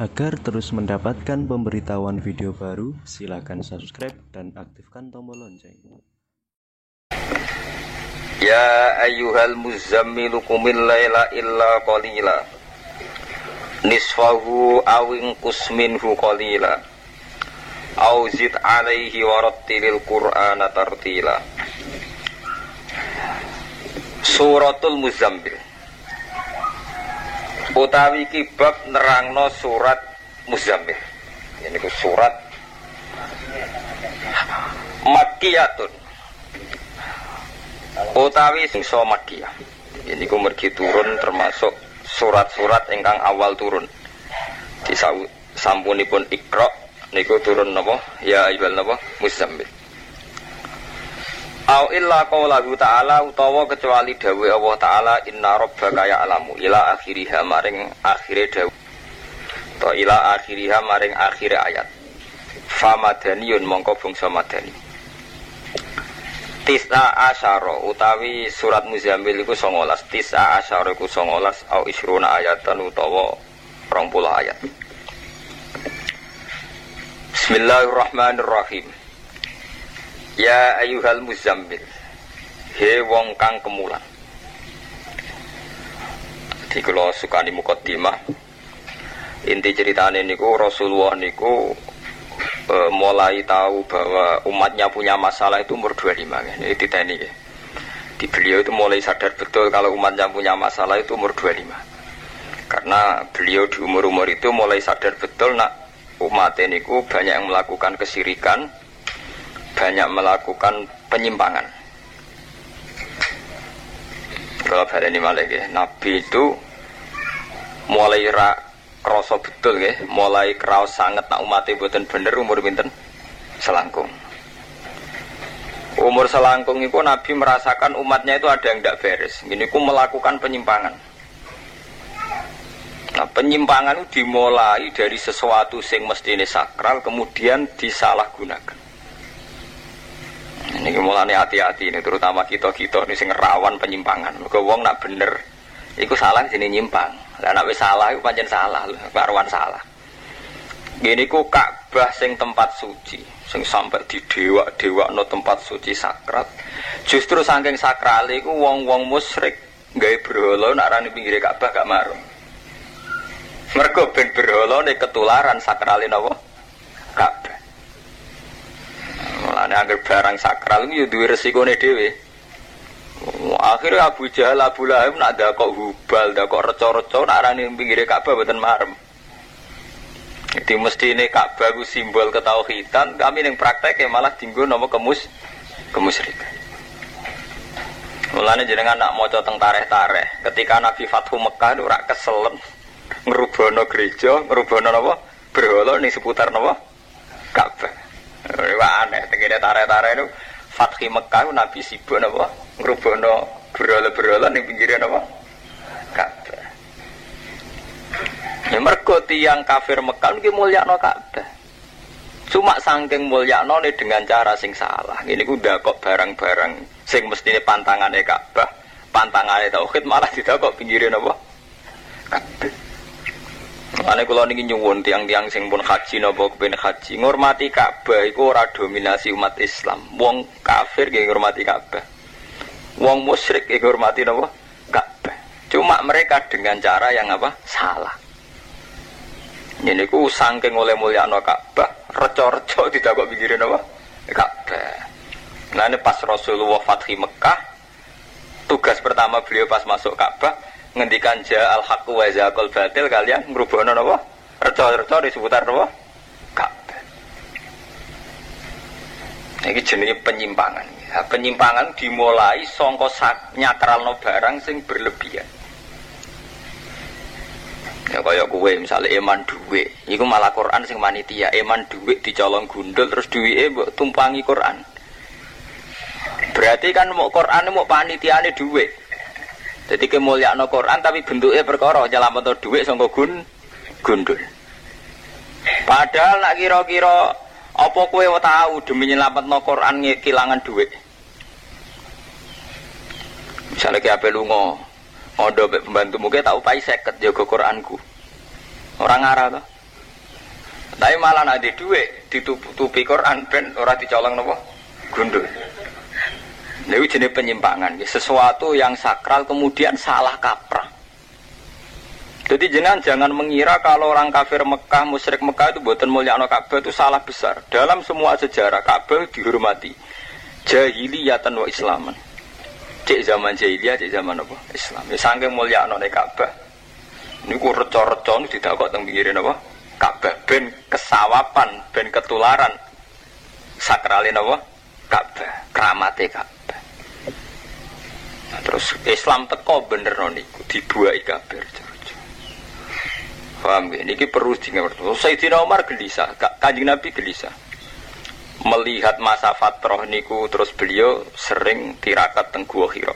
Agar terus mendapatkan pemberitahuan video baru, silakan subscribe dan aktifkan tombol lonceng. Ya ayyuhal muzammilu qumil laila illa qalila nisfahu aw inqus minhu qalila aw zid alaihi warattilil qur'ana tartila. Suratul Muzammil utawi iki bab nerangno surat Muzammil. Ini ku surat Makkiyatun utawi singso Makkiyah. Ini ku mergi turun termasuk surat-surat ingkang awal turun. Sampunipun Iqra niku turun napa? Ya ayyuhal napa? Muzammil. Au illa qaulahu ta'ala utawa kecuali dawuh Allah Ta'ala inna rabbaka ya'lamu ila akhiriha maring akhire dawuh to ila akhiriha maring akhire ayat famadhaniyun mongko bangsa madani. Tis'a asyara utawi surat Muzammil iku 19. Tis'a asyara iku 19 au isruna ayatan utawa 20 ayat. Bismillahirrahmanirrahim. Ya ayyuhal muzammil, he wong kang kemulan. Jadi kalau sukani mukaddimah, inti ceritanya niku Rasulullah niku mulai tahu bahwa umatnya punya masalah itu umur 25 ya. Ini diteni ya. Di beliau itu mulai sadar betul kalau umatnya punya masalah itu umur 25. Karena beliau di umur-umur itu mulai sadar betul nak umatnya niku banyak yang melakukan kesyirikan, banyak melakukan penyimpangan. Kalau pada ini malah ya, Nabi itu mulai kerasa betul ya, mulai kerasa sangat nak umatnya buatan bener umur pinten selangkung. Umur selangkung itu Nabi merasakan umatnya itu ada yang tidak beres. Ini ku melakukan penyimpangan. Nah, penyimpangan itu dimulai dari sesuatu yang mestinya sakral kemudian disalahgunakan. Ini mulane hati-hati ini, terutama kita ini sing rawan penyimpangan. Mergo wong nak bener iku salah sini nyimpang. Lah nek wis salah iku pancen salah, karuan salah. Gini ku Ka'bah sing tempat suci, sing sampai di dewa-dewakno tempat suci sakral. Justru saking sakrale iku wong-wong musyrik gawe berhala nak arane pinggire Ka'bah gak marung. Mergo ben berhala nek ketularan sakrale napa? Ka'bah. Mulane anggere barang sakral iki yo duwe resikone dhewe. Akhirnya Abu Jahal, Abu Lahab nak dakok Hubal, dakok reca-reca nak arane pinggire Ka'bah mboten marem. Jadi mestine Ka'bah ku simbol ketauhidan, kami ning prakteke malah dienggo nama kemusyrikan. Mulane jenengan nak maca teng tarikh-tarikh, ketika Nabi Fathu Mekah ora keselen ngrubono gereja, ngrubono napa? Berhala ning seputar napa? Ka'bah. Wah aneh, tegene tare-tare itu Fathi Mekah Nabi sibuk napa ngrubono berhala-berhala ning pinggire napa Ka'bah. Ya mergo tiyang kafir Mekah iki mulyakno Ka'bah. Cuma saking mulyanone dengan cara sing salah. Ngene ku ndakok barang-barang sing mestine pantangane Ka'bah, pantangane tauhid malah didakok pinggire napa Ka'bah. Ane kula niki nyuwun tiang-tiang sing pun haji napa kepen haji ngurmati Ka'bah iku ora dominasi umat Islam. Wong kafir nggih ngurmati Ka'bah. Wong musyrik nggih ngurmati napa? Ka'bah. Cuma mereka dengan cara yang apa? Salah. Ini ku saking oleh mulyakno Ka'bah, reca-reca didakok pinggire napa? Ka'bah. Nah ini pas Rasulullah Fathi Mekah, tugas pertama beliau pas masuk Ka'bah ngendikan ja'al haqqu wa zaqal batil, kalian ngrubono napa? Reca-reca di seputar napa? Ka'bah. Iki jenenge penyimpangan. Ya, penyimpangan dimulai saka nyakralno barang sing berlebihan. Ya kaya kowe misale eman dhuwit, iku malah Quran sing manitia, eman dhuwit dicolong gundul terus duwike mbok tumpangi Quran. Berarti kan mau Quran mau panitiane dhuwit. Jadi kemuliaan Quran tapi bentuknya perkara nyelametno dhuwit sangka gundul. Padahal nak kira-kira apa kowe tahu demi nyelametno Quran kehilangan dhuwit. Misalnya ki ape lunga Ondo pembantu mungkin tak upai 50 jaga Quranku. Orang ngarah to. Tapi malah ada duit ditutupi Quran ben ora dicolong napa? Gundul. Ini jenis penyimpangan, sesuatu yang sakral kemudian salah kaprah. Jadi jangan mengira kalau orang kafir Mekah, musyrik Mekah itu buatan mulyakno Ka'bah itu salah besar. Dalam semua sejarah Ka'bah dihormati. Jahiliyatan wa Islaman. Cek zaman jahiliyah, cek zaman apa? Islam. Ya saking mulyakno Ka'bah. Niku reca-reca niku didakok teng pinggire napa? Ka'bah ben kesawapan, ben ketularan sakrale napa? Ka'bah, keramate Ka'bah. Nah, terus Islam teko bener niku dibuai kabeh. Paham ya? Ini perlu diingat. Sayyidina Umar gelisah, Kanjeng Nabi gelisah. Melihat masa fatrah niku terus beliau sering tirakat teng Gua Hira.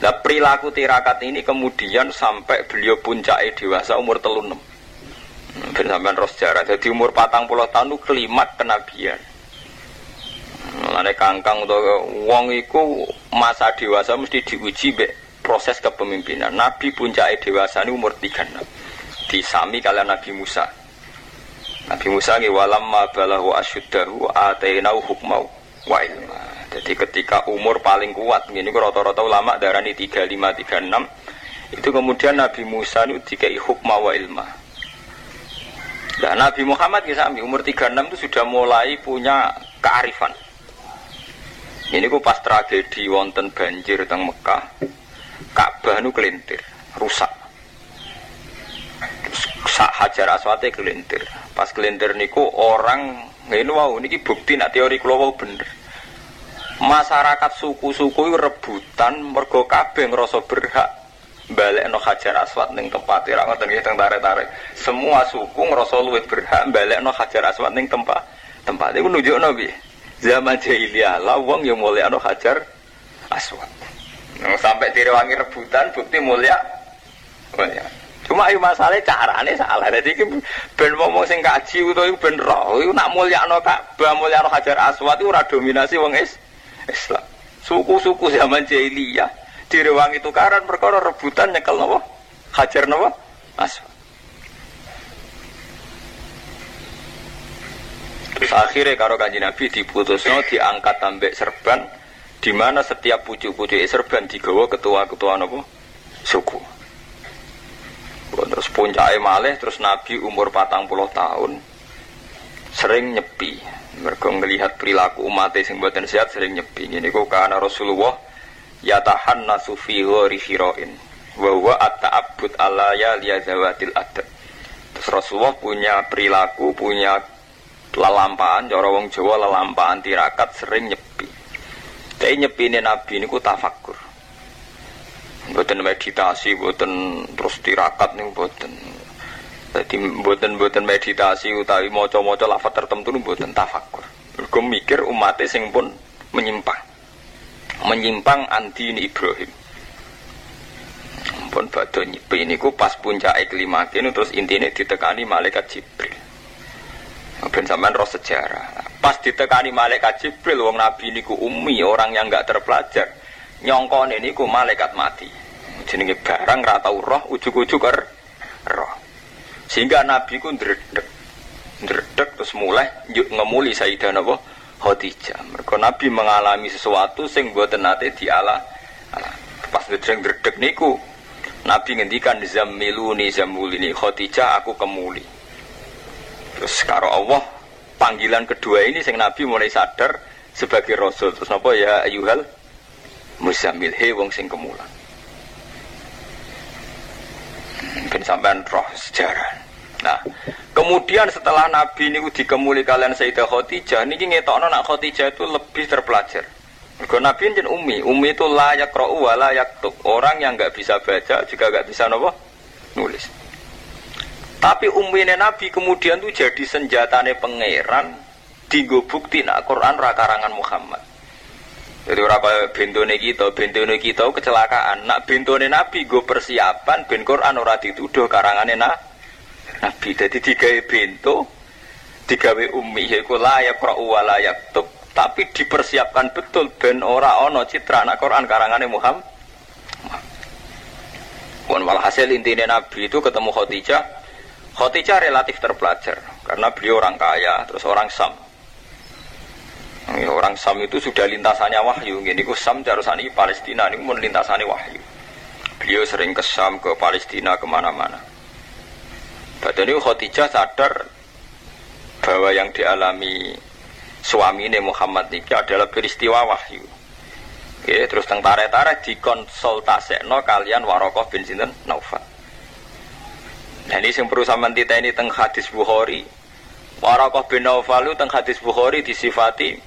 Nah, perilaku tirakat ini kemudian sampai beliau puncake dewasa umur 36. Ben sampean ros sejarah. Jadi umur 40 tahun itu kelimat kenabian. Mulane kangkang utawa wong iku masa dewasa mesti diuji mbek proses kepemimpinan. Nabi puncake dewasa ini umur 36. Disami kalian Nabi Musa. Nabi Musa nggih walamma balahu asyuddahu atainahu hukmau wa ilma. Jadi ketika umur paling kuat ngene ku rata-rata ulama darani 35 36 itu kemudian Nabi Musa itu dikai hukma wa ilma. Nah, Nabi Muhammad nggih sami umur 36 itu sudah mulai punya kearifan. Ini ku pas tragedi wonten banjir teng Mekah. Ka'bah nu kelintir, rusak. Hajar Aswate kelintir. Pas kelintir niku orang ngene wau niki bukti nek teori kula wau bener. Masyarakat suku-suku rebutan mergo kabeh ngrasa berhak balekno Hajar Aswad ning tempat ora ngoten nggih teng tarik-tarik. Semua suku ngrasa luwih berhak balekno Hajar Aswad ning tempat iku nunjukno piye? Zaman jahiliyah lah wong yang mulyakno Hajar Aswad. Sampai direwangi rebutan bukti mulia. Cuma ayo masalahnya carane salah. Jadi ben ngomong sing kaji utawa ben roh iku nak mulyakno Ka'bah, mulyakno Hajar Aswad iku ora dominasi wong Islam. Suku-suku zaman jahiliyah direwangi tukaran perkara rebutan nyekel napa? Hajar napa? Aswad. Terus akhirnya karo Kanjeng Nabi diputusno diangkat ambek serban di mana setiap pucuk-pucuk serban digawa ketua-ketua napa? Suku. Terus puncake malih terus Nabi umur 40 tahun sering nyepi mergo ngelihat perilaku umat sing mboten sehat sering nyepi. Niku kana Rasulullah yatahannasu fi ghori Hirain wa huwa at-ta'abbud ala ya liyazawatil adab. Terus Rasulullah punya perilaku, punya lelampahan cara wong Jawa lelampahan tirakat sering nyepi. Tapi nyepine Nabi niku tafakkur. Mboten meditasi, mboten terus tirakat nih mboten. Jadi mboten meditasi utawi maca-maca lafaz tertentu mboten tafakur. Mergo mikir umate sing pun menyimpang antine Ibrahim. Pun badhe nyipi niku pas puncake klimake terus intine ditekani malaikat Jibril. Ben sampean roh sejarah. Pas ditekani malaikat Jibril wong nabi niku ummi, orang yang enggak terpelajar. Nyongkone niku malaikat mati. Jenenge barang ra tau roh ujug-ujug roh. Sehingga nabi ku ndredeg terus mulai ngemuli Sayyidah napa Khadijah. Mergo nabi mengalami sesuatu sing mboten nate diala. Pas ndredeg niku nabi ngendikan zammiluni zammulini Khadijah aku kemuli. Terus karo Allah panggilan kedua ini sing nabi mulai sadar sebagai rasul. Terus napa ya ayyuhal muzammil he wong sing kemulan. Ben sampean roh sejarah. Nah, kemudian setelah Nabi niku dikemuli kalian Sayyidah Khadijah, niki ngetokno nak Khadijah itu lebih terpelajar. Mergo Nabi jen ummi itu la yaqra'u wa la yaktub. Orang yang enggak bisa baca juga enggak bisa napa? Nulis. Tapi ummine Nabi kemudian tuh jadi senjatane pangeran dienggo bukti nak Quran ra karangan Muhammad. Jadi ora kaya bentone kita kecelakaan. Nak bentone Nabi go persiapan ben Quran ora dituduh karangane Nabi. Jadi digawe bento, digawe ummi iku la yaqra'u wa la yaktub, tapi dipersiapkan betul ben ora ana citra nak Quran karangane Muhammad. Walhasil intine Nabi itu ketemu Khadijah Khadijah relatif terpelajar karena beliau orang kaya, terus orang Sam. Orang Sam itu sudah lintasannya wahyu. Gini ku Sam jarusan ini Palestina, ini pun lintasannya wahyu. Beliau sering ke Sam, ke Palestina, kemana-mana. Pada ini Khadijah sadar bahwa yang dialami suami ini Muhammad ini adalah peristiwa wahyu. Oke, terus tentara-tara dikonsultasekno kalian Waraqah bin sinten Naufal. Nah ini yang perlu sampeyan titeni teng hadis Bukhari. Waraqah bin Naufal teng hadis Bukhari disifati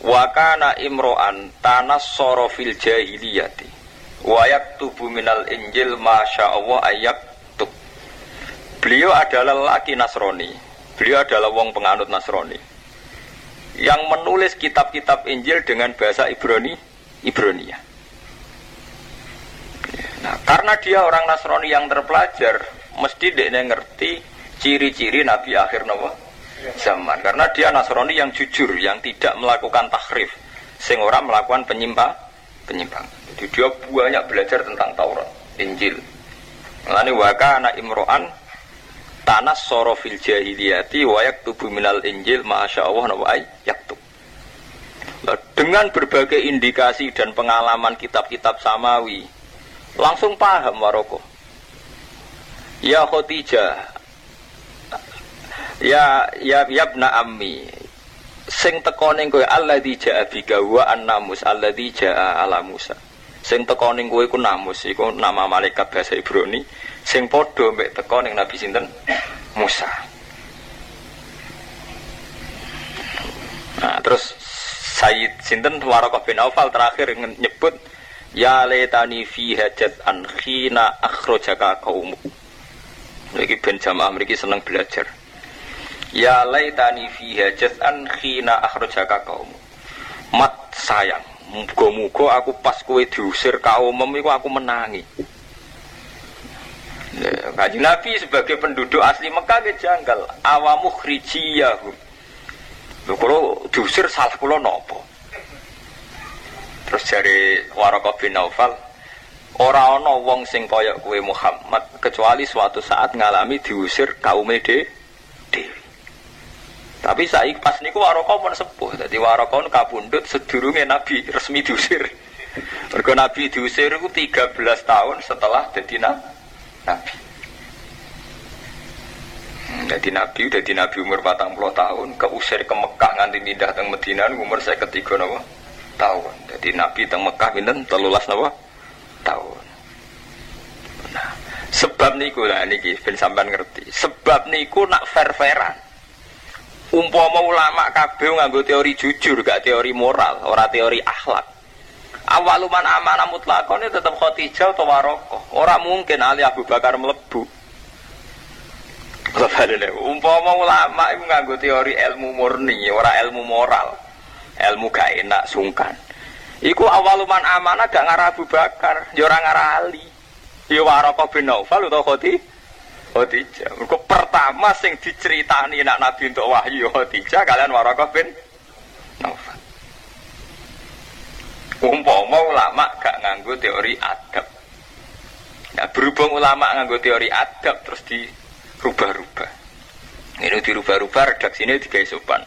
wa kana imro'an tanassara fil jahiliyati wa yaktubu minal injil masyaallah ayaktub. Beliau adalah laki Nasrani. Beliau adalah wong penganut Nasrani yang menulis kitab-kitab Injil dengan bahasa Ibrania. Nah, karena dia orang Nasrani yang terpelajar, mesti dia ngerti ciri-ciri Nabi akhir zaman. Karena dia Nasrani yang jujur, yang tidak melakukan tahrif, sing ora melakukan penyimpangan. Jadi dia banyak belajar tentang Taurat, Injil. Lani waka anak imro'an tanas sorofil jahiliyati wa yaktubu minal injil masyaallah wa yaktub. Dengan berbagai indikasi dan pengalaman kitab-kitab samawi, langsung paham Waraqah. Ya Khadijah, ya ibna ammi, sing teko ning kowe alladzi jaa bika wa annamus alladzi jaa ala Musa. Sing teko ning kowe iku namus, iku nama malaikat bahasa Ibrani. Sing padha mbek teko ning Nabi sinten Musa. Nah, terus Sayyid sinten Waraqah bin Naufal terakhir nyebut ya laitani fi hajat an khina akhrajaka qaumuk. Iki ben jamaah mriki seneng belajar. Ya laitani fi hajat an khina akhrajaka qaumuk. Mat sayang, muga-muga aku pas kowe diusir kaumem iku aku menangi. Kanjeng Nabi sebagai penduduk asli Mekah ke janggal awamu khrijiyahu. Lho kalau diusir salah kula napa? Terus dari Waraqah bin Naufal, ora ana wong sing kaya kowe Muhammad kecuali suatu saat ngalami diusir kaum dewi. Tapi saiki pas niku Waraqah pun sepuh. Dadi Waraqah kabundut sedurunge Nabi resmi diusir. Mergo Nabi diusir iku 13 tahun setelah dadi Nabi. Jadi Nabi umur 40 tahun, keusir ke Mekah nganti pindah teng Madinah umur 53 tahun. Jadi Nabi teng Mekah pinten 13 tahun. Nah, sebab niku lah niki ben sampean ngerti. Sebab niku nak fair-fairan. Umpama ulama kabeh nganggo teori jujur, gak teori moral, ora teori akhlak. Awaluman amanah mutlakon itu tetap Khadijah atau Waraqah. Orang mungkin Ali Abu Bakar melebu. Umpama ulama itu nganggo teori ilmu murni, ora ilmu moral, ilmu gak enak sungkan. Iku awaluman amanah gak ngarah Abu Bakar, ya ora ngarah Ali. Ya Waraqah bin Naufal atau Khadijah. Mergo pertama sing diceritani nak Nabi untuk wahyu Khadijah kalian Waraqah bin Naufal. Umpama ulama gak nganggo teori adab. Nah, berhubung ulama nganggo teori adab terus dirubah-rubah. Ini dirubah-rubah redaksine digawe sopan.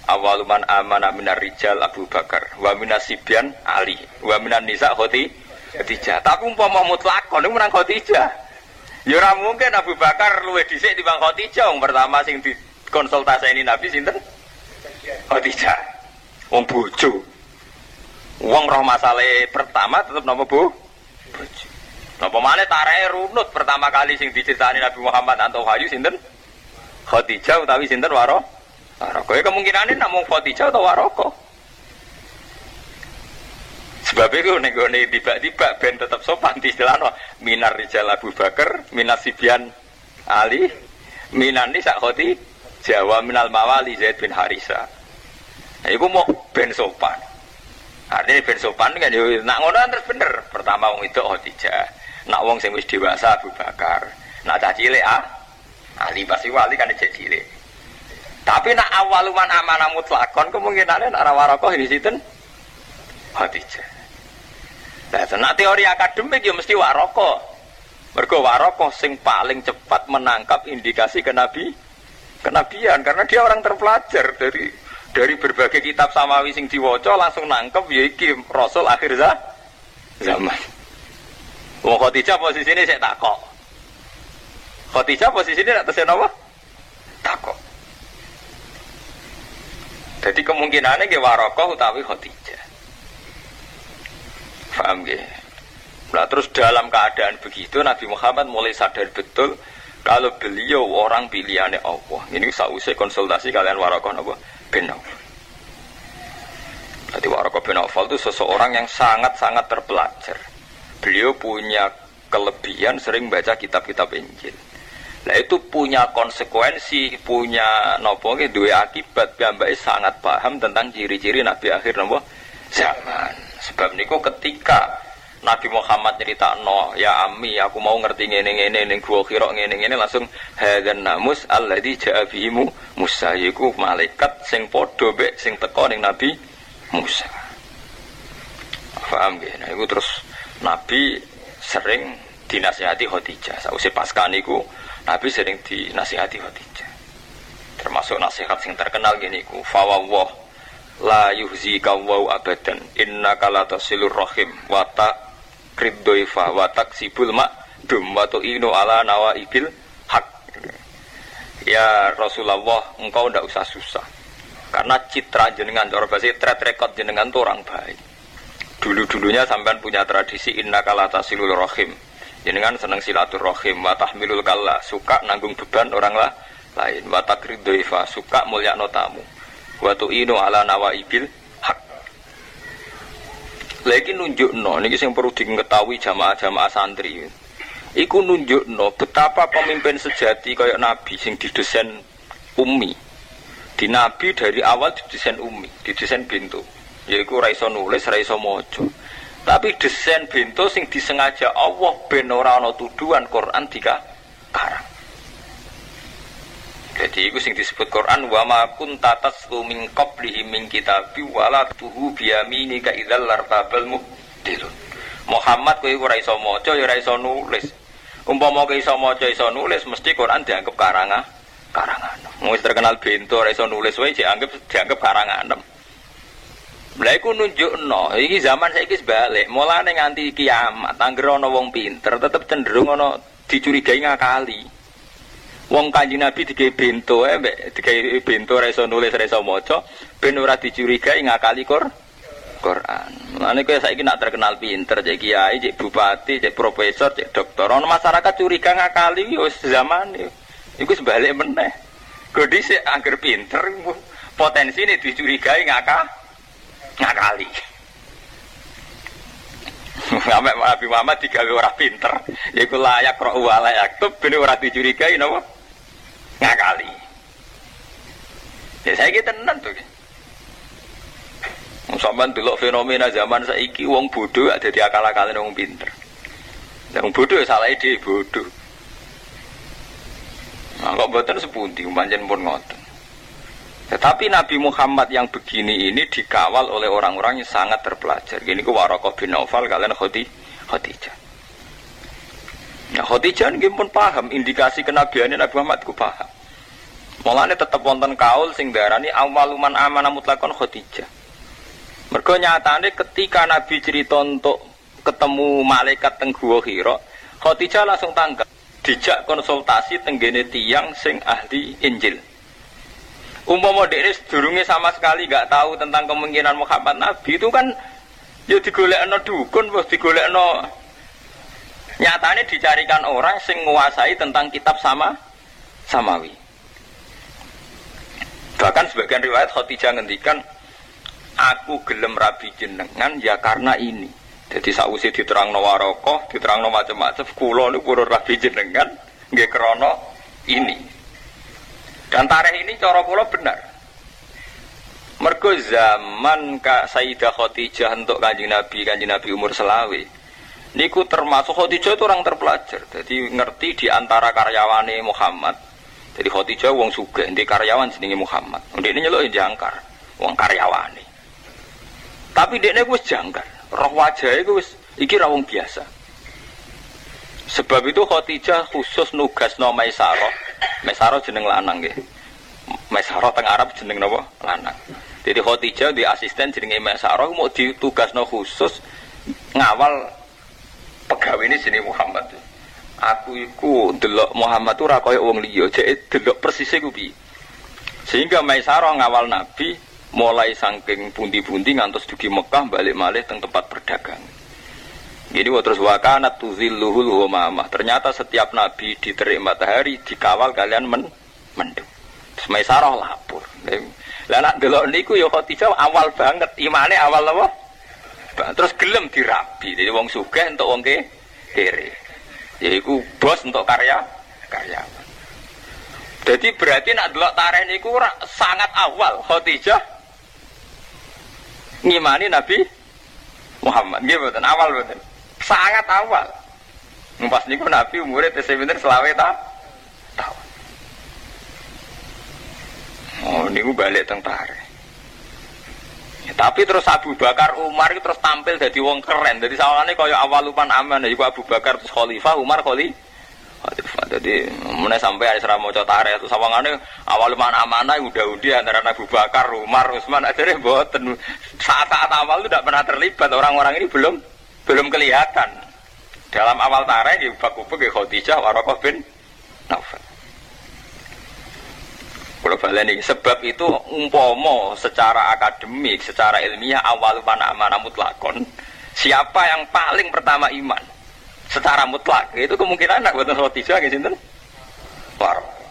Awaluman amana minar rijal Abu Bakar, wa minasibyan Ali, wa minan nisa Khadijah. Tapi umpama mutlakon niku menang Khadijah. Ya ora mungkin Abu Bakar luwih dhisik timbang Khadijah. Wong pertama sing dikonsultaseni Nabi sinten? Khadijah. Wong bojo. Wong roh masalah pertama tetap nama bojo. Napa maneh tareke runut pertama kali sing diceritani Nabi Muhammad antuk wahyu sinten? Khadijah utawi sinten Waraqah. Kemungkinane namung Khadijah atau Waraqah. Sebab itu nek tiba-tiba ben tetap sopan istilahno minar rijal Abu Bakar, minas sibyan Ali, minan nisa Khadijah, wa minal mawali Zaid bin Harisa. Nah, iku mau ben sopan. Artinya ben sopan kan yo nak ngono terus bener. Pertama wong itu Khadijah, nak wong sing wis dewasa Abu Bakar, nak cah cilik Ali pasti wali kan cek cilik. Tapi nak awaluman amanah mutlakon kemungkinane nak Waraqah ini sinten? Khadijah. Nah, nak teori akademik ya mesti Waraqah. Mergo Warokoh sing paling cepat menangkap indikasi kenabian karena dia orang terpelajar dari berbagai kitab samawi sing diwaca langsung nangkep ya iki rasul akhir zaman. Wong Khadijah posisine sik takok. Khadijah posisine nek tesen apa? Takok. Jadi kemungkinannya nggih Warokoh utawi Khadijah. Paham nggih? Nah terus dalam keadaan begitu Nabi Muhammad mulai sadar betul kalau beliau orang pilihannya Allah. Ini sausai konsultasi kalian Warokoh bin Nawfal. Jadi Warokoh bin Nawfal itu seseorang yang sangat-sangat terpelajar. Beliau punya kelebihan sering baca kitab-kitab Injil. Nah itu punya konsekuensi, punya dua akibat. Piyambake sangat paham tentang ciri-ciri Nabi akhir zaman. Sebab niku ketika Nabi Muhammad nyeritakno, ya Ami, aku mau ngerti ngene-ngene ning gua Hira ngene-ngene langsung hadzan namus alladzi ja'a bihi Musa, iku malaikat sing padha mek sing teka ning Nabi Musa. Paham nggih? Nah iku terus Nabi sering dinasihati Khadijah. Sausé pasca niku Nabi sering dinasihati Khadijah. Termasuk nasihat sing terkenal gini ku, fa wallah la yuhzika wa abadan innaka la tasilur rahim wa takriddoifa wa taksibul ma'dum wa tu'inu ala nawaibil haq. Ya Rasulullah, engkau ndak usah susah. Karena citra jenengan, cara bahasa track record jenengan itu orang baik. Dulu-dulunya sampean punya tradisi innaka la tasilur rahim. Jenengan seneng silaturahim, wa tahmilul kalla, suka nanggung beban orang lain, wa takriddoifa, suka mulyakno tamu. Wa tu'inu ala nawaibil haq. Lagi nunjukno niki sing perlu diketahui jamaah-jamaah santri. Iku nunjukno betapa pemimpin sejati kaya Nabi sing didesain ummi. Di Nabi dari awal didesain ummi, didesain bintu. Yaiku ra iso nulis, ra iso maca. Tapi desain bintu sing disengaja Allah ben ora ana tuduhan Quran dikarang. Jadi itu sing disebut Quran wa ma kunta taslu min qablihi min kitabi wala tuhu bi yaminika idzal lartabal mubtilun. Muhammad kowe ora iso maca ya ora iso nulis. Umpama kowe iso maca iso nulis mesti Quran dianggap karangan. Wis terkenal bento ora iso nulis wae dianggap karangan. Lha iku nunjukno iki zaman saiki sebalik, mulane nganti kiamat anggere ana wong pinter tetep cenderung ana dicurigai ngakali. Wong Kanjeng Nabi digawe bento mbek digawe bento ora iso nulis ora iso maca ben ora dicurigai ngakali Quran. Mulane kowe saiki nak terkenal pinter cek kiai, cek bupati, cek profesor, cek dokter, ana masyarakat curiga ngakali wis zamane. Iku sebalik meneh. Kok dhisik angger pinter potensine dicurigai ngakali. Nabi Muhammad digawe ora pinter, yaiku layak ro layak tub ben ora dicurigai napa ngakali. Ya saiki tenan to. Sampeyan delok fenomena zaman saiki wong bodoh ada di akal-akale wong pinter. Wong bodoh salahe dhewe bodoh. Nah, kok mboten sepundi pancen pun ngoten. Tetapi Nabi Muhammad yang begini ini dikawal oleh orang-orang yang sangat terpelajar. Gini ku Warokoh bin Nawfal kalian Khadijah. Nah Khadijah ini pun paham indikasi kenabiannya Nabi Muhammad ku paham. Mulane tetap wonten kaul sing darani awaluman amanah mutlakon Khadijah. Mergo nyatane ketika Nabi cerita untuk ketemu malaikat teng Gua Hira, Khadijah langsung tanggap, dijak konsultasi tenggene tiyang sing ahli Injil. Umpama dekne sedurunge sama sekali enggak tahu tentang kemungkinan Muhammad Nabi itu kan ya digolekno dukun, wis digolekno. Nyatane dicarikan orang sing menguasai tentang kitab samawi. Bahkan sebagian riwayat Khadijah ngendikan, aku gelem rabi jenengan ya karena ini. Jadi sakwise diterangno Warokoh, diterangno macam-macam, kula niku purun rabi jenengan nggih krana ini. Dan tarikh ini cara kula benar. Mergo zaman Sayyidah Khadijah untuk Kanjeng Nabi umur selawe. Niku termasuk Khadijah itu orang terpelajar. Jadi ngerti di antara karyawane Muhammad. Jadi Khadijah wong sugih, ndek karyawan jenenge Muhammad. Ndekne nyeluk jangkar, wong karyawane. Tapi ndekne wis jangkar. Roh wajahe iku wis iki ra wong biasa. Sebab itu Khadijah khusus nugasno Maisarah. Maisarah jeneng lanang nggih. Maisarah teng Arab jeneng napa? Lanang. Jadi Khadijah di asisten jenenge Maisarah mau ditugasno khusus ngawal pegawai ini jenenge Muhammad. Aku iku delok Muhammad ora kaya wong liya, jek delok persise ku piye. Sehingga Maisarah ngawal Nabi mulai saking pundi-pundi ngantos dugi Mekah balik malih teng tempat berdagang. Jadi terus wakanat tuzilluhul humamah. Ternyata setiap nabi diterik matahari dikawal kalian mendung. Terus Maisarah lapor. Lah nak delok niku ya Khadijah awal banget, imane awal apa? Terus gelem dirabi. Jadi wong sugih entuk wong kere. Yaiku bos untuk karyawan. Jadi berarti nak delok tarikh niku sangat awal Khadijah ngimani Nabi Muhammad. Nggih mboten awal mboten. Sangat awal. Pas niku Nabi umure tesih pinten 20 tahun. Oh niku balik teng tarikh. Ya, tapi terus Abu Bakar Umar itu terus tampil jadi wong keren. Jadi sawangane kaya awalupan aman iku Abu Bakar terus khalifah, Umar khalifah. Jadi mulai sampai ada serah maca tarikh terus sawangane awalupan amanah udah-udi antara Abu Bakar, Umar, Utsman akhirnya mboten. Saat-saat awal itu tidak pernah terlibat, orang-orang ini belum kelihatan. Dalam awal tarikh di ubah-ubah ke Khadijah Waraqah bin Naufal. Kalau baleni sebab itu umpomo secara akademik, secara ilmiah awal amanah mutlakon. Siapa yang paling pertama iman secara mutlak itu kemungkinan anak buatan Khadijah nggih sinten? Waraqah.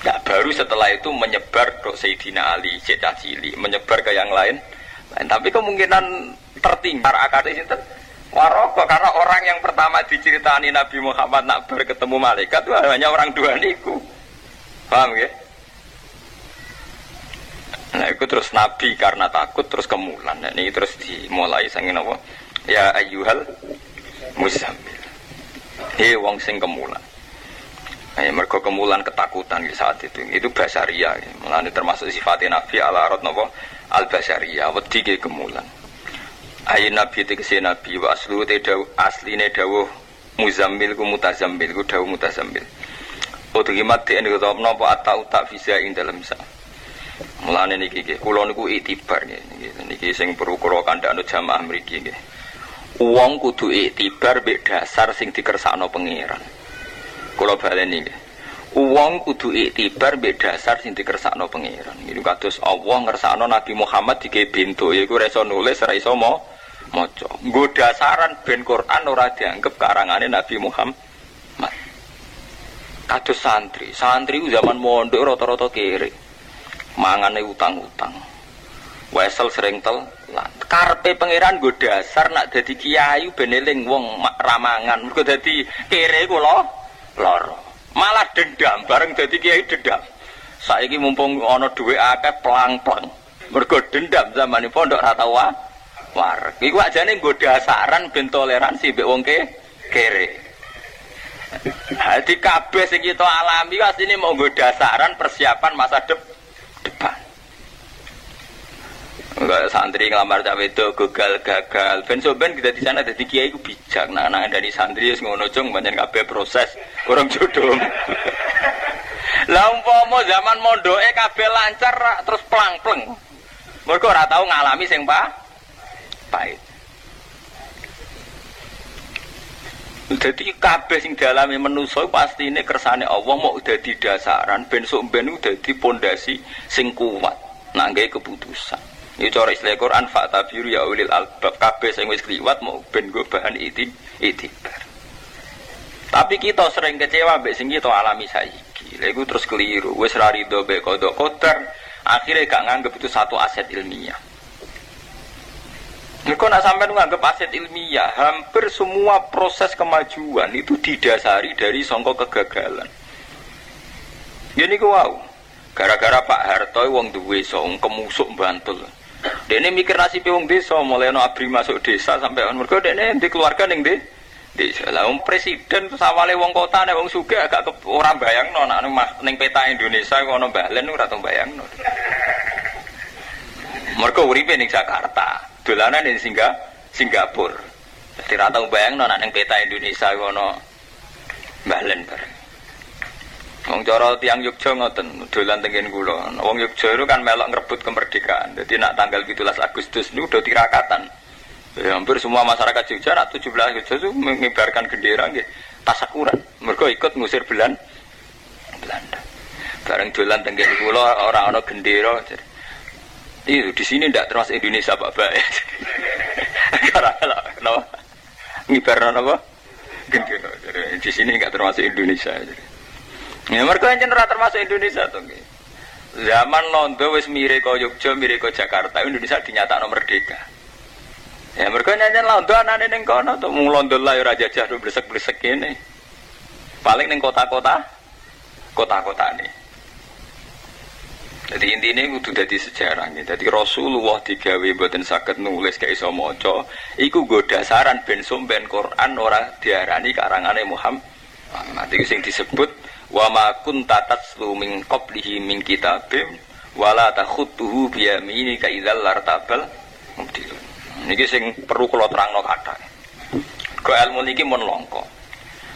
Nah, baru setelah itu menyebar ke Sayyidina Ali, Cecah Cili, menyebar ke yang lain. Tapi kemungkinan tertinggal akademik itu Waraqah, karena orang yang pertama diceritani Nabi Muhammad nak berketemu malaikat itu hanya orang dua niku. Paham ya? Nah itu terus Nabi karena takut terus kemulan. Nah, ini terus dimulai sangin apa? Ya ayyuhal muzammil. Hei wong sing kemulan. Mergo kemulan ketakutan di saat itu. Itu basaria. Mulane termasuk sifatnya Nabi ala arad napa? Al-basaria, wedi ke kemulan. Ayin Nabi tegese Nabi wa aslu te asline dawuh muzammil ku mutazammil ku dawuh mutazammil. Utuhimat di ini kata menapa atau tak bisa ing dalam sa. Mulane niki kula niku iktibar niki sing perlu kula kandhakno jamaah mriki nggih. Wong kudu iktibar mek dasar sing dikersakno pangeran. Kula baleni nggih. Wong kudu iktibar mek dasar sing dikersakno pangeran. Niku kados Allah ngersakno Nabi Muhammad dike bento yaiku ora iso nulis, ora iso maca. Nggo dasaran ben Quran ora dianggep karangane Nabi Muhammad. Kados santri zaman mondok rata-rata kere. Mangane utang-utang. Wesel sering telat. Karepe pangeran nggo dasar nak dadi kiai ben eling wong ramangan. Mergo dadi kere iku lara. Malah dendam bareng dadi kiai dendam. Saiki mumpung ana dhuwit akeh plang-plang. Mergo dendam zamane pondok ra tau wareg. Iku ajane nggo dasaran ben toleransi mbek wong kere. Hati kabeh sing kita alami asline mau nggo dasaran persiapan masa depan. Enggak santri ngelamar cah wedok gagal. Ben soben kita di sana dadi kiai ku bijak. Nah dari santri wis ngono cung pancen kabeh proses kurang jodoh. Lah umpama zaman mondoke kabeh lancar terus plang-pleng. Mergo ora tau ngalami sing pahit. Jadi kabeh sing dialami manusa pastine kersane Allah mau dadi dasaran ben sok ben dadi pondasi sing kuat nangge keputusan. Iki cara Islam Quran fa'tabiru ya ulil albab kabeh sing wis kliwat mau ben go bahan itibar. Tapi kita sering kecewa mbek sing kita alami saiki. Lha iku terus keliru, wis ra rido mbek qada qadar, akhire gak nganggep itu satu aset ilmiah. Kalau nak sampai menganggap aset ilmiah, hampir semua proses kemajuan itu didasari dari songkok kegagalan. Jadi wow, gara-gara Pak Harto wong duwe song kemusuk Bantul. Dene mikir nasib wong desa mulai no abri masuk desa sampai on mergo dene di keluarga ning desa. Lah wong presiden terus awale wong kota nek wong sugih agak ora bayangno nek ning peta Indonesia ono balen ora tau bayangno. Mergo uripe ning Jakarta. Dolanan di Singapura. Dadi ra tau bayangno nek ning peta Indonesia ngono balen bareng. Wong cara tiyang Yogya ngoten, dolan tengen kula. Wong Yogya itu kan melok ngrebut kemerdekaan. Jadi nak tanggal 17 Agustus niku udah tirakatan. Ya, hampir semua masyarakat Jogja nak 17 Agustus itu mengibarkan bendera nggih tasakuran. Mergo ikut ngusir Belanda. Bareng dolan tengen kula ora ana gendera. Itu di sini ndak termasuk Indonesia Pak Bae. Karena kenapa? Ngibarno apa? Gendera. Di sini enggak termasuk Indonesia. Ya mereka yang ora termasuk Indonesia tuh. Zaman Londo wis mire kaya Yogya, mire kaya Jakarta, Indonesia dinyatakno merdeka. Ya mereka nyanyian Londo anane ning kono tuh mung Londo lah ora jajah blesek-blesek kene. Paling ning kota-kota nih. Jadi intinya kudu dadi sejarah nih. Jadi Rasulullah digawe mboten saged nulis gak iso maca, iku nggo dasaran ben somben Quran ora diarani karangane Muhammad. Iku sing disebut wa ma kunta tatslu min qablihi min kitabim wala takhutuhu bi yaminika idzal lartabal mubtilun. Niki sing perlu kula terangno kathah. Go ilmu niki mun langka.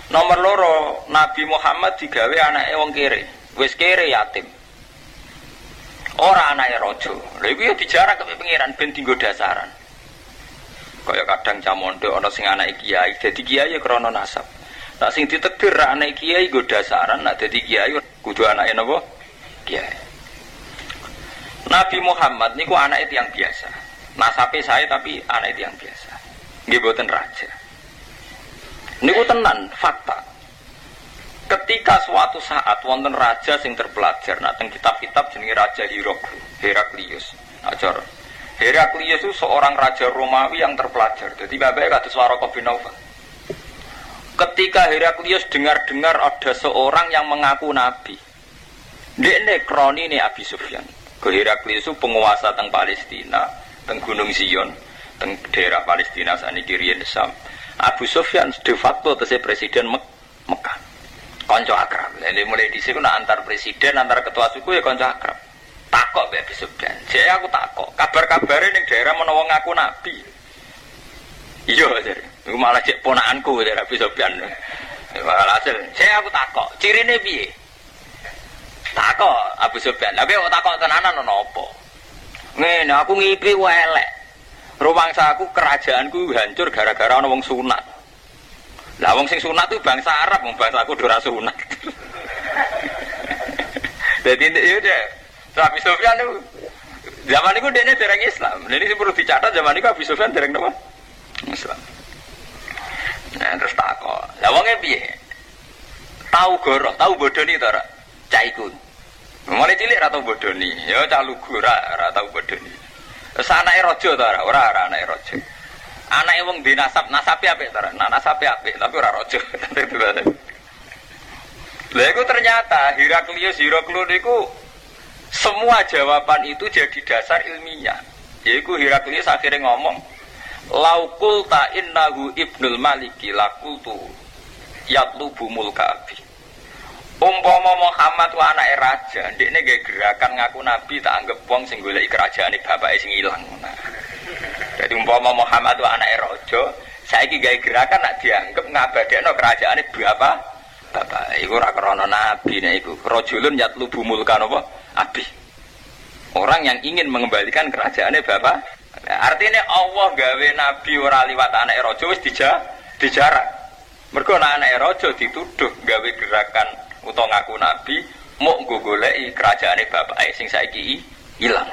Nomor loro, Nabi Muhammad digawe anake wong kere. Wis kere yatim. Ora anake raja. Lha iku ya dijarak ke pengiran ben dienggo dasaran. Kaya kadang cah mondok ana sing anake kiai, dadi kiai ya krana nasab. Nak sing ditakdir anak kiai go dasaran, nak dadi kiai kudu anake napa? Kiai. Nabi Muhammad niku anake tiyang biasa. Nasabe saya tapi anake tiyang biasa. Nggih boten raja. Niku tenan fakta. Ketika suatu saat wonten raja sing terpelajar, nak teng kitab-kitab jenenge Raja Heraklius. Ajar. Heraklius itu seorang raja Romawi yang terpelajar. Jadi bapak kados Waraqah bin Naufal. Ketika Heraklius dengar-dengar ada seorang yang mengaku nabi, dekne kroni ini Abi Sufyan. Heraklius itu penguasa teng Palestina, teng Gunung Zion, teng daerah Palestina saniki riyen Sam. Abu Sufyan de facto tese presiden Mekah. Kanca akrab. Lha mulai dhisik ana antar presiden, antar ketua suku ya kanca akrab. Takok mbek Abi Sufyan. Jek aku takok, kabar-kabare ning daerah menawa ngaku nabi. Iya, Jar. Iku malah cek ponakanku dari Abi Sufyan. Walhasil, saya aku takok, cirine piye? Takok Abu Sufyan. Lah kok takok tenanan ana apa? Ngene, aku ngipi wae elek. Rumangsaku kerajaanku hancur gara-gara ana wong sunat. Lah wong sing sunat itu bangsa Arab, wong bangsaku ora sunat. Jadi itu dia. Abi Sufyan itu zaman itu dia dereng Islam. Jadi perlu dicatat zaman itu Abi Sufyan dereng napa? Islam. Nah terus takok. Lah wonge piye? Tahu goro, tahu bodoni to ora? Cah iku. Mulai cilik ra tau bodoni. Ya cah lugu ora tau bodoni. Terus anake raja to ora anake raja. Anake wong di nasabe apik to ora? Nasabe apik tapi ora raja. Lah iku ternyata Heraklius iku semua jawaban itu jadi dasar ilmiah. Yaiku Heraklius akhirnya ngomong laukul ta innahu ibnul maliki lakultu yatlubu mulkabi. Umpama Muhammad wa anake raja, ndekne nggih gerakan ngaku nabi tak anggap wong sing goleki kerajaane bapake sing ilang. Jadi umpama Muhammad wa anake raja, saiki gawe gerakan nak dianggap ngabadekno kerajaane bapak. Iku ora krana nabi nek iku. Rajulun yatlubu mulkan apa? Abi. Orang yang ingin mengembalikan kerajaane bapak. Artinya Allah gawe nabi ora liwat anake raja wis dijarak. Mergo anake raja dituduh gawe gerakan utawa ngaku nabi mok nggo goleki kerajaane bapake sing saiki ilang.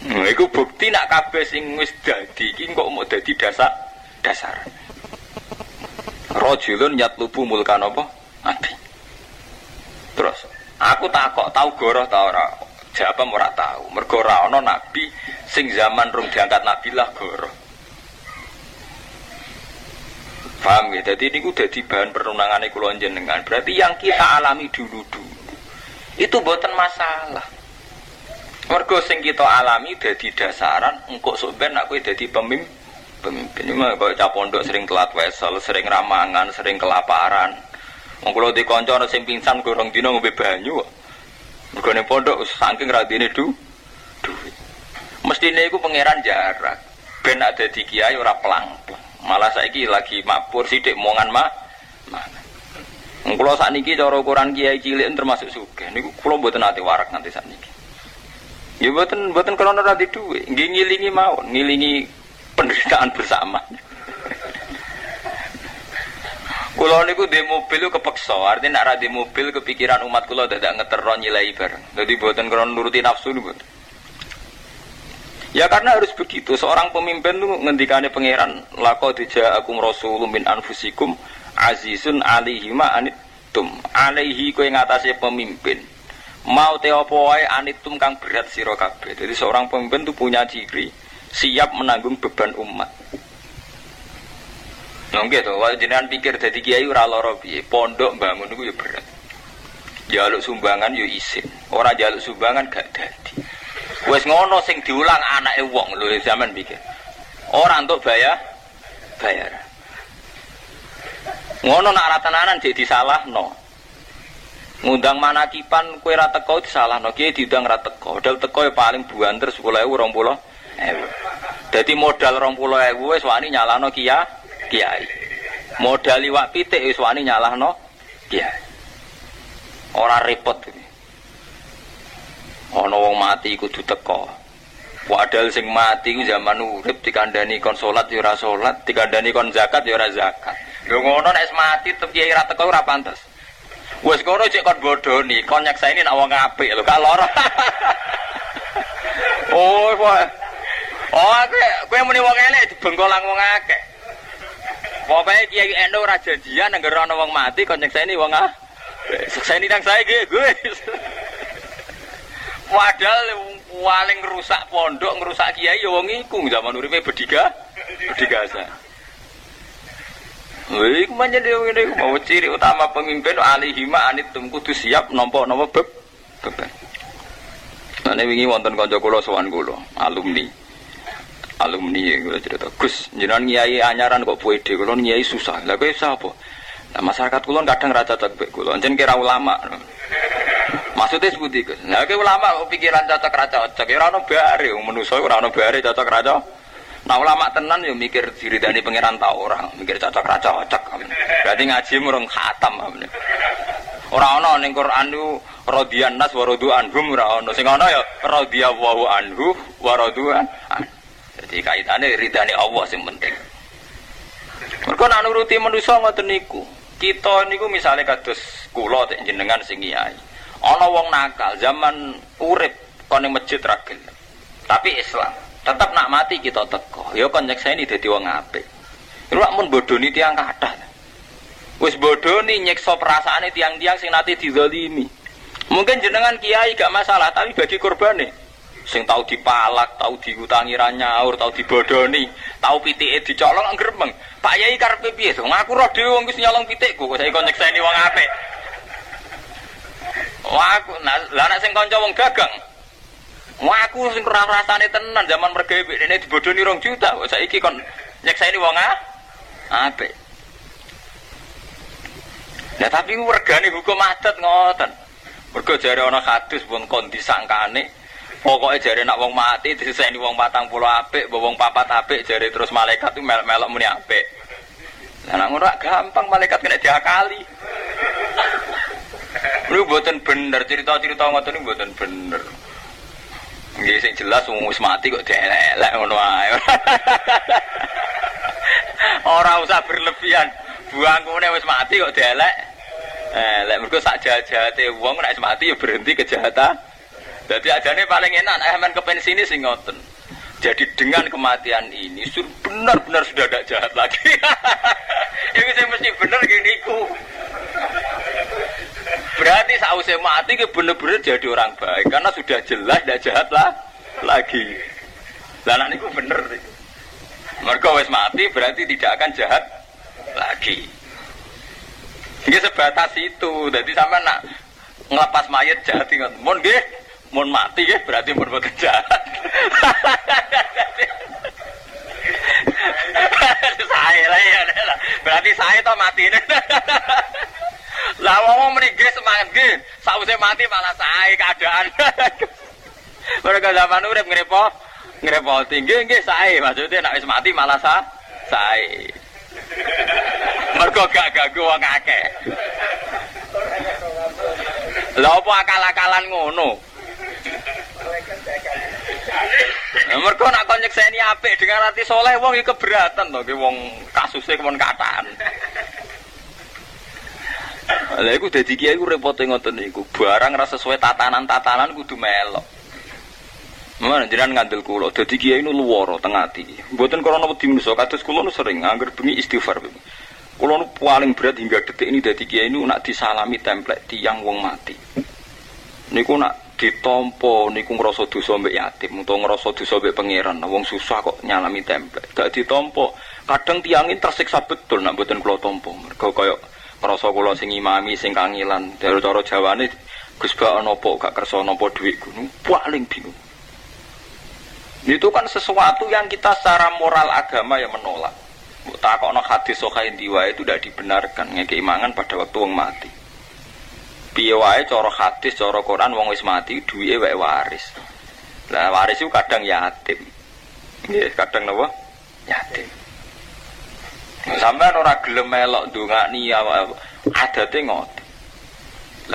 Iku bukti nak kabeh sing wis dadi iki kok mau dadi dasar. Rajulun yatlubu mulkan apa? Nabi. Terus aku takok tau goroh ta ora? Jawab ora tahu. Mergo ora ana nabi sing zaman rung diangkat nabi lah goroh. Paham ya? Jadi ini dadi bahan perundangan kula jenengan. Berarti yang kita alami dulu itu mboten masalah. Mergo sing kita alami dadi dasaran engko sok ben aku dadi pemimpin. Ini mah kok cah pondok sering telat wesel, sering ramangan, sering kelaparan. Wong kula di kanca ana sing pingsan gorong dina ngombe banyu kok. Mergo ning pondok saking radine duit. Mestine iku pangeran jarak ben ada di kiai ora pelang. Malah saiki lagi mabur sithik mongan mana. Kula sakniki cara ukuran kiai cilik termasuk sugih. Niku kula mboten nate warak nganti sakniki. Ya mboten krana ra di dhuwit, nggih ngilingi mawon, ngilingi penderitaan bersama. Kula niku di mobil kepeksa, artinya nek ra di mobil kepikiran umat kula dadak ngeterno nyilai bareng. Dadi mboten krana nuruti nafsu niku. Ya karena harus begitu, seorang pemimpin itu ngendikane pangeran laqad ja'akum rasulun min anfusikum azizun alaihi ma anittum alaihi kowe ngatasé pemimpin mau te apa wae anittum kang berat sira kabeh. Jadi seorang pemimpin itu punya ciri siap menanggung beban umat. Nggih to, wae jenengan pikir dadi kiai ora lara piye, pondok bangun niku ya berat. Jaluk sumbangan ya isin, ora jaluk sumbangan gak dadi. Wes ngono sing diulang anake wong lho sampean pikir. Ora entuk bayar. Ngono nak ra tenanan jek disalahno. Ngundang manakipan kowe ra teko disalahno, kiye diundang ra teko. Modal teko ya paling buanter 10.000 20.000. Dadi modal 20.000 wis wani nyalahno kiai. Modal liwat pitik wis wani nyalahno kiai. Ora repot iki. Ana wong mati kudu teko. Padahal sing mati ku zaman urip dikandani kon salat ya ora salat, dikandani kon zakat ya ora zakat. Lho ngono nek mati tetep kiai ra teko ora pantes. Wis ngono cek kon bodoni, kon nyaksani nek wong apik lho gak lara. Oh, kowe muni wong elek dibengkolang wong akeh. Pokoke kiai endo ora janjian nang ana wong mati kon nyaksani wong sakseni nang saiki guys. Padahal paling ngerusak pondok, ngerusak kiai ya wong iku zaman uripe bedigasa. Lha iku manjane ngene mau ciri utama pemimpin alihima anitum kudu siap nampa-nampa beban. Ane wingi wonten kanca kula sowan kula, alumni kula cerita, Gus, jenengan kiai anyaran kok pede, kula kiai susah. Lah kowe sapa? Nah masyarakat kula kadang ra cocok mek kula, jen kira ulama. Maksudnya seperti itu. Nah, ke ulama pikiran cocok ra cocok, ya ora ono bare, manusa ora ono bare cocok ra cocok. Nah, ulama tenan yo mikir diridani pangeran ta ora, mikir cocok ra cocok. Berarti ngaji murung khatam. Ora ono ning Quran niku radiyan nas wa radu anhum ora ono. Sing ono ya radhiyallahu anhu wa radu'an. Jadi kaitane ridane Allah sing penting. Mergo nek nuruti manusa ngoten niku. Kita niku misale kados kula tek jenengan sing kiai. Ana wong nakal zaman urip kon ning masjid ra gelem. Tapi Islam tetap nak mati kita teko. Ya kon nyekseni dadi wong apik. Iku mun bodoni tiyang kathah. Wis bodoni nyekso perasaane tiang-tiang sing nate dizalimi. Mungkin jenengan kiai gak masalah, tapi bagi korbane sing tau dipalak, tau diutangi ra nyaur, tau dibodoni, tau pitike dicolong gremeng. Pak Yai karepe piye? Ngaku roh dhewe wong wis nyolong pitikku, kok saiki kon nyekseni wong apik. Wah, lah nek sing kanca wong dagang. Wah, aku sing ora rasane tenan zaman mergawe dene dibodoni 2 juta. Kok saiki kon nyekseni wong apik. Nah, tapi regane hukum adat ngoten. Mergo jare ana hadis pun kon disangkane. Pokoke jare nek wong mati diseseni wong 40 apik, wong 4 apik jare terus malaikat itu melok muni apik. Lah nek ngono gampang malaikat kena diakali. Niku mboten bener, cerita-cerita ngoten niku mboten bener. Nggih sing jelas wong wis mati kok dielek ngono ae. Ora usah berlebihan. Buangkune wis mati kok dielek. Lek mergo sak jahat-jahate wong nek wis mati ya berhenti kejahatan. Dadi ajane paling enak nek men kepensine sing ngoten. Jadi dengan kematian ini benar-benar sudah tidak jahat lagi. Yang saya mesti benar gini ku. Berarti sausé mati ke bener-bener jadi orang baik karena sudah jelas tidak jahat lagi. Lah nek niku bener. Mergo wis mati berarti tidak akan jahat lagi. Iki sebatas itu. Jadi sampean nak ngelepas mayat jahat ngoten. Mun nggih, mun mati nggih berarti mun boten jahat. Saya lah ya. Berarti saya toh mati. Lah wong mriki semangat nggih, sausé mati malah sae keadaan. Mereka zaman urip ngrepoti nggih sae, maksudnya nek wis mati malah sae. Mergo gak ganggu wong akeh. Lha apa akal-akalan ngono? Mergo nak kon nyekseni apik dengan hati soleh wong iki keberatan to, ki wong kasuse kemen kataan. Lha iku dadi kiai iku repote ngoten niku. Barang ra sesuai tatanan-tatanan kudu melok. Mana jenengan ngandel kula dadi kiai nu luwara teng ati. Mboten krana wedi menungso kados kula nu sering angger bengi istighfar. Kula nu paling berat hingga detik ini dadi kiai nu nak disalami templek tiyang wong mati. Niku nak ditampa niku ngrasa dosa mbek yatim utawa ngrasa dosa mbek pangeran. Wong susah kok nyalami templek. Gak ditampa. Kadang tiyangin tersiksa betul nak mboten kula tampa. Mergo kaya ngrasa kula sing imami sing kangilan. Cara Jawane Gus bak napa gak kersa napa dhuwitku. Paling bingung. Itu kan sesuatu yang kita secara moral agama yang menolak. Takokno hadis sahih diwae itu tidak dibenarkan ngekei mangan pada waktu wong mati. Piye wae cara hadis, cara Quran wong wis mati duwike wae waris. Lah waris itu kadang yatim. Nggih, kadang napa? Yatim. Sampeyan ora gelem melok ndongakni adate ngoten.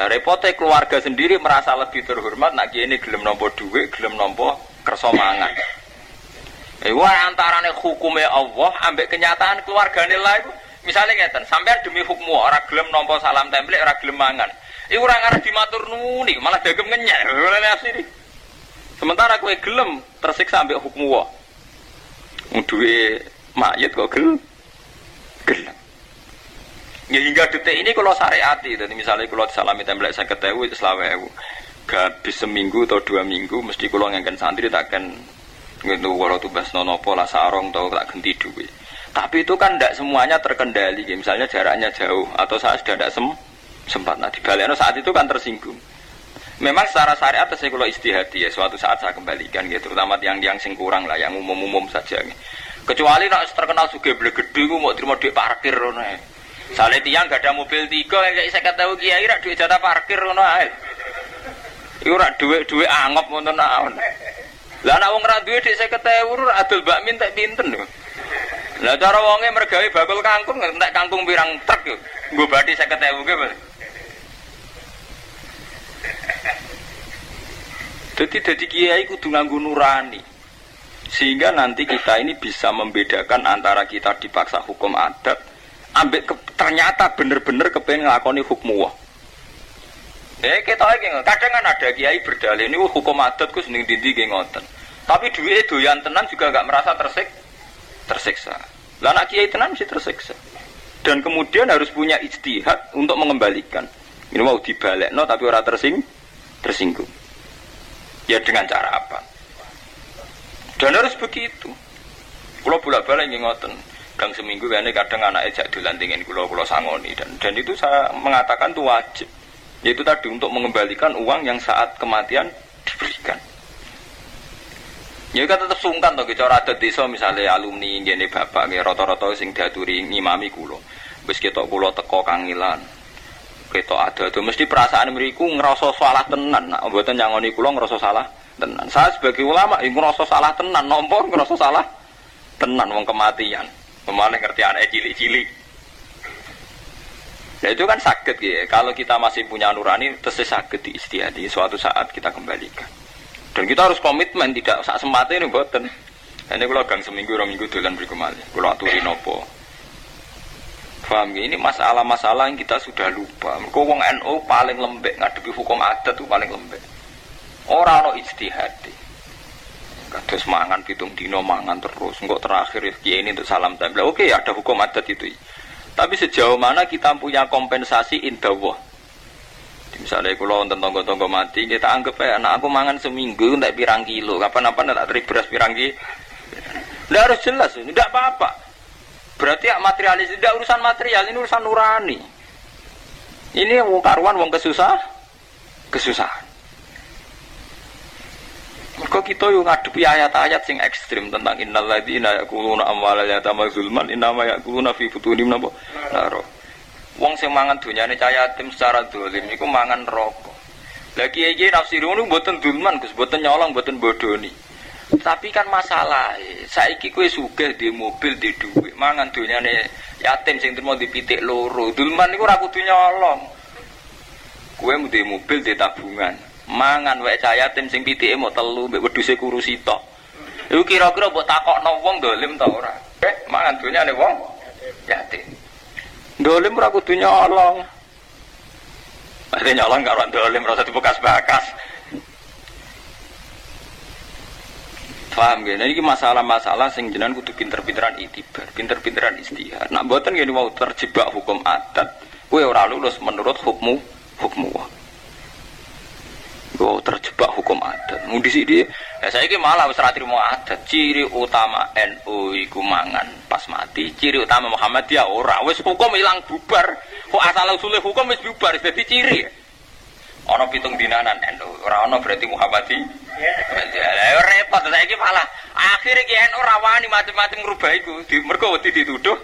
Lah repote keluarga sendiri merasa lebih terhormat nak kene gelem nampa dhuwit, gelem nampa kersa mangan. Wah antarane hukume Allah ambek kenyataan keluargane lah iku misale ngeten, sampean demi hukum ora gelem nampa salam templek, ora gelem mangan. Iku ora ngarep dimatur nuni, malah dagem ngenyek. Lha asli. Sementara kowe gelem tersiksa ambek hukum Allah. Wong duwe mayit kok gelem. Ya hingga detik ini kalau syariati, jadi misalnya kalau salami templek 50.000 itu 20.000. Habis seminggu atau 2 minggu mesti kalau ngangken santri takkan gitu kalau tubas nonopo lah sarong atau tak ganti duit. Tapi itu kan tidak semuanya terkendali, misalnya jaraknya jauh atau saat sudah tidak sempat. Nah dibaliknya saat itu kan tersinggung. Memang secara syariat saya kalau istihadi ya suatu saat saya kembalikan gitu, terutama yang sing kurang lah, yang umum saja. Kecuali nak terkenal sugih blegedhe ku mau terima duit parkir ngono ae. Sale tiyang gak ada mobil 3 kayak 50.000 kiai rak duit jatah parkir ngono ae. Iku rak duit angop ngono naon. Lah nek wong ra duwe dik 50.000 adol bakmin tek pinten lho. Lah cara wonge mergawe bakul kangkung entek kangkung pirang truk yo. Nggo bathi 50.000 ke. Jadi kiai kudu nganggo nurani. Sehingga nanti kita ini bisa membedakan antara kita dipaksa hukum adat ambek ternyata bener-bener kepengen nglakoni hukum Allah. Kita iki kadang kan ada kiai berdalih niku hukum adat ku seneng ndi nggih ngoten. Tapi duwike doyan tenan juga enggak merasa tersiksa. Lah anak kiai tenan mesti tersiksa. Dan kemudian harus punya ijtihad untuk mengembalikan. Ini mau dibalekno tapi ora tersinggung. Ya dengan cara apa? Dan harus begitu. Kalau bolak-balik nggih ngoten. Kadang seminggu kadang anaknya jak dolan tengin kula sangoni dan itu saya mengatakan itu wajib. Yaitu tadi untuk mengembalikan uang yang saat kematian diberikan. Ya kan tetap sungkan to cara adat desa misalnya alumni ngene bapak nggih rata-rata sing diaturi ngimami kula. Wis ketok kula teko kangilan. Ketok ada tuh mesti perasaan mriku ngerasa salah tenan. Nek mboten nyangoni kula ngerasa salah tenan. Saya sebagai ulama iku ngerasa salah tenan, nompo ngerasa salah tenan wong kematian. Pemaling ngerti anak cilik-cilik. Ya itu kan sakit ya. Kalau kita masih punya nurani, terus sakit diistihadi. Suatu saat kita kembalikan. Dan kita harus komitmen tidak sak sempatnya ini boten. Ini kalau gang seminggu, 2 minggu dolan beri kembali. Kalau aturi nopo. Paham ya? Ini masalah-masalah yang kita sudah lupa. Kau wong NU paling lembek ngadepi hukum adat itu paling lembek. Orang no ijtihadi. Kados mangan pitung dino mangan terus. Enggak terakhir kiai ini untuk salam template. Oke, ada hukum adat itu. Tapi sejauh mana kita punya kompensasi indawah. Misalnya kalau nonton tonggo-tonggo mati, kita anggap ya anak aku mangan seminggu tak pirang kilo. Kapan-kapan tak teri beras pirang kilo. Tidak harus jelas, tidak apa-apa. Berarti materialis, tidak urusan material, ini urusan nurani. Ini wong karuan, wong kesusahan. Mergo kita yo ngadepi ayat-ayat sing ekstrim tentang innal ladzina yaquluna amwalal yatama zulman innama yaquluna fi butunihim napa naro. Wong sing mangan donyane cah yatim secara dolim niku mangan neraka. Lah kiye-kiye nafsirune mboten zulman Gus, mboten nyolong, mboten bodoni. Tapi kan masalah saiki kowe sugih di mobil di dhuwit, mangan donyane Yatim sing trimo dipitik loro. Dulman niku ora kudu nyolong. Kowe mesti mobil di tabungan. Mangan wae cah yatim sing pitike mau 3 mbek wedhuse kurusi tok. Iku kira-kira mbok takokno wong dolim ta ora? Mangan dunyane wong yatim. Dolim ora kudu nyolong. Mesti nyolong karo dolim ora usah dibekas-bekas. Paham ya? Nah, ini masalah-masalah sing jenengan kudu pinter-pinteran itibar, pinter-pinteran istihad. Nak mboten ngene mau terjebak hukum adat, kowe ora lulus menurut hukmu. Kowe terjebak hukum adat. Mun dhisik iki, saiki malah wis ora trimo adat. Ciri utama NU iku mangan pas mati, ciri utama Muhammadiyah ora. Wis hukum ilang bubar. Kok asal usule hukum wis bubar, wis dadi ciri. Ana 7 dinanan NU, ora ana berarti Muhammadiyah. Ya repot saiki malah akhire ki NU ora wani macam-macam ngrubah iku. Mergo wedi dituduh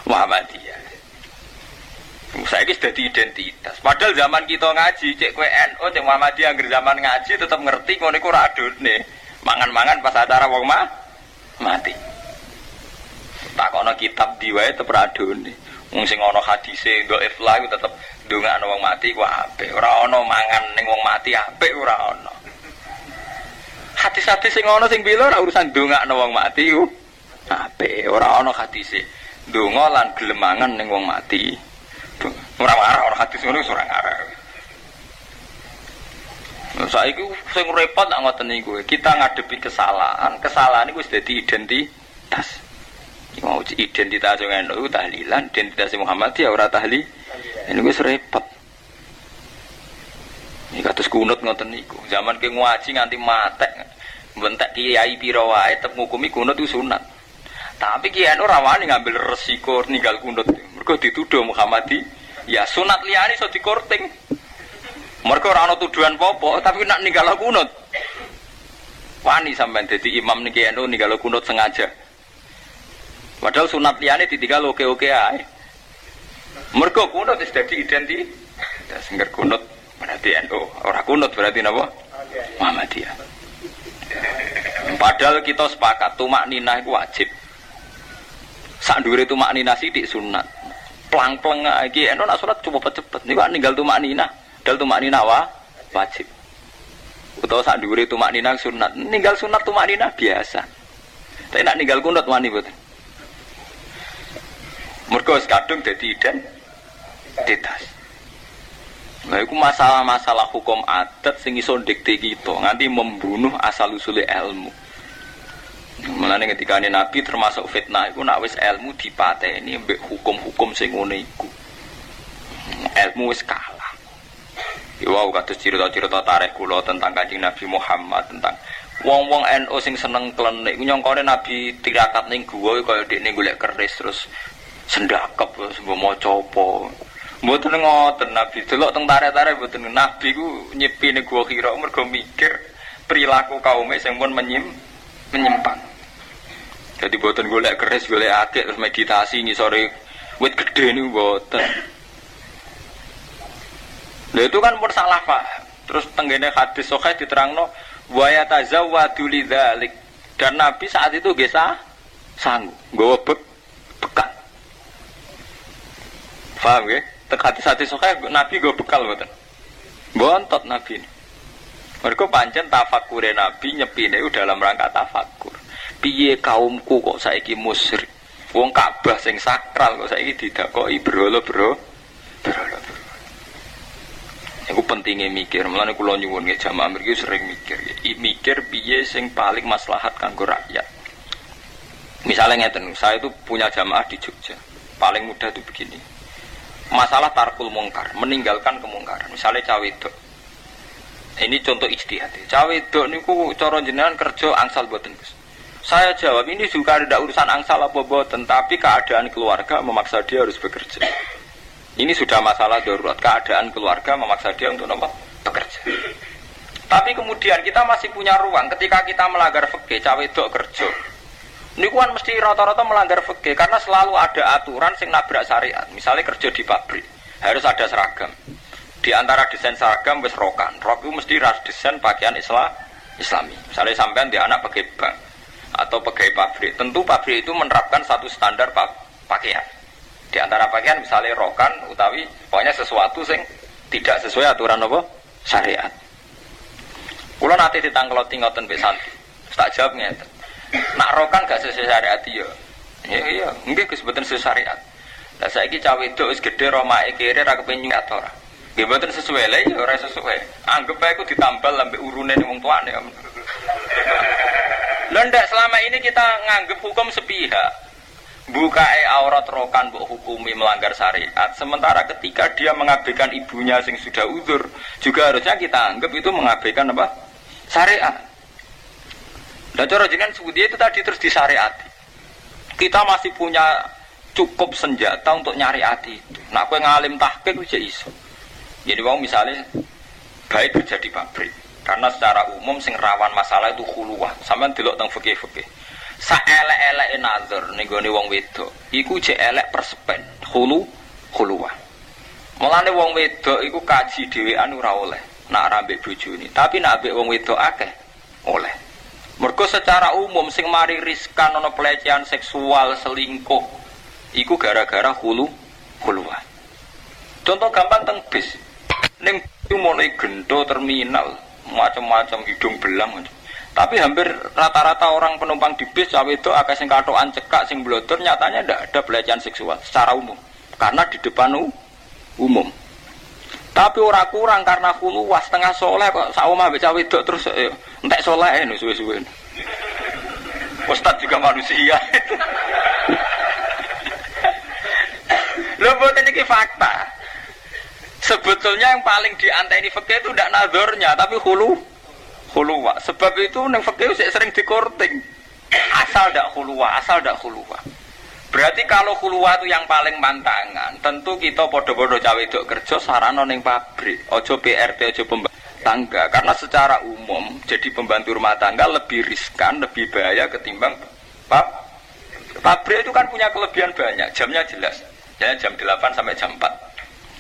Muhammadiyah. Saiki dadi identitas. Padahal zaman kita ngaji cek kowe NU cek Muhammadiyah anggere zaman ngaji tetep ngerti ngono iku ora adone. Mangan-mangan pas acara wong mati. Takono kitab diwae tetep ora adone. Wong sing ana hadise dhaif lah iku tetep ndongakno wong mati ku apik. Ora ana mangan ning wong mati apik ora ana. Hadis-hadis sing ana sing bila ora urusan ndongakno wong mati ku apik. Ora ana hadise ndonga lan gelem mangan ning wong mati. Ora ora hadis ngono ora ngarep. Saiki sing repot nak ngoten niku. Kita ngadepi kesalahan iku wis dadi identitas. Mau identitas yang NU tahlilan, identitas Muhammadiyah ora tahlil. Ini wis repot. Iki kados kunut ngoten niku. Zaman ki ngaji nganti matek. Bentek kiai pira wae tetep ngukumi kunut itu sunat. Tapi kiai ora wani ngambil resiko ninggal kunut. Mergo dituduh Muhammadiyah. Ya sunat liyane iso dikorting. Mergo ora ana tuduhan apa-apa, tapi nek ninggal kunut. Wani sampean dadi imam niki NU ninggal kunut sengaja. Padahal sunat liyane ditinggal oke-oke ae. Mergo kunut wis dadi identitas. Sing kunut berarti NU, ora kunut berarti napa? Muhammadiyah. Padahal kita sepakat tumak ninah iku wajib. Sak dhuwure tumak ninah sithik sunat. Plang-pleng iki NU nak salat coba cepet. Niku ninggal tumak ninah, dal tumak ninah wajib. Utawa sak dhuwure tumak ninah sunat. Ninggal sunat tumak ninah biasa. Tapi nak ninggal kunut wani mboten. Mergo kadung dadi identitas. Nah, itu masalah-masalah hukum adat sing iso ndikte kita nganti membunuh asal usule ilmu. Mulane ketika Nabi termasuk fitnah iku nek wis ilmu dipateni mbek hukum-hukum sing ngene iku. Ilmu wis kalah. Ya wow, kados cerita-cerita tarikh kula tentang Kanjeng Nabi Muhammad, tentang wong-wong NU sing seneng klenik iku nyongkone Nabi tirakat ning guwa kaya dekne golek keris terus sendakep mbok maca apa. Mboten ngoten Nabi delok teng tarik-tarik mboten Nabi ku nyepi ning gua Hira mergo mikir perilaku kaume sing pun menyimpang. Jadi mboten golek keris golek akik terus meditasi ngisore wit gedhe niku mboten. Lha itu kan pun salah paham. Terus tenggene hadis sahih diterangno wa yatazawwadu lidzalik dan Nabi saat itu nggih sanggup nggawa bekal. Paham nggih? Hati-hati sokaya Nabi gue bekal betul. Bontot Nabi. Mereka pancen tafakure Nabi nyepine dalam rangka tafakur. Piye kaumku kok saiki musyrik? Wong Ka'bah sing sakral kok saiki didakoki berhala-berhala. Iku pentingnya mikir. Mulane kula nyuwun nggih jamaah mriki sering mikir. Mikir piye sing paling maslahat kanggo rakyat. Misalnya ngeten, saya itu punya jamaah di Jogja. Paling mudah itu begini. Masalah tarkul mungkar, meninggalkan kemungkaran. Misalnya cawe wedok. Ini contoh ijtihad. Cawe wedok niku cara jenengan kerja angsal boten, Gus. Saya jawab ini juga tidak urusan angsal apa boten, tapi keadaan keluarga memaksa dia harus bekerja. Ini sudah masalah darurat, keadaan keluarga memaksa dia untuk apa? Bekerja. Tapi kemudian kita masih punya ruang ketika kita melanggar fikih cawe wedok kerja. Niku kan mesti rata-rata melanggar fikih karena selalu ada aturan sing nabrak syariat. Misalnya kerja di pabrik harus ada seragam. Di antara desain seragam wis rokan. Rok itu mesti desain pakaian Islami. Misalnya sampean di anak pakai bank atau pegawai pabrik. Tentu pabrik itu menerapkan satu standar pakaian. Di antara pakaian misalnya rokan utawi pokoknya sesuatu sing tidak sesuai aturan apa? Syariat. Kula nate ditangkloti ngoten mbek santri. Tak jawab ngeten. Nak rokan gak sesuai syariat ya. Iya, nggih kesebutan sesuai syariat. Lah saiki cah wedok wis gedhe romake kere ra kepengin nyuwat ora. Nggih mboten sesuai lha ya ora sesuai. Anggap ae ku ditambal ambek urune ning wong tuane. Lha ndak selama ini kita nganggep hukum sepihak. Bukae aurat rokan mbok hukumi melanggar syariat. Sementara ketika dia mengabaikan ibunya sing sudah uzur, juga harusnya kita anggap itu mengabaikan apa? Syariat. Dan cara jenengan sebut dia itu tadi terus disyariati. Kita masih punya cukup senjata untuk nyari hati itu. Nah, aku ngalim tahqiq aja iso. Jadi wong misalnya baik kerja di pabrik, karena secara umum sing rawan masalah itu khuluwah. Sampeyan delok teng fikih-fikih. Saelek-eleke nazar ning gone wong wedok, iku jek elek persepen. Khuluwah. Mulane wong wedok iku kaji dhewean ora oleh. Nak rambek bojone, tapi nak ambek wong wedok akeh oleh. Mergo secara umum sing mari riskan ana pelecehan seksual, selingkuh iku gara-gara khuluwah. Contoh gampang teng bis. Ning mulai gento terminal, macam-macam hidung belang. Tapi hampir rata-rata orang penumpang di bis cawe itu akeh sing katokan cekak sing blotor nyatanya ndak ada pelecehan seksual secara umum karena di depan umum. Tapi ora kurang karena khuluwah setengah soleh kok sak omah mbek cawe itu terus entek soleh suwe-suwe. Ustaz juga manusia. Lho mboten iki fakta. Sebetulnya yang paling dianteni fikih itu ndak nazarnya tapi khuluwah. Sebab itu nang fikih sering dikorting. Asal ndak khuluwah. Berarti kalau khuluwah itu yang paling pantangan, tentu kita podo-podo cawe wedok kerja sarana ning pabrik. Ojo PRT, ojo pembantu tangga. Karena secara umum jadi pembantu rumah tangga lebih riskan, lebih bahaya ketimbang pabrik itu kan punya kelebihan banyak. Jamnya jelas. Ya, jam 8 sampai jam 4.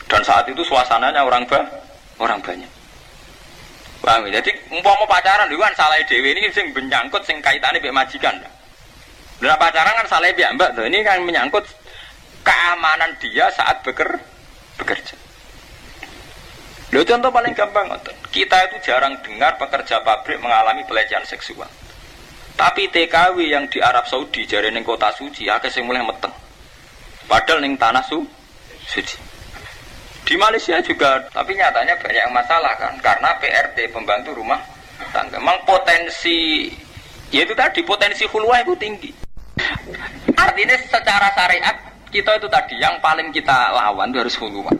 Dan saat itu suasananya orang banyak. Paham ya? Jadi umpama pacaran dulu kan salah dhewe ini sing menyangkut sing kaitane mbek majikan. Lah pacaran kan salah mbak tuh. Ini kan menyangkut keamanan dia saat bekerja. Loh contoh paling gampang kita itu jarang dengar pekerja pabrik mengalami pelecehan seksual. Tapi TKW yang di Arab Saudi jare ning kota suci akeh sing mulai meteng. Padahal ning tanah suci. Di Malaysia juga, tapi nyatanya banyak masalah kan karena PRT pembantu rumah tangga. Memang potensi yaitu tadi potensi khuluwah itu tinggi. Artinya secara syariat kita itu tadi yang paling kita lawan itu harus khuluwah.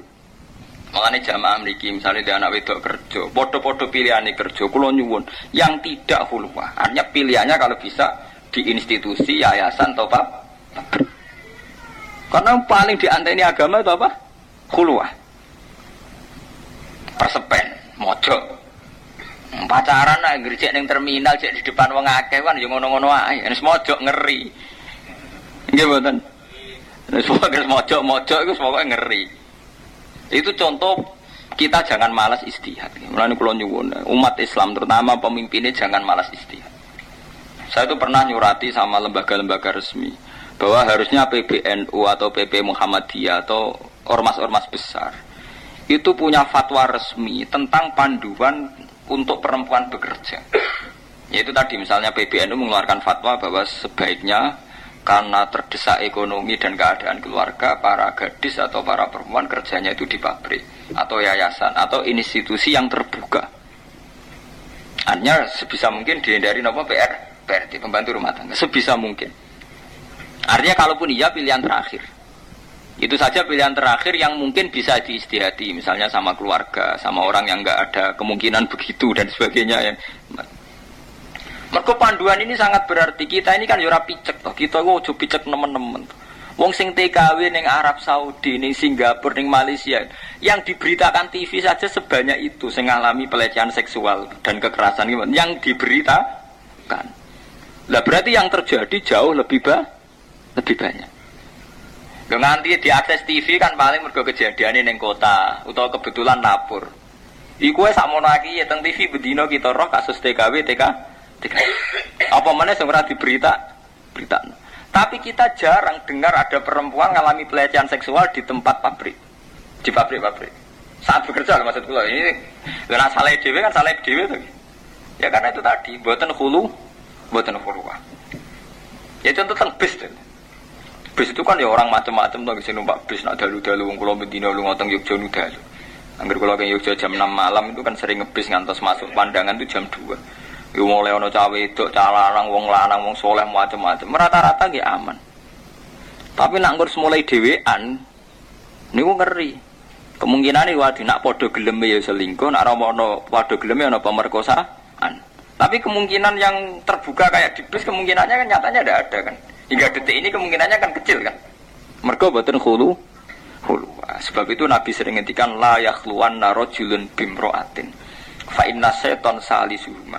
Makanya jamaah mriki misalnya di anak wedok kerja, podo-podo pilihane kerja kula nyuwun yang tidak khuluwah. Artinya pilihannya kalau bisa di institusi, yayasan atau apa? Karena paling dianteni agama itu apa? Khuluwah. Persepen, mojok. Pacaran nak ngerjek ning terminal cek di depan wong akeh kan ya ngono-ngono ae. Wis mojok ngeri. Nggih mboten. Wis pokoke mojok iku pokoke ngeri. Itu contoh kita jangan malas istihad. Mulane kula nyuwun umat Islam terutama pemimpinnya jangan malas istihad. Saya itu pernah nyurati sama lembaga-lembaga resmi bahwa harusnya PBNU atau PP Muhammadiyah atau ormas-ormas besar itu punya fatwa resmi tentang panduan untuk perempuan bekerja. Yaitu tadi misalnya PBNU mengeluarkan fatwa bahwa sebaiknya karena terdesak ekonomi dan keadaan keluarga, para gadis atau para perempuan kerjanya itu di pabrik atau yayasan atau institusi yang terbuka. Artinya sebisa mungkin dihindari PRT, pembantu rumah tangga, sebisa mungkin. Artinya kalaupun iya pilihan terakhir. Itu saja pilihan terakhir yang mungkin bisa diistihati, misalnya sama keluarga, sama orang yang nggak ada kemungkinan begitu dan sebagainya. Mergo panduan ini sangat berarti. Kita ini kan ora picek toh. Kita kok ojo picek nemen-nemen. Wong sing TKW ning Arab Saudi, ning Singapura, ning Malaysia, yang diberitakan TV saja sebanyak itu sing ngalami pelecehan seksual dan kekerasan yang diberitakan. Lah berarti yang terjadi jauh lebih banyak. Lho nganti diakses TV kan paling mergo kejadiane ning kota utawa kebetulan lapor. Iku wis sakmono iki ya teng TV bedino kita roh kasus TKW. Apa meneh sing ora berita. Tapi kita jarang dengar ada perempuan mengalami pelecehan seksual di tempat pabrik, di pabrik-pabrik. Saat bekerja loh maksud kula ini, karena salah dewe kan salah dewe tuh. Ya karena itu tadi, buatan hulu, buatan huluwah. Ya contoh tentang bis tuh. Bis itu kan ya orang macam-macam tuh bisa numpak bis nak dalu-dalu wong kula Medina lu ngotong Yogya nu dalu. Angger kula ke Yogya jam 6 malam itu kan sering ngebis ngantos masuk pandangan itu jam 2. Yo mulai ana cawe wedok, cah lanang, wong lanang, wong soleh macam-macam. Rata-rata nggih aman. Tapi nak nggur mulai dhewean niku ngeri. Kemungkinan iki wadi nak padha gelem ya selingkuh, nak ora ono padha gelem ya ana pemerkosaan. Tapi kemungkinan yang terbuka kayak di bis kemungkinannya kan nyatanya tidak ada kan. Hingga detik ini kemungkinannya kan kecil kan. Mergo boten khulu. Sebab itu Nabi sering ngendikan la yakhluwan narajulun bimra'atin. Fa inna syaiton salisuhuma.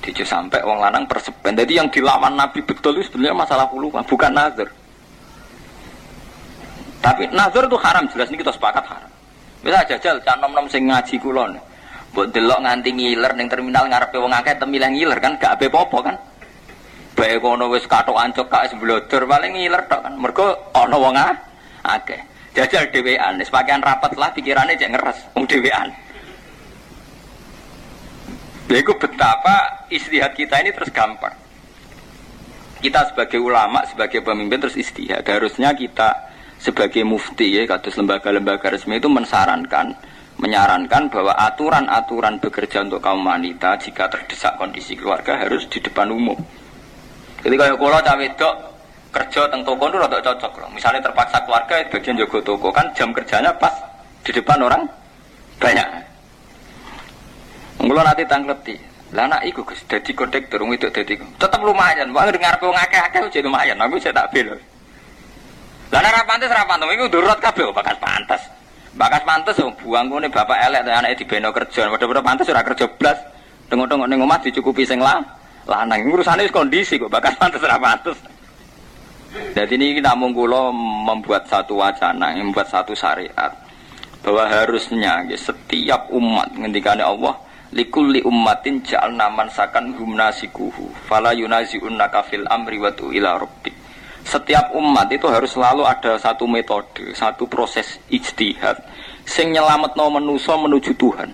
Dijo sampai wong lanang persepen. Jadi yang dilawan Nabi betul itu sebenarnya masalah khulu, bukan nazar. Tapi nazar itu haram jelas ini kita sepakat haram. Bisa jajal cak nom-nom sing ngaji kula. Mbok delok nganti ngiler ning terminal ngarepe wong akeh temilih ngiler kan gak ape apa-apa kan. Bae kono wis kathok ancok kak semblodor paling ngiler tok kan. Mergo ana wong akeh. Jajal dhewean, wis pakaian rapat lah pikirane cek ngeres wong dhewean. Lha iku betapa istihad kita ini terus gampang. Kita sebagai ulama, sebagai pemimpin terus istihad. Harusnya kita sebagai mufti ya, kados lembaga-lembaga resmi itu menyarankan bahwa aturan-aturan bekerja untuk kaum wanita jika terdesak kondisi keluarga harus di depan umum. Jadi kalau kula cah wedok kerja teng toko itu rada cocok loh. Misalnya terpaksa keluarga bagian jaga toko kan jam kerjanya pas di depan orang banyak. Mula nanti tangleti. Lah anak iku Gus dadi kondektur itu dadi tetep lumayan. Wong ngarepe wong akeh-akeh jadi lumayan. Aku saya tak bel. Lah nek ra pantes iku durut kabeh bakas pantes. Bakas pantes buang ngene bapak elek anake dibeno kerja. Padha-padha pantes ora kerja blas. Tengok-tengok ning omah dicukupi sing lanang. Urusane wis kondisi kok bakas pantes ora pantes. Jadi ini namun kula membuat satu wacana, membuat satu syariat bahwa harusnya setiap umat ngendikane Allah likulli ummatin ja'alna mansakan hum nasikuhu fala yunazi'unnaka fil amri wa tu ila rabbik. Setiap umat itu harus selalu ada satu metode, satu proses ijtihad sing nyelametno manusa menuju Tuhan.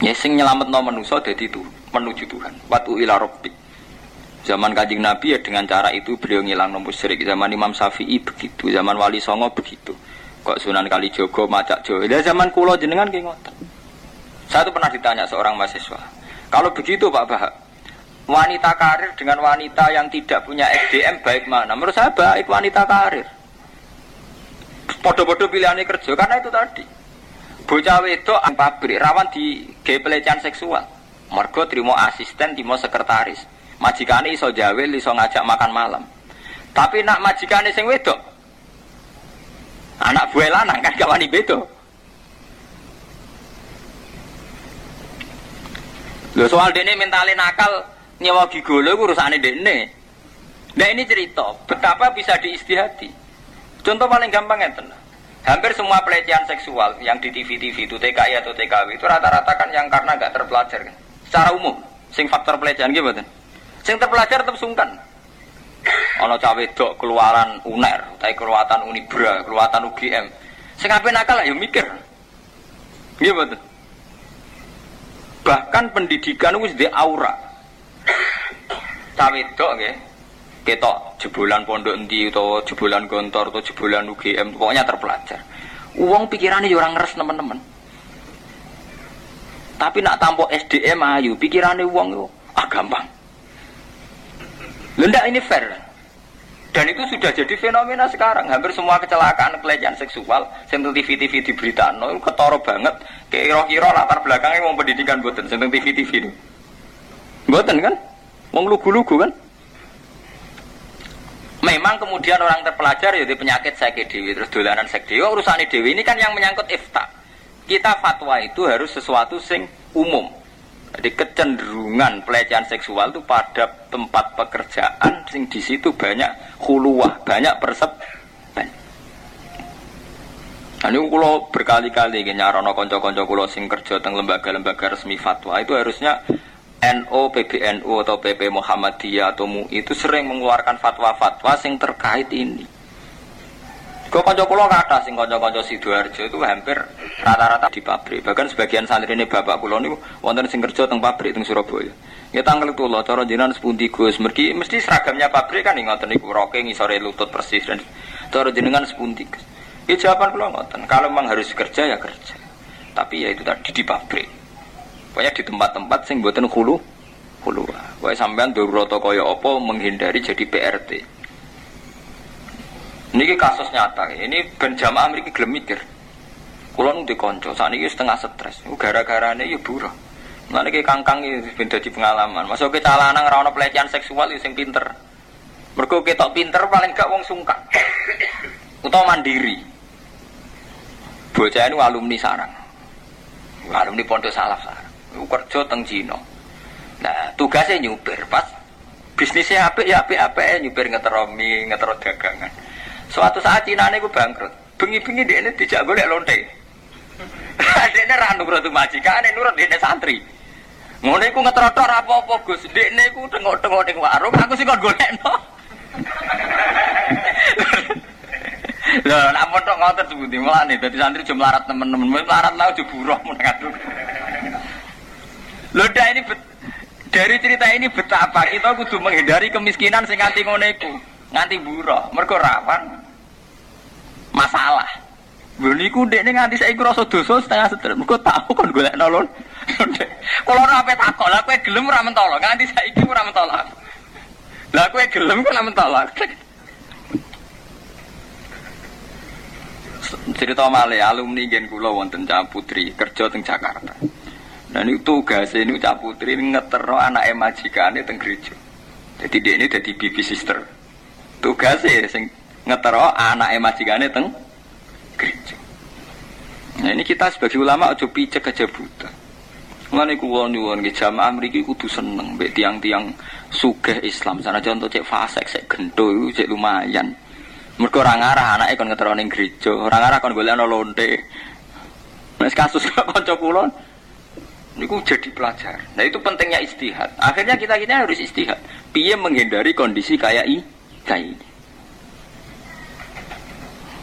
Ya sing nyelametno manusa dadi itu menuju Tuhan. Wa tu ila rabbik. Zaman Kanjeng Nabi ya dengan cara itu beliau ngilang musyrik. Zaman Imam Syafi'i begitu, zaman Wali Songo begitu. Kok Sunan Kalijogo, Macak Jawa. Dari zaman kula jenengan ki ngoten. Saya itu pernah ditanya seorang mahasiswa, kalau begitu Pak Bahak, wanita karir dengan wanita yang tidak punya SDM baik mana? Menurut saya baik wanita karir. Podo-podo pilihannya kerja karena itu tadi. Bocah wedok ang pabrik rawan di pelecehan seksual. Mergo trimo asisten, trimo sekretaris. Majikane iso jawel, iso ngajak makan malam. Tapi nak majikane sing wedok, anak buah lanang kan gak wani beda. Lho soal dene mentale nakal nyewa gigolo iku urusane dekne. Nah ini cerita betapa bisa diistihadi. Contoh paling gampang ngeten. Hampir semua pelecehan seksual yang di TV-TV itu TKI atau TKW itu rata-rata kan yang karena gak terpelajar kan. Secara umum, sing faktor pelecehan gitu mboten. Sing terpelajar tetap sungkan. Ana cah wedok keluaran UNER, utawa keluatan Unibra, keluatan UGM. Sing ape nakal ya mikir. Nggih mboten. Bahkan pendidikan wis di aura. Cah wedok nggih ketok jebolan pondok endi utawa jebolan gontor utawa jebolan UGM, pokoknya terpelajar. Uang pikirannya ya ora ngeres teman-teman. Tapi nak tampo SDM ayu, pikirannya uang yo gampang. Lendak ini fair. Dan itu sudah jadi fenomena sekarang. Hampir semua kecelakaan pelecehan seksual sing TV-TV diberitano itu ketara banget. Kira-kira latar belakangnya wong pendidikan mboten sing TV-TV itu. Mboten kan? Wong lugu-lugu kan? Memang kemudian orang terpelajar ya di penyakit seke dewi terus dolanan sek dewi. Urusane dewi ini kan yang menyangkut ifta. Kita fatwa itu harus sesuatu sing umum. Jadi kecenderungan pelecehan seksual itu pada tempat pekerjaan sing di situ banyak khuluwah, banyak persepan. Nah, ini kalau berkali-kali nyarono konco-konco kulo sing kerja teng lembaga-lembaga resmi fatwa itu harusnya NU, PBNU atau PP Muhammadiyah atau MUI itu sering mengeluarkan fatwa-fatwa yang terkait ini. Kok kanca kula kathah sing kanca-kanca Sidoarjo itu hampir rata-rata di pabrik. Bahkan sebagian santri ini bapak kula niku wonten sing kerja teng pabrik teng Surabaya. Ya tanggal itu lho cara jenengan sepundi Gus, mesti seragamnya pabrik kan ngoten niku roke ngisore lutut persis dan cara jenengan sepundi Gus. Ya jawaban kula ngoten, kalau memang harus kerja ya kerja. Tapi ya itu tadi di pabrik. Pokoknya di tempat-tempat sing mboten hulu. Pokoke sampean darurat kaya apa menghindari jadi PRT. Niki kasus nyata. Ini ben jamaah mriki gelem mikir. Kula nu dikonco, sakniki setengah stres. Gara-garane ya buruh. Mulane iki kangkang iki ben dadi pengalaman. Masuk ke calanang ora ana pelecehan seksual sing pinter. Mergo ketok pinter paling gak wong sungkan. Utawa mandiri. Bocah ini alumni sarang. Alumni Pondok Salaf sarang. Kerja teng Cina. Nah, tugasnya nyupir pas bisnisnya apik ya apik-apik nyupir ngetero mie, ngetero dagangan. Suatu saat Cina niku bangkrut. Bengi-bengi dekne dijak golek lonte. Dekne ra nurut majikane, nurut dekne santri. Ngono iku ngetero tok ora apa-apa, Gus. Dekne iku tengok-tengok ning warung, aku sing kon golekno. Lah, nek montok ngoten sebuti mulane dadi santri aja melarat temen-temen, melarat lau diburuh mun ngatur. Lho ini dari cerita ini betapa kita kudu menghindari kemiskinan sing nganti ngono iku, nganti buruh, mergo rawan masalah. Lho niku ndekne nganti saiki rasa dosa setengah stres, mergo tau kon golekno lon. Kalau ora ape takok, lah kowe gelem ora mentolo, nganti saiki ora mentolo. Lah kowe gelem kok ora mentolo. Cerita malih alumni ngen kula wonten Cah Putri kerja teng Jakarta. Nah ini tugas ini Cah Putri ngetero anake majikane teng gereja. Jadi dia ini jadi baby sister. Tugasnya sing ngetero anake majikane teng gereja. Nah ini kita sebagai ulama aja picek aja buta. Mulane kula nyuwun nggih jamaah mriki kudu seneng mbek tiang-tiang sugih Islam. Sana contoh cek fasik, cek gento iku cek lumayan. Mergo ora ngarah anake kon ngetero ning gereja, ora ngarah kon golekno lonte. Nek kasus kanca kula niku jadi pelajar. Nah itu pentingnya istihad. Akhirnya kita harus istihad. Piye menghindari kondisi kayak ini.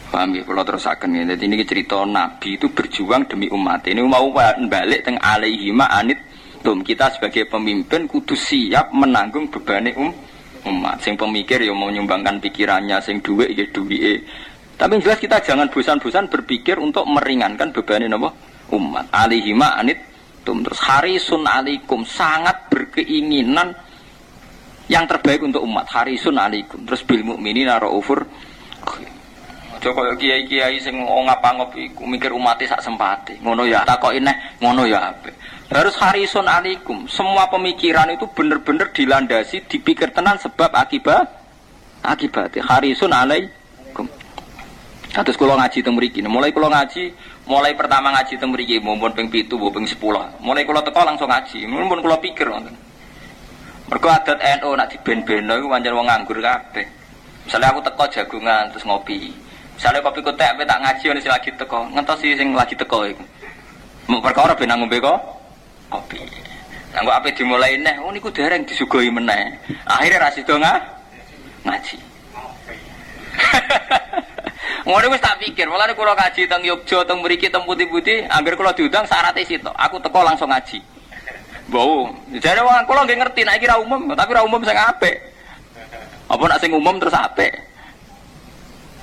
Paham ya? Kalau terusaken ya. Jadi ini cerita Nabi itu berjuang demi umat. Ini mau balik teng alaihima anit tum. Kita sebagai pemimpin kudu siap menanggung bebane umat. Sing pemikir ya mau menyumbangkan pikirannya, sing duwe ya duwike. Tapi jelas kita jangan bosan-bosan berpikir untuk meringankan bebane napa umat. Alaihima anit terus harisun alaikum, sangat berkeinginan yang terbaik untuk umat. Harisun alaikum. Terus bil mukminina raufur. Aja kaya kiai-kiai sing ngapa-ngop iku mikir umate sak sempate. Ngono ya takoki neh, ngono ya apik. Harus harisun alaikum. Semua pemikiran itu benar-benar dilandasi, dipikir tenan sebab akibatnya. Harisun alaikum. Terus kula ngaji teng mriki. Mulai pertama ngaji teng mriki mumpun ping 7, ping 10. Mulai kula teko langsung ngaji. Mumpun kula pikir wonten. Mergo adat NU nek diben-beno iku pancen wong nganggur kabeh. Misalnya aku teko jagungan terus ngopi. Misalnya kopi kotek tak ngaji ono sing lagi teko, ngentos sing lagi teko iku. Mau perkara ben ngombe kopi. Lah kok ape dimulai neh, oh niku dereng disuguhi meneh. Akhire ra sida ngaji. Ngono wis tak pikir, mulane kula kaji teng Yogya, teng mriki, teng Putih-Putih, angger kula diundang syaraté sitok. Aku teko langsung ngaji. Mbok, jare wong kula nggih ngerti nek iki ra umum, tapi ra umum sing apik. Apa nek sing umum terus apik?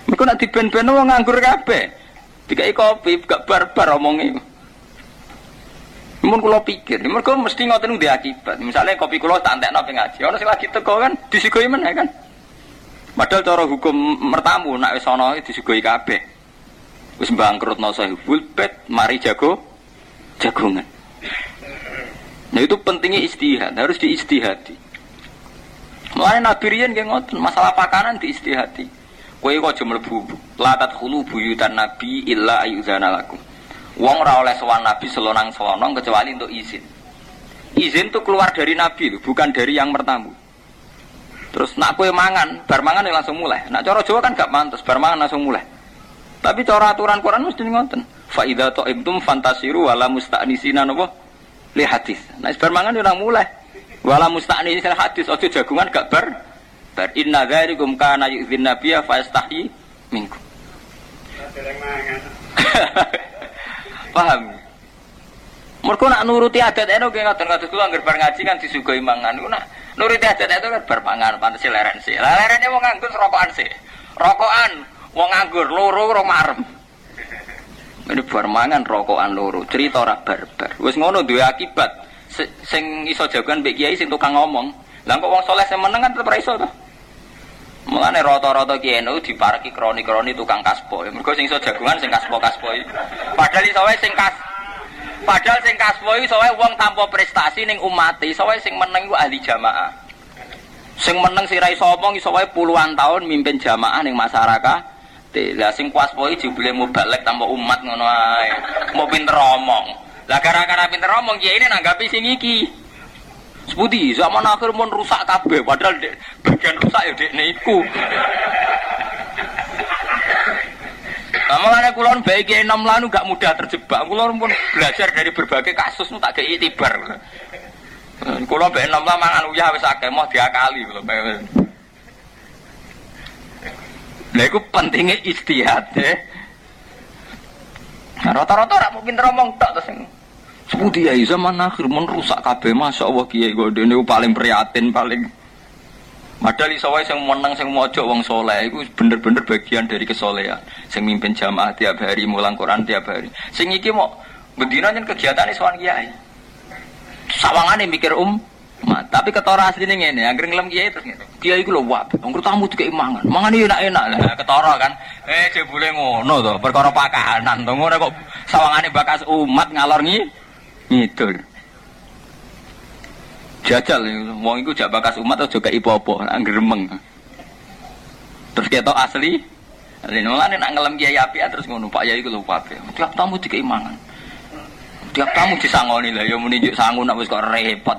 Mergo nek diben-ben wong nganggur kabeh. Dikai kopi gak barbar omonge. Mun kula pikir, mergo mesti ngoten ndek akibat. Misale kopi kula tak entekno ping ngaji, ana sing lagi teko kan disugoi meneh kan. Padahal cara hukum mertamu nek wis ana disugoi kabeh. Wis bangkrutno sahibul bait, mari jagongan. Nah itu pentingnya istihad, harus diistihati. Mulane Nabi riyen nggih ngoten, masalah pakanan diistihati. Kowe kok aja mlebu latat khulu buyutan Nabi illa ayyuzana lakum. Wong ora oleh sowan Nabi selonang-selonong kecuali untuk izin. Izin itu keluar dari Nabi lho, bukan dari yang mertamu. Terus nak kowe mangan, bar mangan langsung mulai. Nak cara Jawa kan gak mantes, bar mangan langsung mulai. Tapi cara aturan Quran mesti ngoten. Fa idza ta'ibtum fantasiru wala musta'nisina napa li hadis. Nah bar mangan ora mulai. Wala musta'ni sel hadis aja jagungan gak bar. Bar inna dzalikum kana yu'dhin nabiyya fa yastahi minkum. Paham? Mergo nak nuruti adat eno ge ngoten-ngoten kula anggere bar ngaji kan disugoi mangan. Ku nak nuruti adat itu kan bar mangan pantes leren sih. Lerene wong nganggur rokokan sih. Rokokan wong nganggur loro ora marem. Ini bar mangan rokokan loro, cerita ora barbar. Wis ngono duwe akibat. Sing iso jagoan mbek kiai sing tukang ngomong. Lah kok wong saleh sing meneng kan tetep ra iso to. Mulane rata-rata kiai NU dipareki kroni-kroni tukang kaspo. Mergo sing iso jagongan sing kaspo-kaspo iki. Padahal iso wae sing kaspo iki iso wae wong tanpa prestasi ning umate, iso wae sing meneng iku ahli jamaah. Sing meneng sira iso omong iso wae puluhan tahun mimpin jamaah ning masyarakat. Lah sing kaspo iki jebule mubalek tanpa umat ngono ae. Mau pinter omong. Lah gara-gara pinter omong kiai ini nanggapi sing iki. Seputi zaman akhir mun rusak kabeh padahal bagian rusak ya dekne iku. Mulane kula bae kiai enom lanu gak mudah terjebak. Kula pun belajar dari berbagai kasus nu tak kei itibar. Kula bae enom lah mangan uyah wis akeh mau diakali kula. Lha iku pentinge ijtihad Rata-rata ora mau pinter omong tok to sing seputi ya zaman akhir mun rusak kabeh masyaallah kiai kok dene paling prihatin paling padahal iso wae sing meneng sing mojok wong saleh iku bener-bener bagian dari kesolehan sing mimpin jamaah tiap hari mulang Quran tiap hari sing iki mau bendina nyen kegiatane sowan kiai sawangane mikir tapi ketara asline ngene anggere ngelem kiai terus ngene kiai iku lho wah anggere tamu dikek mangan yo enak-enak lah ketara kan jebule ngono to perkara pakanan to ngono kok sawangane bakas umat ngalor ngidul jajal wong iku jak bakas umat aja gak ipo-opo anggere remeng terus ketok asli mulane nak ngelem kiai apik terus ngono Pak Yai iku lho kabeh tiap tamu dikek mangan tiap tamu disangoni lah ya muni njuk sangu nak wis kok repot.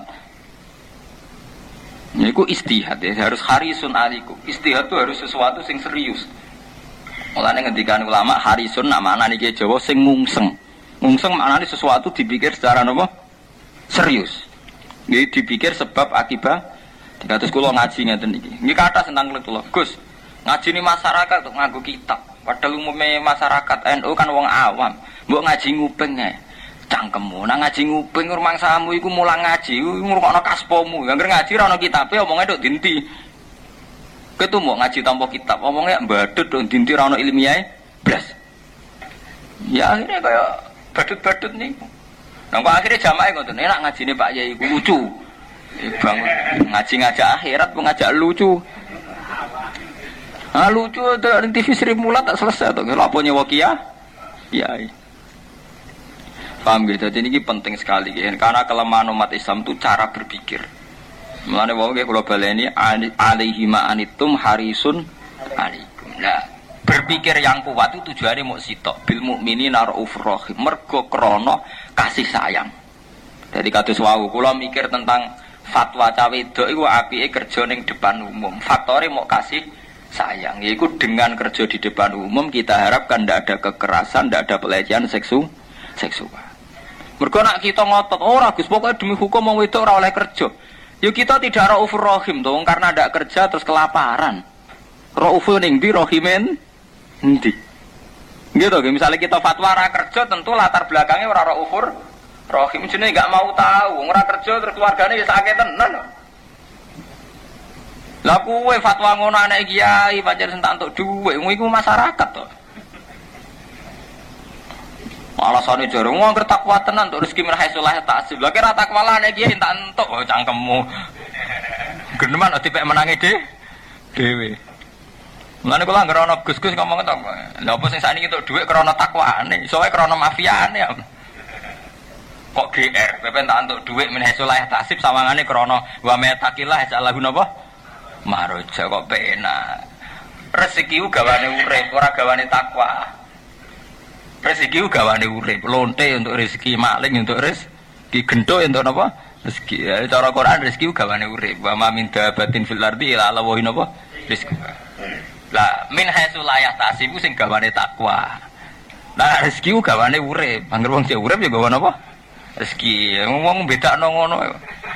Niku istihad ya, harus harisun alikum. Istihad itu harus sesuatu sing serius. Mulane ngendikan ulama harisun nak maknane iki Jawa sing ngungseng. Ngungseng maknane sesuatu dipikir secara napa? Serius. Nggih dipikir sebab akibat. Kados kula ngaji ngeten iki. Nggih kathah tentang kula. Gus, ngaji ni masyarakat untuk nganggo kitab. Padahal umumnya masyarakat NU kan wong awam. Mbok ngaji nguping ae. Cangkemmu, nang ngaji nguping rumangsamu iku mulang ngaji, ngrungokno kaspomu. Angger ngaji ra ono kitabe omonge tok dinti. Ketu mbok ngaji tanpa kitab, omonge mbadut tok dinti ra ono ilmiahe blas. Ya akhirnya kaya badut-badut niku. Nang kok akhirnya jamaah ngoten, enak ngajine Pak Yai iku lucu. Bangun ngaji ngajak akhirat, ngajak lucu. Ah lucu dari TV Sri Mulat tak selesai to. Lha apa nyewa kiai? Kiai. Paham gitu, jadi ini penting sekali karena kelemahan umat Islam itu cara berpikir. Mulane wong nggih kula baleni alaihi ma'anitum harisun alaikum. Nah, berpikir yang kuat itu tujuannya mau sitok bil mukminina raufur rahim, mergo krana kasih sayang. Jadi kados wau kula mikir tentang fatwa cawe wedok iku apike kerja ning depan umum. Faktore mau kasih sayang. Yaiku dengan kerja di depan umum kita harapkan ndak ada kekerasan, ndak ada pelecehan seksual. Mergo nak kita ngotot, ora Gus pokoke demi hukum wong wedok ora oleh kerja. Ya kita tidak raufur rahim to, karena ndak kerja terus kelaparan. Raufur ning ndi rahimen ndi. Gitu, misalnya kita fatwa ora kerja tentu latar belakangnya ora raufur rahim jenenge enggak mau tahu, ora kerja terus keluargane wis akeh tenan. Lah kuwe fatwa ngono anak kiai pancen entuk entuk dhuwit, iku masyarakat to. Alasane jare wong anggere takwa tenan untuk rezeki min haitsu la yahtasib. Lah kira takwa lah nek kiai entak entuk oh cangkemmu. Geneman dipek menangi dhewe. Mulane kula anggere ana Gus-gus ngomong to. Lha apa sing sakniki entuk dhuwit krana takwane, iso wae krana mafiane ya. Kok GR, pepe entak entuk dhuwit min haitsu la yahtasib sawangane krana wa metakilah jalahu napa? Maroja kok penak. Rezeki ku gawane urip, ora gawane takwa. Rezeki ku gawane urip, lonte untuk rezeki, maling untuk rezeki, gento untuk napa? Rezeki. Ya cara Quran rezeki ku gawane urip. Wa ma min dabatin fil ardi illa Allahu napa? Rezeki. Lah min haitsu la yahtasib sing gawane takwa. Lah rezeki ku gawane urip. Angger wong sing urip ya gawane apa? Rezeki. Wong bedakno ngono.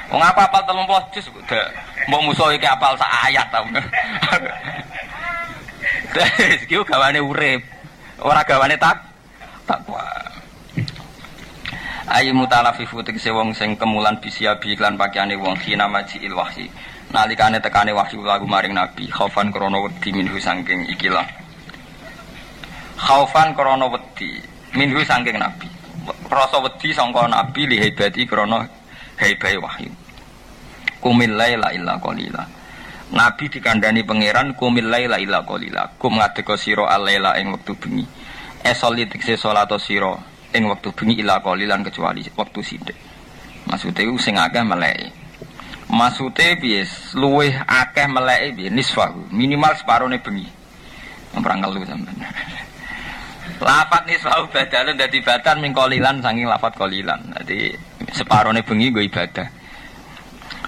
Wong apal 30 juz udah mbok musuh iki apal sak ayat ta. Iki gawane urip. Ora gawane takwa. Ayi mutalafifu tegese wong sing kemulan bisiabi iklan pakaiane wong khina majiil wahyi. Nalikane tekane wahyu lagu maring nabi, khaufan krana wedi minhu saking ikilah. Khaufan krana wedi minhu saking nabi. Rasa wedi sangka nabi li hebati krana hebahe wahyu. Kumil laila illa qalila. Nabi dikandani pangeran kumil laila illa qalila. Kum ngadeka sira alaila ing wektu bengi. Esoli tekse salat sira ing wektu bengi ila qalilan kecuali wektu sithik. Maksude iku sing akeh meleke. Maksude piye? Luwih akeh meleke piye? Nisfahu, minimal separone bengi. Perang kelu sampean. Lafat nisfahu badalun dadi batan ming qalilan saking lafat qalilan. Dadi separone bengi nggo ibadah.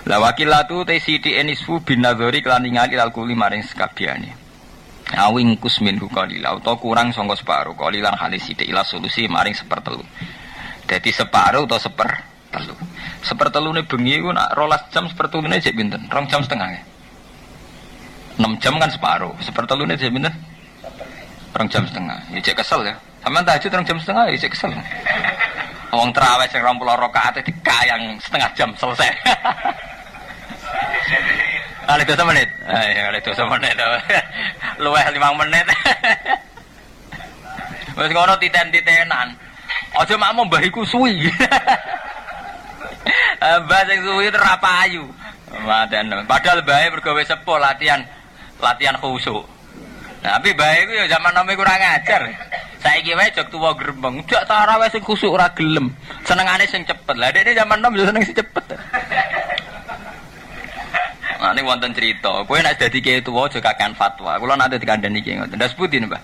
La wakilatu te siti enisfu bin nadzari kelan ningali alkuli maring sekabehane. Awing kusmin qalila utawa kurang sangka separo qalilan halis sithik ila solusi maring sepertelu. Dadi separo utawa sepertelu. Sepertelune bengi ku nak 12 jam sepertelune jek pinten? 2 jam setengah. 6 jam kan separo. Sepertelune jek pinten? 2 jam setengah. Ya jek kesel ya. Sampeyan tahajud 2 jam setengah ya jek kesel. Wong traweh sing 20 rakaat dikayang setengah jam selesai. Kali 2 menit. Kali 2 menit. Luweh 5 menit. Wis ngono titen-titenan. Aja makmu mbah iku suwi. Mbah sing suwi ora payu. Padahal bae mergo wis sepuh latihan khusuk. Nah, tapi bae iku ya zaman nome kurang ajar. Saiki wae jog tuwa grembeng, ndak tarawih sing khusuk ora gelem. Senengane sing cepet. Lah dekne zaman nom yo seneng sing cepet. Nah, ini wonten cerita. Kowe nek dadi kiai tuwa aja kakean fatwa. Kula nate dikandani iki ngoten. Ndas pundi, Mbah?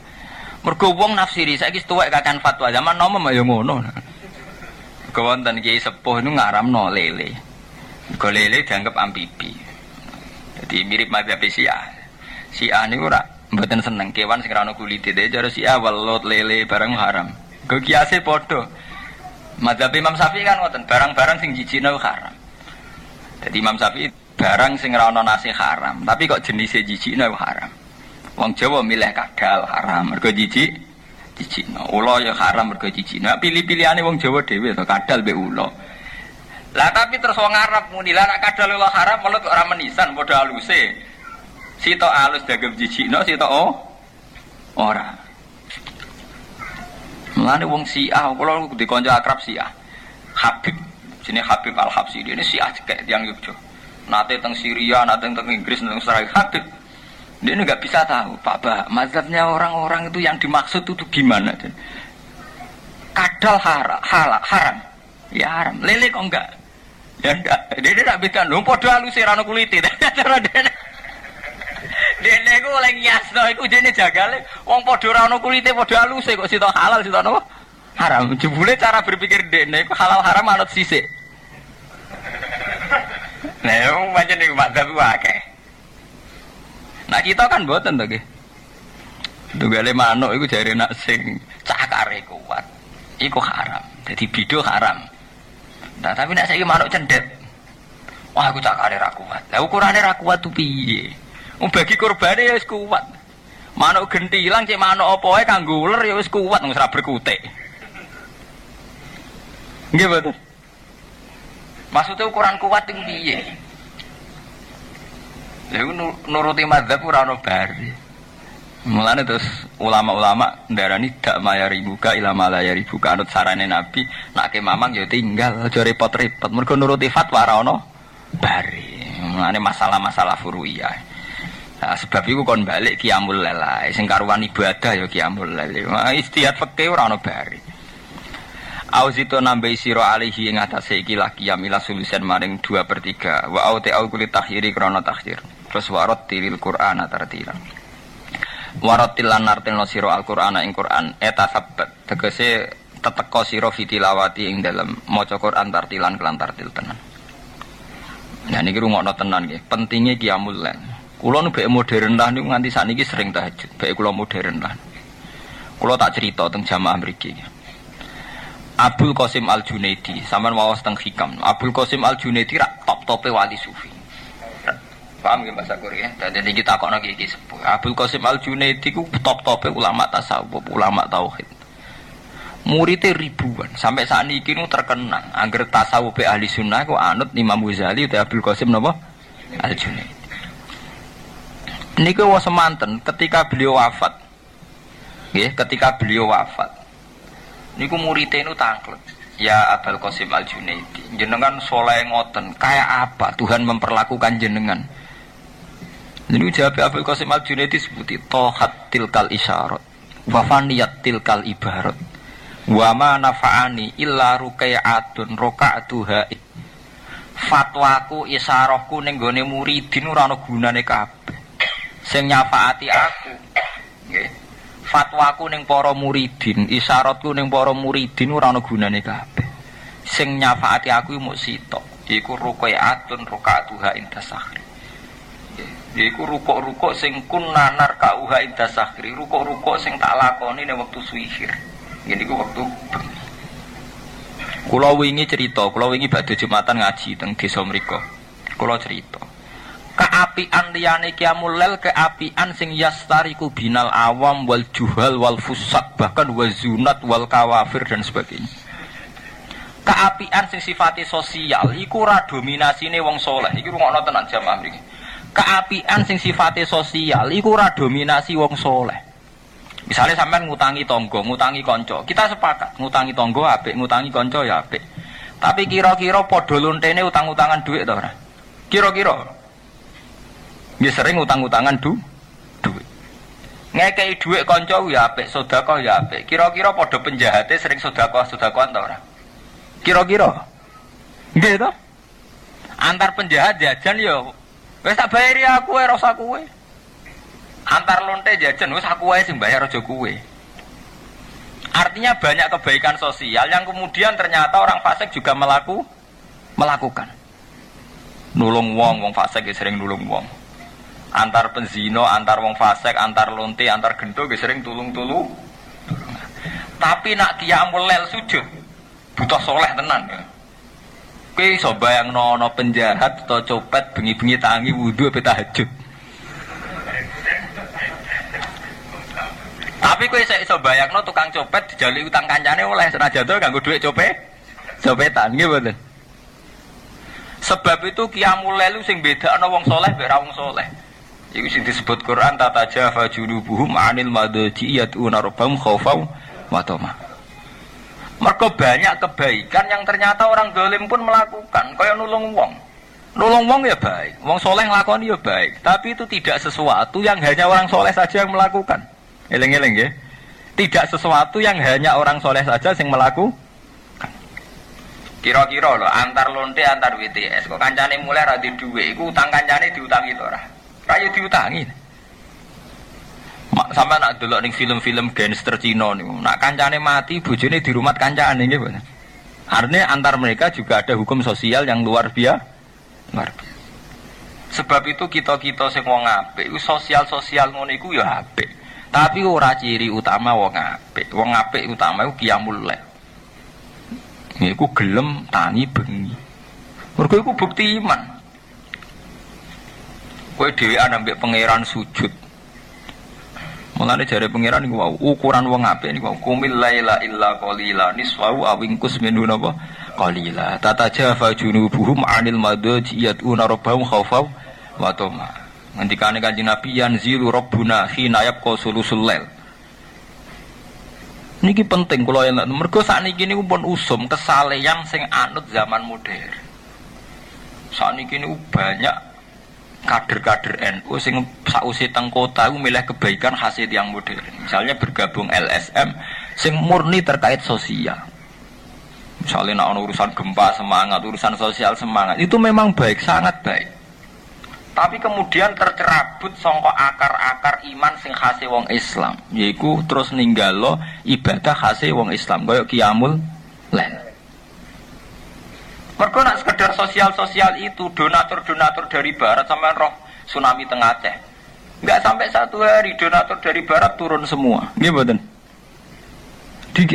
Mergo wong nafsiri saiki tuwek kakean fatwa. Zaman nom ya ngono. Mergo wonten kiai sepuh niku ngaramno lele. Mergo lele dianggap amfibi. Jadi mirip mazhab Syiah. Syiah niku ora mboten seneng kewan sing ora ana kulite. Jare Syiah welut lele barang haram. Go kiase padha. Mazhab Imam Syafi'i kan ngoten, barang-barang sing jijikno haram. Jadi Imam Syafi'i barang sing ora ana nase haram, tapi kok jenise jijikno haram. Wong Jawa milih kadal haram mergo jijikno. Ula ya haram mergo jijikno. Pilih-pilihane wong Jawa dhewe to kadal mbek ula. Lah tapi terus wong Arab muni lah nek kadal ula haram malah kok ora menisan padha aluse. Sitok alus dagem jijikno, sitok ora. Mulane wong Syiah, kula di kanca akrab Syiah. Habib, jenenge Habib Al-Habsyi, ini Syiah cekek tiyang Yogyakarta. Nate teng Syria, nate teng Inggris, teng Israel. Habib dia ini nggak bisa tahu, Pak, mazhabnya orang-orang itu yang dimaksud itu gimana? Kadal haram, ya haram. Lele kok enggak? Ya enggak. Dia tidak bisa dong. Podo halusi rano kuliti. Dia ku oleh ngiasno, iku dia jagale. Wong podo rano kuliti, podo halusi kok sitok halal, sitok no haram. Jebule cara berpikir dia ku halal haram manut sisik. Nah, macam ni mazhab wae. Nah kita kan mboten to nggih. Tunggale manuk iku jare nak sing cakare kuat. Iku haram. Dadi bidho haram. Nah tapi nek saiki manuk cendet. Wah aku cakare ra kuat. Lah ukurane ra kuat tu piye? Wong bagi kurbane ya wis kuat. Manuk gentilang cek manuk apa wae kanggo uler ya wis kuat wis ra berkutik. Nggih betul. Maksudnya ukuran kuat itu piye? Lha nuruti mazhab ora ono bari. Mulane terus ulama-ulama ndarani dak mayari buka ilama layari buka anut sarane Nabi, nek ke mamang ya tinggal aja repot-repot. Mergo nuruti fatwa ora ono bari. Mulane masalah-masalah furu'iyah. Nah, sebab iku kon balik qiyamul lail ae. Sing karuan ibadah ya qiyamul lail. Istihad fikih ora ono bari. Auzito nambahi sira alihi ing atase iki la qiyam ila sulusan maring 2/3 wa auti au kulit takhiri krana takhir. Terus warattilil Qur'ana tartila. Warattil lan nartilna sira Al-Qur'ana ing Qur'an etasabbat. Tegese teteka sira fitilawati ing dalem maca Qur'an tartilan kelan tartil tenan. Nah niki rungokno tenan nggih. Pentinge qiyamul lail. Kula nu bek modern lah niku nganti sakniki sering tahajud. Bek kula modern lah. Kula tak cerita teng jamaah mriki. Abdul Qasim Al-Junaidi, sampean waos teng hikam. Abdul Qasim Al-Junaidi rak top-tope wali sufi. Paham nggih Mbak Sakur ya? Dadi kita takokno iki sepuh. Abdul Qasim Al-Junaidi ku top-tope ulama tasawuf, ulama tauhid. Muridnya ribuan, sampai saat ini terkenal. Angger tasawuf ahli sunnah ku anut Imam Ghazali atau Abdul Qasim napa? Al-Junaidi. Niku wis semanten ketika beliau wafat. Nggih, ketika beliau wafat. Niku muridnya itu tangklet. Ya Abdul Qasim Al-Junaidi, jenengan soleh ngoten, kayak apa Tuhan memperlakukan jenengan? Niku jawab Abdul Qasim Al-Junaidi sebuti tohat tilkal isyarat, wafaniyat tilkal ibarat, wa ma nafa'ani illa ruqai'atun roka'atuha. Fatwaku isyarahku ning gone muridin ora ana gunane kabeh. Sing nyafaati aku, nggih. Fatwaku ning para muridin, isyaratku ning para muridin ora ana gunane kabeh. Sing nyafaati aku mung sitok, iku ruqai'atun roka'atuha intasahri. Iku rukuk-rukuk sing kunnanar kauha inda sahri, rukuk-rukuk sing tak lakoni ning wektu suihir. Ngene iku wektu bengi. Kula wingi cerita, kula wingi badhe Jumatan ngaji teng desa mriku. Kula cerita. Keapian liyane qiyamul lail, keapian sing yastariku binal awam wal juhal wal fusak, bahkan wazunat wal kawafir dan sebagainya. Keapian sing sifate sosial iku ora dominasine wong saleh. Iki rungokno tenan jamaah mriki. Keapian sing sifate sosial iku ora dominasi wong soleh. Misalnya sampean ngutangi tangga, ngutangi kanca, kita sepakat ngutangi tangga apik, ngutangi kanca ya apik. Tapi kira-kira padha lontene utang-utangan dhuwit ta ora? Kira-kira. Nggih sering utang-utangan dhuwit. Ngekeki dhuwit kanca ya apik, sedekah ya apik. Kira-kira padha penjahate sering sedekah-sedekahan ta ora? Kira-kira. Nggih to? Antar penjahat jajan ya wis tak bayari aku ora usah kowe. Antar lonte jajan wis aku wae sing bayar aja kowe. Artinya banyak kebaikan sosial yang kemudian ternyata orang fasik juga melakukan. Nulung wong fasik sering nulung wong. Antar penzino, antar wong fasik, antar lonte, antar gento sering tulung-tulu. Tapi nak qiyamul lail sujud butuh soleh tenan ya. Kowe iso bayangno ana penjahat atau copet bengi-bengi tangi wudu ape tahajud. Tapi kowe iso bayangno tukang copet dijaluk utang kancane oleh senajan to nganggo dhuwit copetan nggih mboten. Sebab itu qiyamul lail sing bedakno wong saleh mbek ra wong saleh. Iku sing disebut Quran tatajafa junubuhum 'anil madaji yatuna rabbahum khaufan wa tamah. Mergo banyak kebaikan yang ternyata orang dolim pun melakukan, kaya nulung wong. Nulung wong ya baik, wong soleh nglakoni ya baik, tapi itu tidak sesuatu yang hanya orang soleh saja yang melakukan. Eling-eling ya. Tidak sesuatu yang hanya orang soleh saja yang melakukan. Kira-kira loh, antar lonte antar WTS, kok kancane mulai ra di dhuwit, iku utang kancane diutangi to ora? Ra yo diutangi. Sampai nak delok ning film-film gangster Cina niku, nak kancane mati bojone dirumat kancane nggih, Pak. Artinya antar mereka juga ada hukum sosial yang luar biasa. Sebab itu kita-kita sing wong apik, iku sosial-sosial ngono iku ya apik. Tapi ora ciri utama wong apik. Wong apik utama iku qiyamul lail. Niku gelem tangi bengi. Mergo iku bukti iman. Kowe dhewean ambek pangeran sujud. Mulane jare pangeran niku wau ukuran wong apik niku wau kumil laila illa qalila niswahu awingkus minhu napa qalila tatajafa junubuhum 'anil madaji yatuna rabbahum khaufan wa tamah. Ngendikane Kanjeng Nabi yanzilu rabbuna hina yabqa sulusul lail. Niki penting kula yen mergo sakniki niku pun usum kesalehan sing anut zaman modern. Sakniki niku banyak kader-kader NU sing sausé teng kota iku milih kebaikan hasil yang modern. Misalnya bergabung LSM sing murni terkait sosial. Misalnya nak urusan gempa semangat, urusan sosial semangat. Itu memang baik, sangat baik. Tapi kemudian tercerabut sangka akar-akar iman sing khase wong Islam, yaiku terus ninggalo ibadah khase wong Islam kaya qiyamul lail. Mergo nak sekedar sosial-sosial itu donatur-donatur dari barat sampai roh tsunami tengah Aceh. Enggak sampai 1 hari donatur dari barat turun semua. Nggih mboten. Di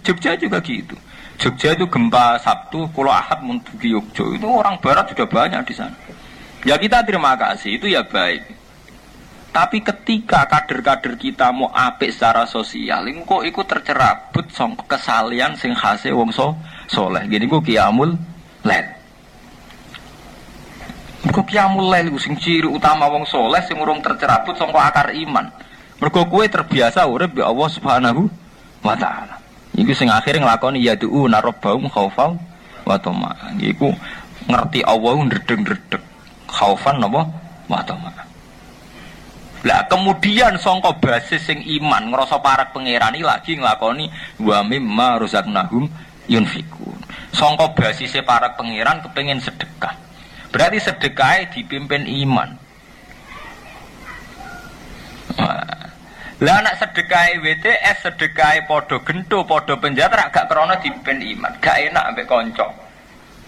Jogja juga gitu. Jogja itu gempa Sabtu, kalau Ahad menuju Jogja itu orang Barat sudah banyak di sana. Ya kita terima kasih, itu ya baik. Tapi ketika kader-kader kita mau apik secara sosial, kok ikut tercerabut kesalian sing khase wong soleh. Gini kok qiyamul lail. Kok qiyamul lail sing ciri utama wong soleh sing urung tercerabut sangka akar iman. Mergo kowe terbiasa urip ya Allah Subhanahu wa taala. Iku sing akhire nglakoni yad'una rabbahum khaufan wa tama'an. Iku ngerti Allah ndredeg-ndredeg. Khaufan napa wa tama'an. Lah kemudian sangka basis sing iman ngrasa parek pangeran iki lagi nglakoni wa mimma razaqnahum yunfikun. Sangka basise parek pangeran kepengin sedekah. Berarti sedekahe dipimpin iman. Lah anak sedekahe WTS sedekahe padha gento padha penjatra gak krana dipimpin iman. Gak enak ambek kanca.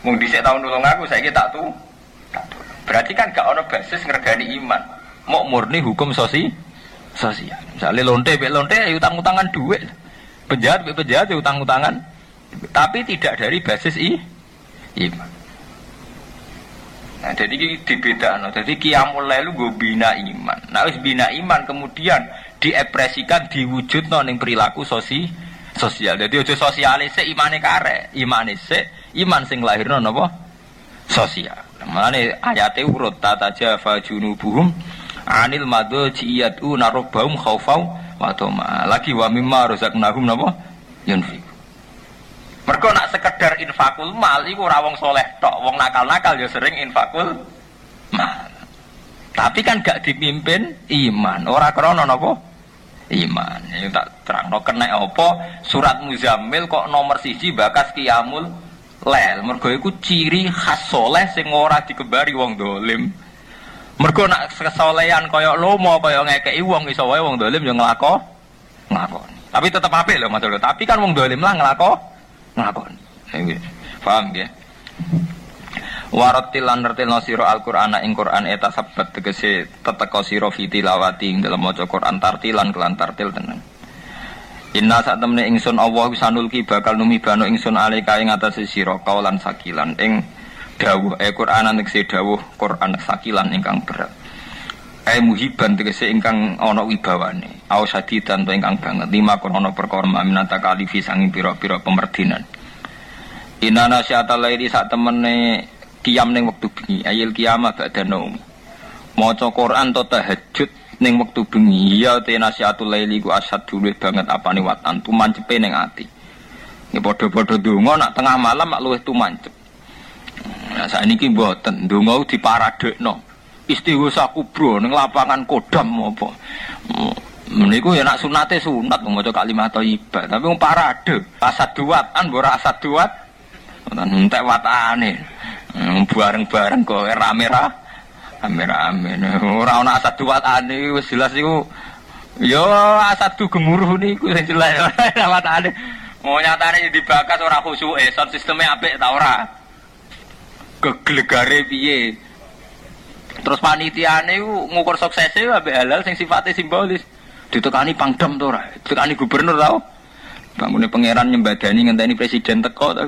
Mung dhisik taun nulung aku saiki tak tu. Berarti kan gak ono basis ngregani iman. Mau murni hukum sosial. Misalnya lonte ya utang-utangan duit, penjahat ya utang-utangan, tapi tidak dari basis iman. Nah jadi dibedakan. Jadi qiyamul lail gue bina iman. Nah wis bina iman kemudian diekspresikan diwujudno ning perilaku sosial. Jadi ojo sosialise imane karek, iman sing lahirno napa? Sosial. Mulane ayate urut tatajafa junubuhum anil madajiyatu narobahum khaufau wa tama. Lagi wa mimma razaqnahum napa? Yunfiq. Mergo nak sekedar infakul mal iku ora wong saleh tok, wong nakal-nakal ya sering infakul mal. Tapi kan gak dipimpin iman, ora krana napa? Iman. Iki tak terangno kenek apa surat Muzammil kok nomor 1 bakas qiyamul lail. Mergo iku ciri khas saleh sing ora dikebari wong dolim. Mergo nak kesolehan kaya lomo kaya ngekeki wong iso wae wong dolim yo nglakoni. Tapi tetep apik lho Mas. Tapi kan wong dolim lah nglakoni. Paham nggih? Waratil lan nertilna sira Al-Qur'ana ing Qur'an eta sabat tegese teteka sira fitilawati ing dalem maca Qur'an tartilan kelan tartil tenan. Inna sak temene ingsun Allah wisanulki bakal numibano ingsun alika ing atase sira kaulan sakilan ing dawuh Qur'an tegese dawuh Qur'an sakilan ingkang berat. Muhiban tegese ingkang ana wibawane. Au sadidan to ingkang banget lima ana perkara minata kalifi sanging pira-pira pemerdinan. Inana syatal lairi sak temene qiyam ning wektu bengi ayil qiyamah ba'da naum. Maca Quran to tahajud ning wektu bengi ya te nasihatul laili ku asad duleh banget apane watan tumancepe ning ati. Nggih padha-padha donga nak tengah malam mak luwih tumancep. Nah saiki mboten donga diparadekno. Istighosah kubro ning lapangan Kodam apa. Meniku ya nak sunate sunat maca kalimat thayyibah tapi wong parade asad duatan ora asad duat. Entek watane. Bareng-bareng kok rame-rame. Ora ana asad watane wis jelas iku ya asadu gemuruh niku sing jelas watane. Mau nyatane dibakas ora khusuke, sound sisteme apik ta ora? Keglegare piye? Terus panitiane iku ngukur suksese ambek halal sing sifatnya simbolis. Ditekani Pangdam to ora? Ditekani gubernur tau? Bangune pangeran nyembadani ngenteni presiden teko ta.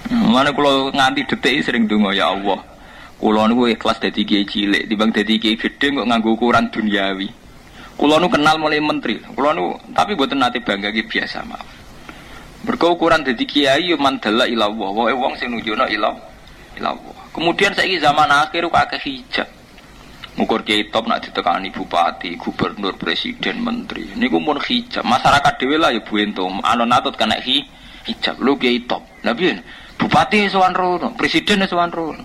Mana kalau nganti detik sering donga ya Allah. Kula niku ikhlas dadi kiai cilik, timbang dadi kiai gedhe kok nganggo ukuran duniawi. Kula niku kenal mulai menteri. Kula niku tapi mboten nate bangga iki biasa mawon. Mergo ukuran dadi kiai yo mandala ila Allah. Wae wong sing nunjukno ila Allah. Kemudian saiki zaman akhir kok akeh hijab. Ngukur kiai top nak ditekani bupati, gubernur, presiden, menteri. Niku mun hijab. Masyarakat dhewe lah ya buento. Alon-atut kena hijab lu kiai top. Lah piye? Bupati sowan rono, presiden sowan rono.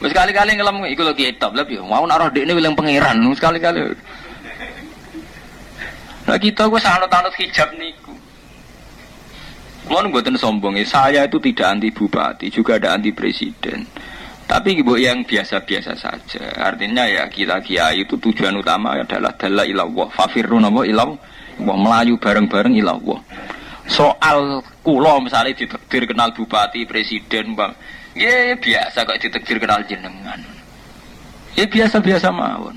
Wis kali-kali ngelem iku lho kiai top. Lah piye? Mau nak roh dekne wilang pangeran sekali-kali. Lah kita ku sanut-anut hijab niku. Kulo mboten sombong, saya itu tidak anti bupati, juga ada anti presiden. Tapi ibu yang biasa-biasa saja. Artinya ya kita kiai itu tujuan utama adalah dalla ilallah. Fafirru napa ilallah. Wah melayu bareng-bareng ilallah. Soal kula misalnya ditakdir kenal bupati, presiden, bang, ya biasa kok ditakdir kenal jenengan. Ya biasa-biasa mawon.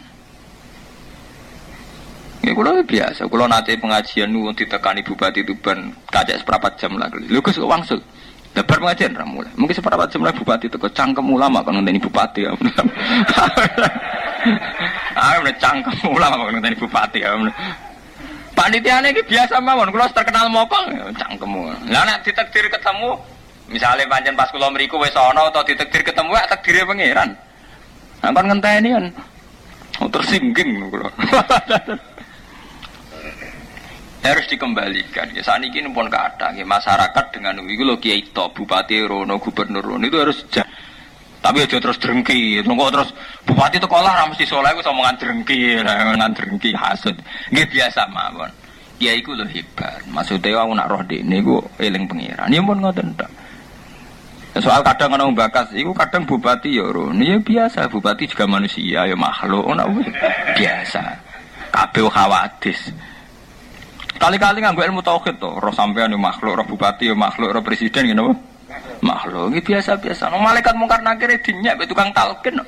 Ya kula biasa, kula nate pengajian nu ditekani bupati Tuban kacek seperempat jam lah. Lho Gus kok wangsul. Lebar pengajian ra mulai. Mungkin seperempat jam lah bupati teko cangkem ulama kon ngenteni bupati. Bener cangkem ulama kon ngenteni bupati. Panitiane iki biasa mawon, kula terkenal mokong cangkem. Lah nek ditakdir ketemu, misale pancen pas kula mriku wis ana utawa ditakdir ketemu takdire pangeran. Nah kon ngenteni kan tersinggung kula. Harus dikembalikan. Ya saat ini pun kadang ya, masyarakat dengan itu lo kiai top, bupati rono, gubernur rono itu harus tapi aja terus drengki. Nunggu terus bupati itu kolah mesti soleh itu omongan drengki, hasud. Nggih biasa mawon. Kiai ku lho hebat. Maksudnya aku nak roh dene iku eling pangeran. Ya pun ngoten tok. Soal kadang ana bakas, iku kadang bupati ya rono. Ya biasa, bupati juga manusia ya makhluk ngono biasa. Kabeh khawatis. Kali-kali nganggo ilmu tauhid to, roh sampean yo makhluk, roh bupati yo makhluk, roh presiden ngene apa? Makhluk. Iki biasa-biasa. No, malaikat mungkar nakir dinyek tukang talqin.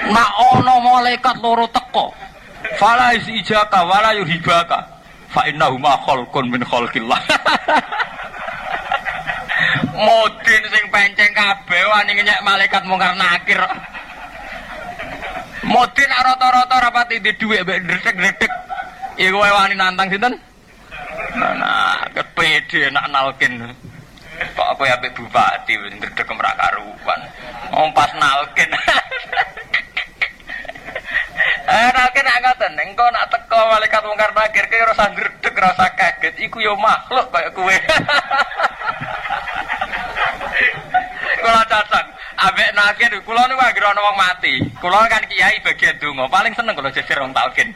Nak ono malaikat loro teko. Fala isijaka wala yuhibaka. Fa innahu ma khalqun min khalqillah. Modin sing penceng kabeh wani nyek malaikat mungkar nakir. Modin rata-rata rapati di dhuwit mbek ndredeg-ndredeg. Iku wae wani nantang sinten? Nah, kepede nak nalkin. Kok aku ya mbek bupati ndredeg ora karuan. Pas nalkin. Nalkin nak ngoten, engko nak teko malaikat mungkar nakir ki ora usah ndredeg, ora usah kaget. Iku yo makhluk kaya kowe. Kula cocok. Ambek nakir, kula niku anggere ana wong mati. Kula kan kiai bagian donga, paling seneng kula jejer wong talqin.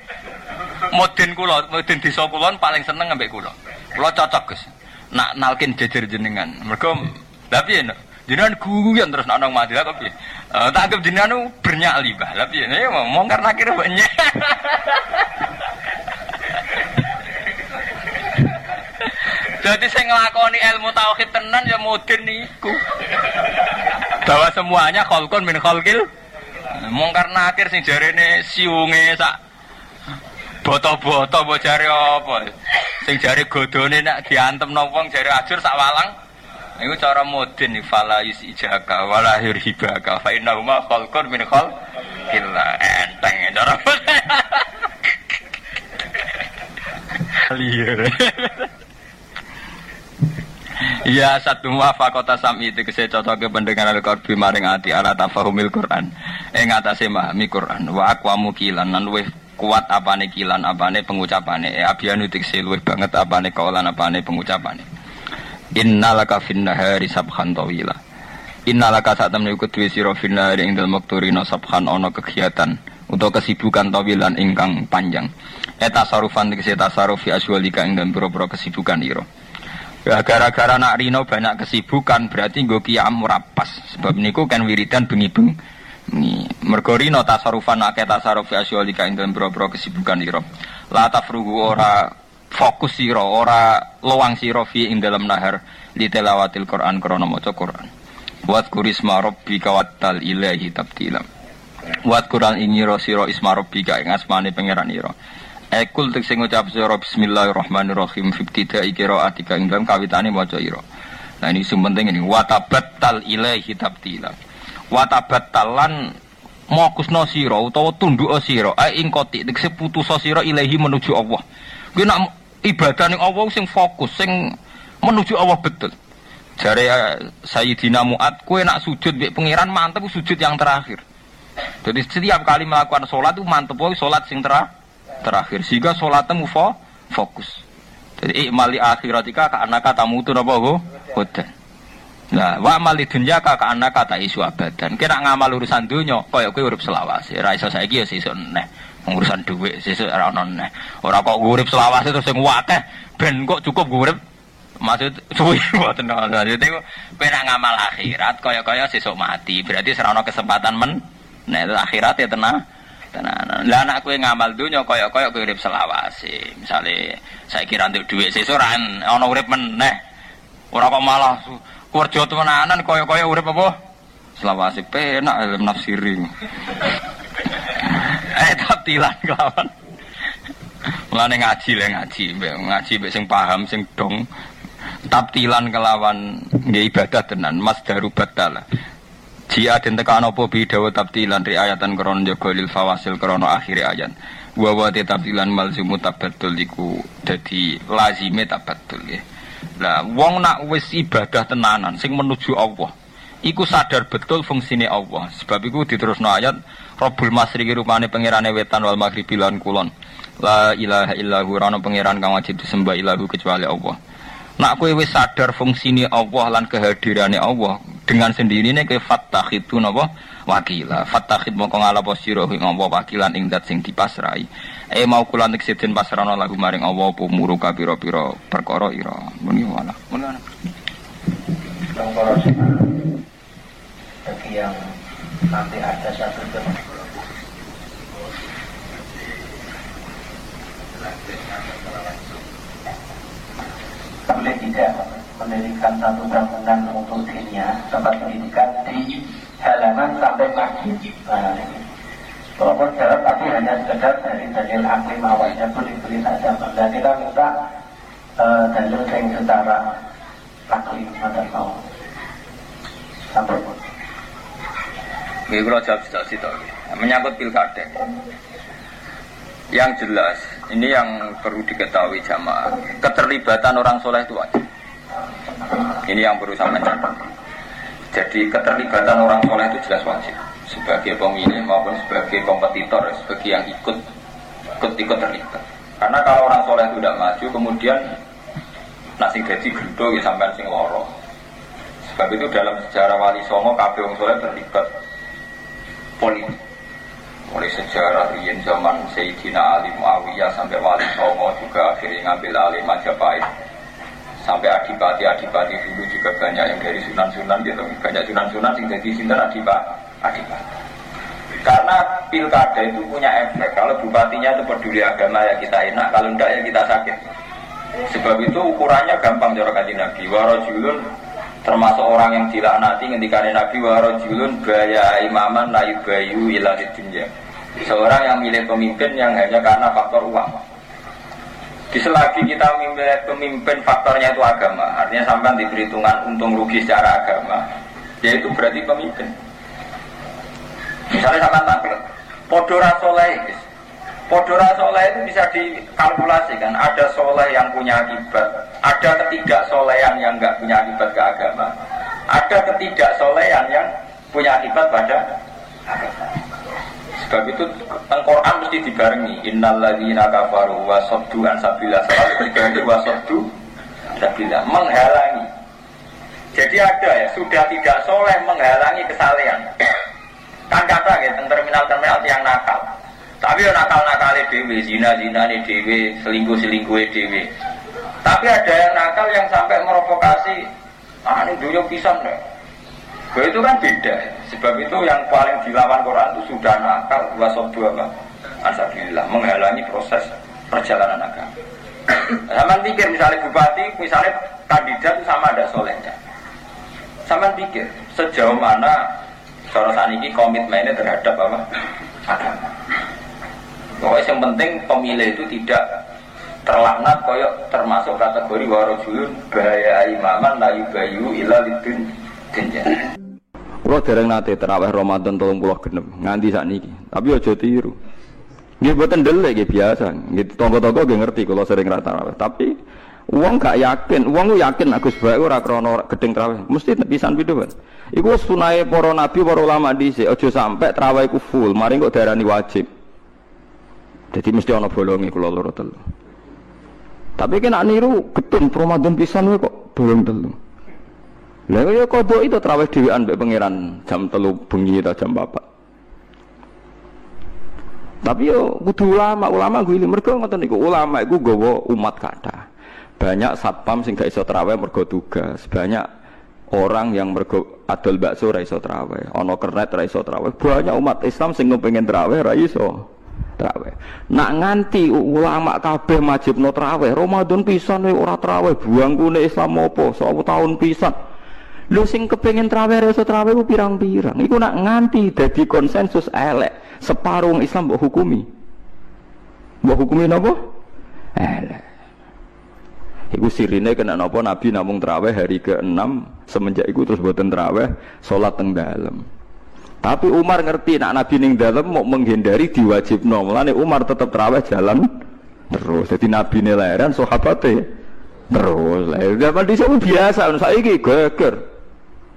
Mudin kula, mudin desa kula paling seneng ambek kula. Kula cocok, Gus. Nak nalkin jejer jenengan. Mergo lha piye no? Jenengan guyon terus ana wong mati lha kok piye? Tak anggap jenengan bernyali bah. Lha piye? Ya mongkar nakir banyak. Jadi saya ngelakoni ilmu tauhid tenan ya mudin niku. Bahwa semuanya khalqun min khalqil. Mungkar nakir sing jarene siunge sak boto-boto mbok jare apa? Sing jare godhone nek diantemno wong jare ajur sak walang. Iku cara mudin fala yusijaka wala hirhibaka fa innahuma khalqun min khalqil. Enteng cara. Liar. Ya satu muwafaqata sami tegese cocoke pendengaran Al-Qur'an maring ati ala tafahumil Qur'an ing atase memahami Qur'an wa aqwamu kilan lan luwih kuat apane kilan apane pengucapane abianu tegese luwih banget apane kaulan apane pengucapane innalaka finnahari sabhan tawila innalaka sak temne iku duwe sira finnahari ing dalem wektu rina sabhan ana kegiatan utawa kesibukan tawilan ingkang panjang tasarufan tegese tasaruf fi aswalika ing dalem pira-pira kesibukan ira. Ya gara-gara nak rino banyak kesibukan berarti nggo qiyam ora pas. Sebab niku kan wiridan bengi-bengi. Mergo rino tasarufan akeh tasaruf asyolika ing dalem boro-boro kesibukan ira. La tafrugu ora fokus sira, ora luang sira fi ing dalem nahar li tilawatil Quran krana maca Quran. Wa kurisma rabbika wattal ilahi tabtila. Wa Quran ingira sira isma rabbika ing asmane pangeran ira. Ekul tek sing ngucap sira bismillahirrahmanirrahim fibtida'i qiraatika ing dalem kawitane maca ira. Nah ini sing penting ini watabattal ilaihi tabtila. Watabattalan mokusna sira utawa tunduk sira ing kotik tek putus sira ilaihi menuju Allah. Kuwi nak ibadah ning Allah sing fokus sing menuju Allah betul. Jare Sayyidina Mu'ad kowe nak sujud mbek pangeran mantep sujud yang terakhir. Jadi setiap kali melakukan salat itu mantep wae salat sing terakhir sehingga sholatmu fokus. Jadi ikmali akhiratika ka anaka tamutu napa hodan. Nah, wa amali dunya ka anaka ta isu abadan. Kira ngamal urusan dunya kaya kowe urip selawase. Ora iso saiki ya sesuk neh. Urusan dhuwit sesuk ora ono neh. Ora kok urip selawase terus sing akeh ben kok cukup urip. Maksud suwi mboten ono. Jadi kowe nak ngamal akhirat kaya-kaya sesuk mati. Berarti ora ono kesempatan nek akhirat ya tenan. Lah anak kowe ngamal donya kaya-kaya kowe urip selawase. Misale saiki ra nduk dhuwit sesuk ora ana urip meneh. Ora kok malah kerja temenanan kaya-kaya urip apa? Selawase penak dalam nafsiri. tabtilan kelawan. Mulane ngaji mbek sing paham sing dong. Tabtilan kelawan nggih ibadah tenan masdaru batala. Jia den tekan apa bidawa tabtilan riayatan krana jaga lil fawasil krana akhir ayat. Wa wa tabtilan malzumu tabaddul iku dadi lazime tabaddul nggih. Lah wong nak wis ibadah tenanan sing menuju Allah iku sadar betul fungsine Allah. Sebab iku diterusno ayat Rabbul Masyriqi rupane pangerane wetan wal maghribi lan kulon. La ilaha illahu ana pangeran kang wajib disembah ilahu kecuali Allah. Nak kowe wis sadar fungsine Allah lan kehadirane Allah dengan sendirine kowe fattakhidun apa wakila. Fattakhid mongko ngalapo sira ing Allah wakilan ing zat sing dipasrai. Mau kula nek seden pasrana lagu maring Allah apa muruka pira-pira perkara ira. Muni wala. Muni ana. Bagi yang nanti ada satu jam boleh tidak mendirikan satu bangunan untuk dirinya tempat pendidikan di halaman sampai masjid. Nah, walaupun jawab tapi hanya sekedar dari dalil aklim awalnya boleh-boleh saja. Dan kita minta dalil yang secara aklim atau mau sampai pun. Nggih kula jawab sithik-sithik. Menyangkut pilkada. Yang jelas, ini yang perlu diketahui jamaah. Keterlibatan orang soleh itu wajib. Ini yang perlu saya catat. Jadi keterlibatan orang soleh itu jelas wajib. Sebagai pemilih maupun sebagai kompetitor, sebagai yang ikut terlibat. Karena kalau orang soleh itu tidak maju, kemudian nasi gaji gendo ya sampai sing loro. Sebab itu dalam sejarah Wali Songo, kabeh wong soleh terlibat politik. Mulai sejarah riyen zaman Sayyidina Ali Muawiyah sampai Wali Songo juga akhirnya ngambil alih Majapahit. Sampai adipati dulu juga banyak yang dari sunan-sunan gitu. Banyak sunan-sunan yang jadi sinten adipati. Karena pilkada itu punya efek. Kalau bupatinya itu peduli agama ya kita enak, kalau enggak ya kita sakit. Sebab itu ukurannya gampang cara kanjeng Nabi. Warajulun termasuk orang yang dilaknati ketika Nabi warajulun baya imaman la yubayu ila dunya. Seorang yang milih pemimpin yang hanya karena faktor uang. Selagi kita memilih pemimpin faktornya itu agama, artinya sampai diperhitungkan untung rugi secara agama, yaitu berarti pemimpin. Misalnya sampai tampil podora soleh itu bisa dikalkulasikan. Ada soleh yang punya akibat, ada ketidaksolehan yang enggak punya akibat ke agama, ada ketidaksolehan yang punya akibat pada agama. Sebab itu Al-Quran mesti dibarengi. Innalladzina kafaru wa saddu an sabilillah, selalu diganti wa saddu sabilillah, menghalangi. Jadi ada ya, sudah tidak soleh menghalangi kesalehan. Kan kata ya, terminal-terminal yang nakal. Tapi ya nakal-nakale dhewe, zina-zinane dhewe, selingkuh-selingkuhe dhewe. Tapi ada yang nakal yang sampai merovokasi ini dunia pisan deh. Itu kan beda. Sebab itu yang paling dilawan Quran itu sudah nakal wasabdu apa? Asabilillah, menghalangi proses perjalanan agama. Sama pikir misalnya bupati, misalnya kandidat itu sama ada solehnya. Sama pikir sejauh mana cara saniki komitmennya terhadap apa? Agama. Pokoknya yang penting pemilih itu tidak terlaknat koyok termasuk kategori warajulun bahaya imaman la yubayu ila lidun dunya. Kulo dereng nate tarawih Ramadan 30 genep nganti sakniki. Tapi aja tiru. Nggih mboten ndelek nggih biasa. Nggih tangga-tangga nggih ngerti kula sering ra tarawih. Tapi wong gak yakin, wong ku yakin Agus bae ora krana gedeng tarawih. Mesti pisan pindho, Pak. Iku sunahe para nabi, para ulama dhisik, aja sampe tarawih ku full, mari kok darani wajib. Jadi mesti ana bolonge kula loro telu. Tapi kena niru getun Ramadan pisan kok bolong telu. Lah ya kodok itu tarawih dhewean mbek pangeran jam 3 bengi ta jam 4. Tapi yo kudu ulama gue mergo ngoten niku ulama iku nggawa umat kathah. Banyak satpam sing gak iso tarawih mergo tugas, banyak orang yang mergo adol bakso ra iso tarawih, ana kernet ra iso tarawih. Banyak umat Islam sing kepengin tarawih ra iso tarawih. Nak nganti ulama kabeh majibno tarawih, Ramadan pisan ora tarawih, buangkune Islam apa 100 tahun pisan. Lu sing kepengin traweh reso traweh ku pirang-pirang. Iku nak nganti dadi konsensus elek, separuh Islam mbok hukumi. Mbok hukumi napa? Elek. Iku sirine kena napa Nabi namung traweh hari ke-6 semenjak iku terus boten traweh salat teng dalem. Tapi Umar ngerti nek Nabi ning dalem mau menghindari diwajibno. Mulane Umar tetep traweh jalan terus. Jadi Nabi ne leren sahabate terus. Lah zaman dhisik biasa saiki geger.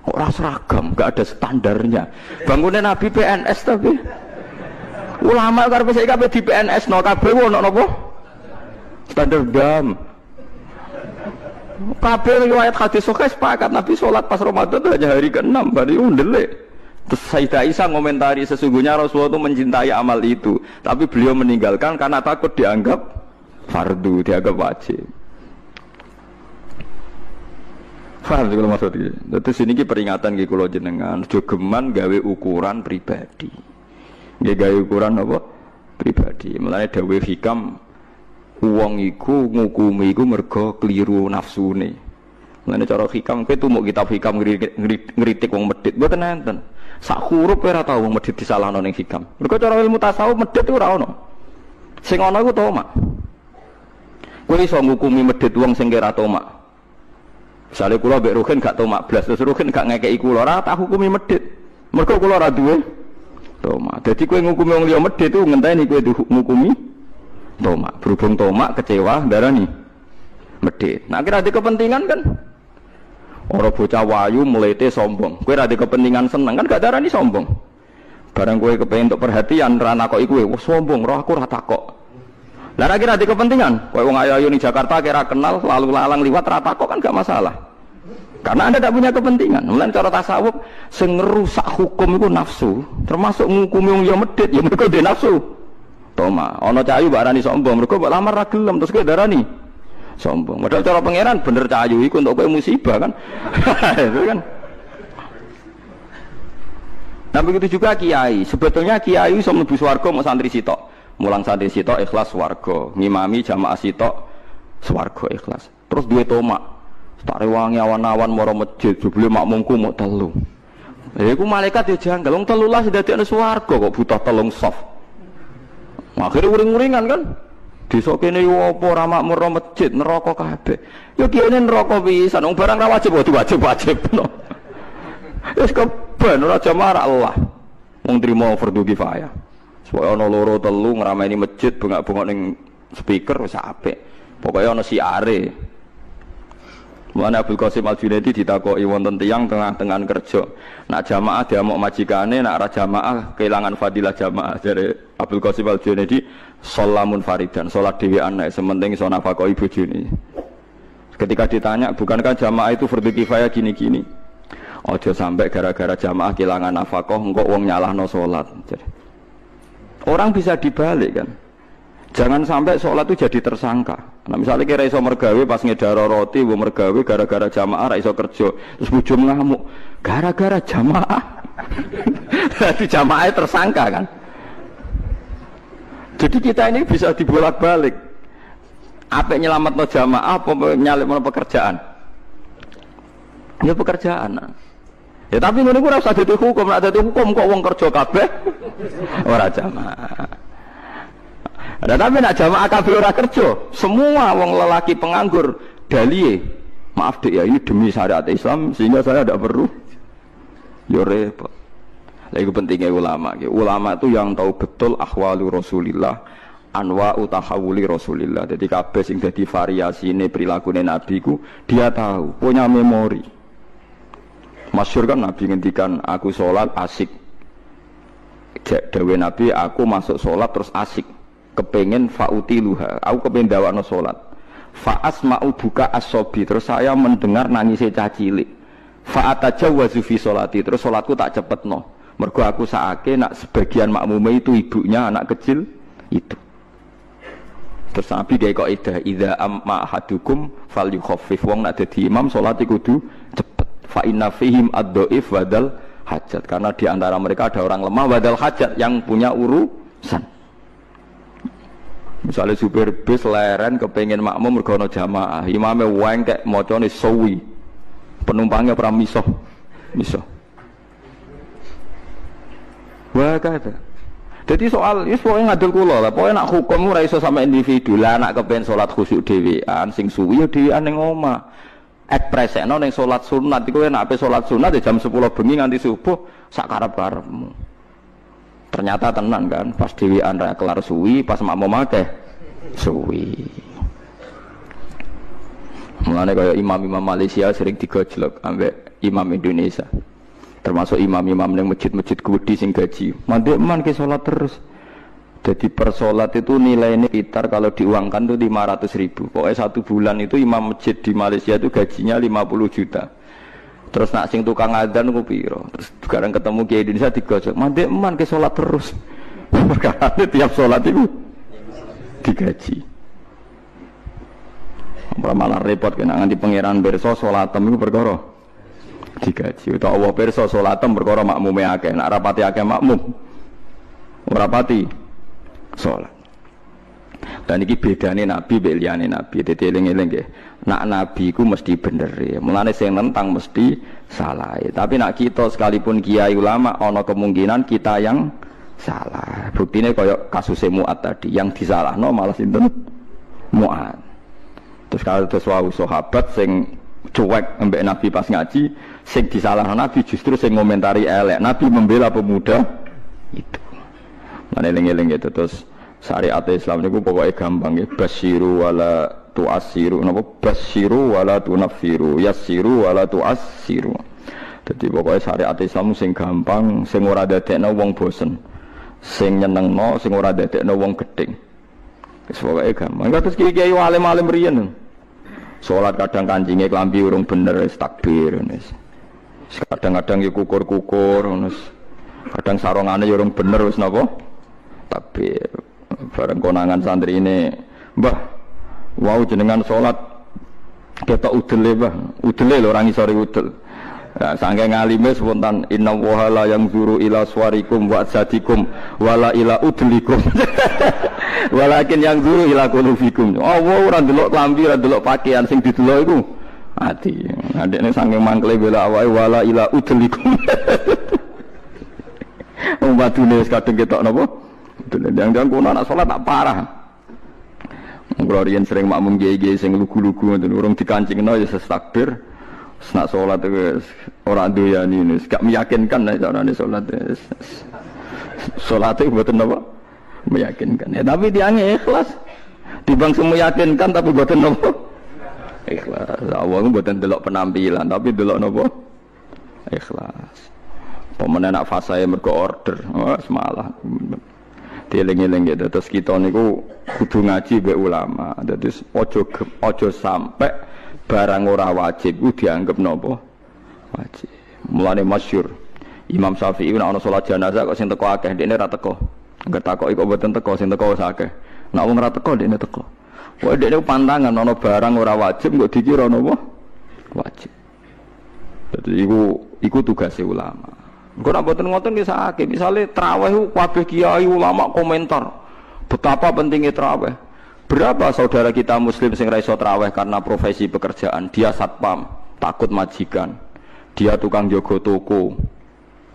Kok ora seragam, enggak ada standarnya. Bangunnya Nabi PNS tapi ulama karepe saiki kabeh di PNS no kabeh ono napa? Standar dam. Kabeh riwayat hadis sahih sepakat Nabi sholat pas Ramadan itu hanya hari ke-6 bari ndelik. Terus Sayyidah Aisyah ngomentari sesungguhnya Rasulullah itu mencintai amal itu, tapi beliau meninggalkan karena takut dianggap fardu, dianggap wajib. Faham sih kalau maksudnya. Terus ini peringatan nggih kula jenengan, aja geman gawe ukuran pribadi. Nggih gawe ukuran apa? Pribadi. Mulane dawuh hikam wong iku ngukumi iku mergo keliru nafsune. Mulane cara hikam kowe tumuk kitab hikam ngritik wong medhit mboten enten. Sak huruf ora tau wong medhit disalahno ning hikam. Mergo cara ilmu tasawuf medhit ora ono. Sing ana iku tomak. Kowe iso ngukumi medhit wong sing ora tomak. Misale kula mbek Ruhin gak tomak blas, terus Ruhin gak ngekeki kula ora tak hukumi medhit. Mergo kula ora duwe tomak. Dadi kowe ngukumi wong liya medhit itu ngenteni kowe ngukumi tomak, berhubung tomak kecewa darani medhit. Nah kira ada kepentingan kan orang bocah wayu melete sombong, kowe ada kepentingan seneng kan gak darani sombong. Barang kowe kepengin untuk perhatian ra nakoki kowe, wah sombong, roh aku ra takok. Lah kira ada kepentingan, kowe wong ayu-ayu ning Jakarta kira kenal lalu lalang liwat ra takok kan gak masalah. Karena Anda tidak punya kepentingan. Mulane cara tasawuf sing ngerusak hukum iku nafsu, termasuk ngukumi wong liya medhit ya mergo dhewe nafsu. Toma, ono cahayu mbak Rani sombong, mereka mbak lamar ragilem terus kowe darani sombong. Padahal cara pangeran bener cahayu iku untuk kowe musibah kan. Itu kan. Nah begitu juga kiai. Sebetulnya kiai iso mlebu swarga mau santri sitok. Mulang santri sitok ikhlas swarga, ngimami jamaah sitok swarga ikhlas. Terus duwe tomak. Tak rewangi awan-awan mara masjid, jebule makmumku mau telu. Iku malaikat ya janggal, wong 13 dadi ana swarga kok butuh telung soft. Akhirnya uring-uringan kan. Desa kene yo apa ora makmur ro masjid neraka kabeh. Yo kene neraka pisan wong barang ra wajib wajib-wajibno. Wis keben ora jamaah Allah. Wong trimo fardu kifayah. Supaya ana loro telu ngrameni masjid bengak-bengok ning speaker wis apik. Pokoke ana siare. Mulane Abdul Qasim Al-Junaidi ditakoki wonten tiyang tengah-tengah kerja. Nak jamaah diamuk majikane, nak ra jamaah kehilangan fadilah jamaah. Jare Abdul Qasim Al-Junaidi sholamun faridan, salat dhewean nek sementing iso nafakoi bojone. Ketika ditanya, bukankah jamaah itu fardhu kifayah gini-gini? Aja sampai gara-gara jamaah kehilangan nafkah engko wong nyalahno salat. Orang bisa dibalik kan. Jangan sampai sholat itu jadi tersangka. Nah misalnya kira iso mergawe pas ngedaro roti, bu mergawe gara-gara jamaah ra iso kerja, terus bujum ngamuk, gara-gara jamaah. Jadi jamaahnya tersangka kan. Jadi kita ini bisa dibolak-balik. Apa nyelamat no jamaah, apa nyalip no pekerjaan? Ya pekerjaan. Ya tapi ngono ku ora usah dadi hukum, nek dadi hukum kok wong kerja kabeh ora jamaah. Ada tapi nak jamaah kabeh ora kerja, semua wong lelaki penganggur dalih. Maaf Dek ya, ini demi syariat Islam sehingga saya tidak perlu. Yo repot. Lah iku pentingnya ulama. Ulama itu yang tahu betul ahwalu Rasulillah, anwa'u tahawuli Rasulillah. Jadi kabeh sing dadi variasine prilakune Nabi ku dia tahu, punya memori. Masyhur kan Nabi ngendikan aku sholat asik. Dawe Nabi aku masuk sholat terus asik. Kepengen fautiluha, aku kepengen dawakno sholat. Fa'asma'u buka as-sobi, terus saya mendengar nangisnya cacilik. Fa'atajawwazu fi sholati, terus sholatku tak cepetno. Mergo aku saake nak sebagian makmume itu ibunya anak kecil itu. Terus Nabi dia kok idza amma ahadukum falyukhaffif, wong nak dadi imam sholat iku kudu cepet. Fa inna fihim ad-dhaif wadal hajat, karena di antara mereka ada orang lemah wadal hajat yang punya urusan. Misalnya supir bis leren kepengen makmum mergo ana jamaah, imame wengkek macane sawi. Penumpangnya pra misoh. Wah kata. Jadi soal wis pokoke ngadul kula lah, pokoke nak hukum ora iso sampe individu. Lah nak kepen salat khusyuk dhewean sing suwi ya dhewean ning omah. Ekspresekno ning salat sunat iku nek ape salat sunat ya jam 10 bengi nganti subuh sak karep-karepmu. Ternyata tenan kan, pas dhewean ra kelar suwi, pas makmum akeh suwi. Mulane kaya imam-imam Malaysia sering digojlok ambek imam Indonesia. Termasuk imam-imam yang masjid-masjid gede sing gaji mandek man ke sholat terus. Jadi per sholat itu nilainya sekitar kalau diuangkan itu 500.000. Pokoknya 1 bulan itu imam masjid di Malaysia itu gajinya 50 juta. Terus nak sing tukang adzan ku piro. Terus sekarang ketemu Kiai Indonesia digojok mandek man ke sholat terus. Perkara tiap sholat itu digaji. Malah repot kena nganti pangeran berso sholatem iku perkara digaji. Utawa Allah pirsa salatem perkara makmume akeh. Nek rapati akeh makmum ora pati salat. Dan iki bedane nabi mbek liyane nabi. Dadi eling-eling nggih. Nak nabi ku mesti bener ya. Mulane sing nentang mesti salah. Tapi nak kita sekalipun kiai ulama ana kemungkinan kita yang salah. Buktine kaya kasus Mu'ad tadi, yang disalahno malah sinten? Mu'ad. Terus kalau terus wau sahabat sing cuek ambek Nabi pas ngaji, sing disalahkan Nabi justru sing ngomentari elek. Nabi membela pemuda itu. Mana eling-eling gitu. Terus syariat Islam niku pokoknya gampang ya. Basyiru wala tu'assiru. Napa basyiru wala tunaffiru, yassiru wala tu'assiru. Jadi pokoknya syariat Islam sing gampang, sing ora dadekno wong bosen. Sing nyenengno, sing ora dadekno wong gedeng. Wis pokoke gampang. Terus kiai alim-alim riyen. Sholat kadang kancingnya kelambi urung bener takbir, kadang-kadang ya kukur-kukur, kadang sarongane urung bener wis napa takbir. Bareng konangan santri ini, mbah, wow jenengan sholat ketok udele mbah, udele lho orang isori udel. Nah, saking ngalime spontan inna wa la yang zuru ila swarikum wa sadikum wala ila udlikum. Walakin yang zuru ila qulubikum. Allah ora ndelok klambi, ora ndelok pakaian sing didelok iku ati. Adekne saking mangkle bela awake wala ila udlikum. Wong badune wis kadung ketok napa? Ndang-ndang kono anak salat tak parah. Ngrorian sering makmum kiai-kiai sing lugu-lugu ngoten urung dikancingno ya takbir. Nak sholat itu orang doyani ini, gak meyakinkan nih caranya sholat. Sholat itu buatan apa? Meyakinkan. Ya, tapi dianya ikhlas. Dibang semua meyakinkan tapi buatan apa? Ikhlas. Allah itu buatan delok penampilan, tapi delok apa? Ikhlas. Pemenang nak fasaya mergo order, semalah. Dieling-eling gitu. Terus kita niku kudu ngaji be ulama. Jadi ojo sampai barang ora wajib ku dianggap napa wajib. Mulane masyhur Imam Syafi'i nek ana salat jenazah kok sing teko akeh dekne ra teko. Engger takoki kok mboten teko sing teko wis akeh. Nek wong ra teko dekne teko. Wae dekne pantangan ana barang ora wajib kok dikira napa wajib. Dadi iku tugas ulama. Engko nek mboten ngoten nggih sakake. Misale traweh kabeh kiai ulama komentar betapa pentingnya traweh. Berapa saudara kita muslim sing ra iso traweh karena profesi pekerjaan, dia satpam, takut majikan, dia tukang jaga toko,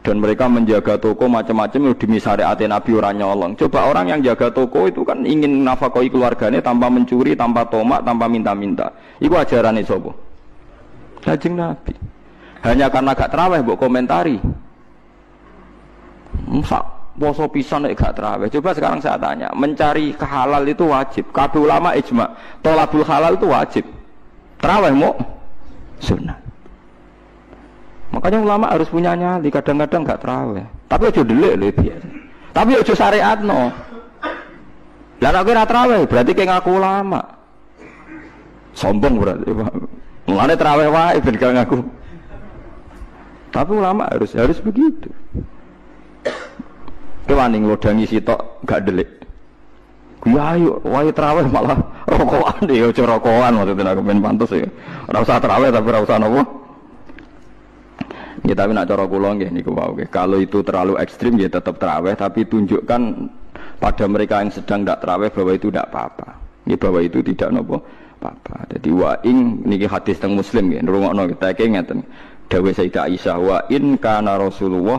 dan mereka menjaga toko macam-macam demi syariat Nabi ora nyolong. Coba orang yang jaga toko itu kan ingin nafkahi keluarganya tanpa mencuri, tanpa tomak, tanpa minta-minta. Iku ajarane sapa? Kanjeng Nabi. Hanya karena gak traweh mbok komentari. Poso pisan nek gak traweh. Coba sekarang saya tanya, mencari kehalal itu wajib. Kabeh ulama ijma, thalabul halal itu wajib. Traweh mau sunnah. Makanya ulama harus punya nyali, kadang-kadang gak traweh. Tapi aja delik lho biasa. Tapi aja syariatno. Lah nek ora traweh berarti kayak ngaku ulama. Sombong berarti. Mulane traweh wae ben gak ngaku. Tapi ulama harus begitu. Kewaning lodangi sitok gak delik. Ya ayo wae traweh malah rokokan ya aja rokokan maksudnya aku ben pantes ya. Ora usah traweh tapi ora usah napa. Ya tapi nak cara kula nggih niku wae. Kalau itu terlalu ekstrim ya tetap traweh tapi tunjukkan pada mereka yang sedang ndak traweh bahwa itu ndak apa-apa. Ya bahwa itu tidak napa apa-apa. Jadi wa ing niki hadis teng Muslim nggih ngrungokno kita iki ngeten. Dawuh Sayyidah Aisyah wa in kana Rasulullah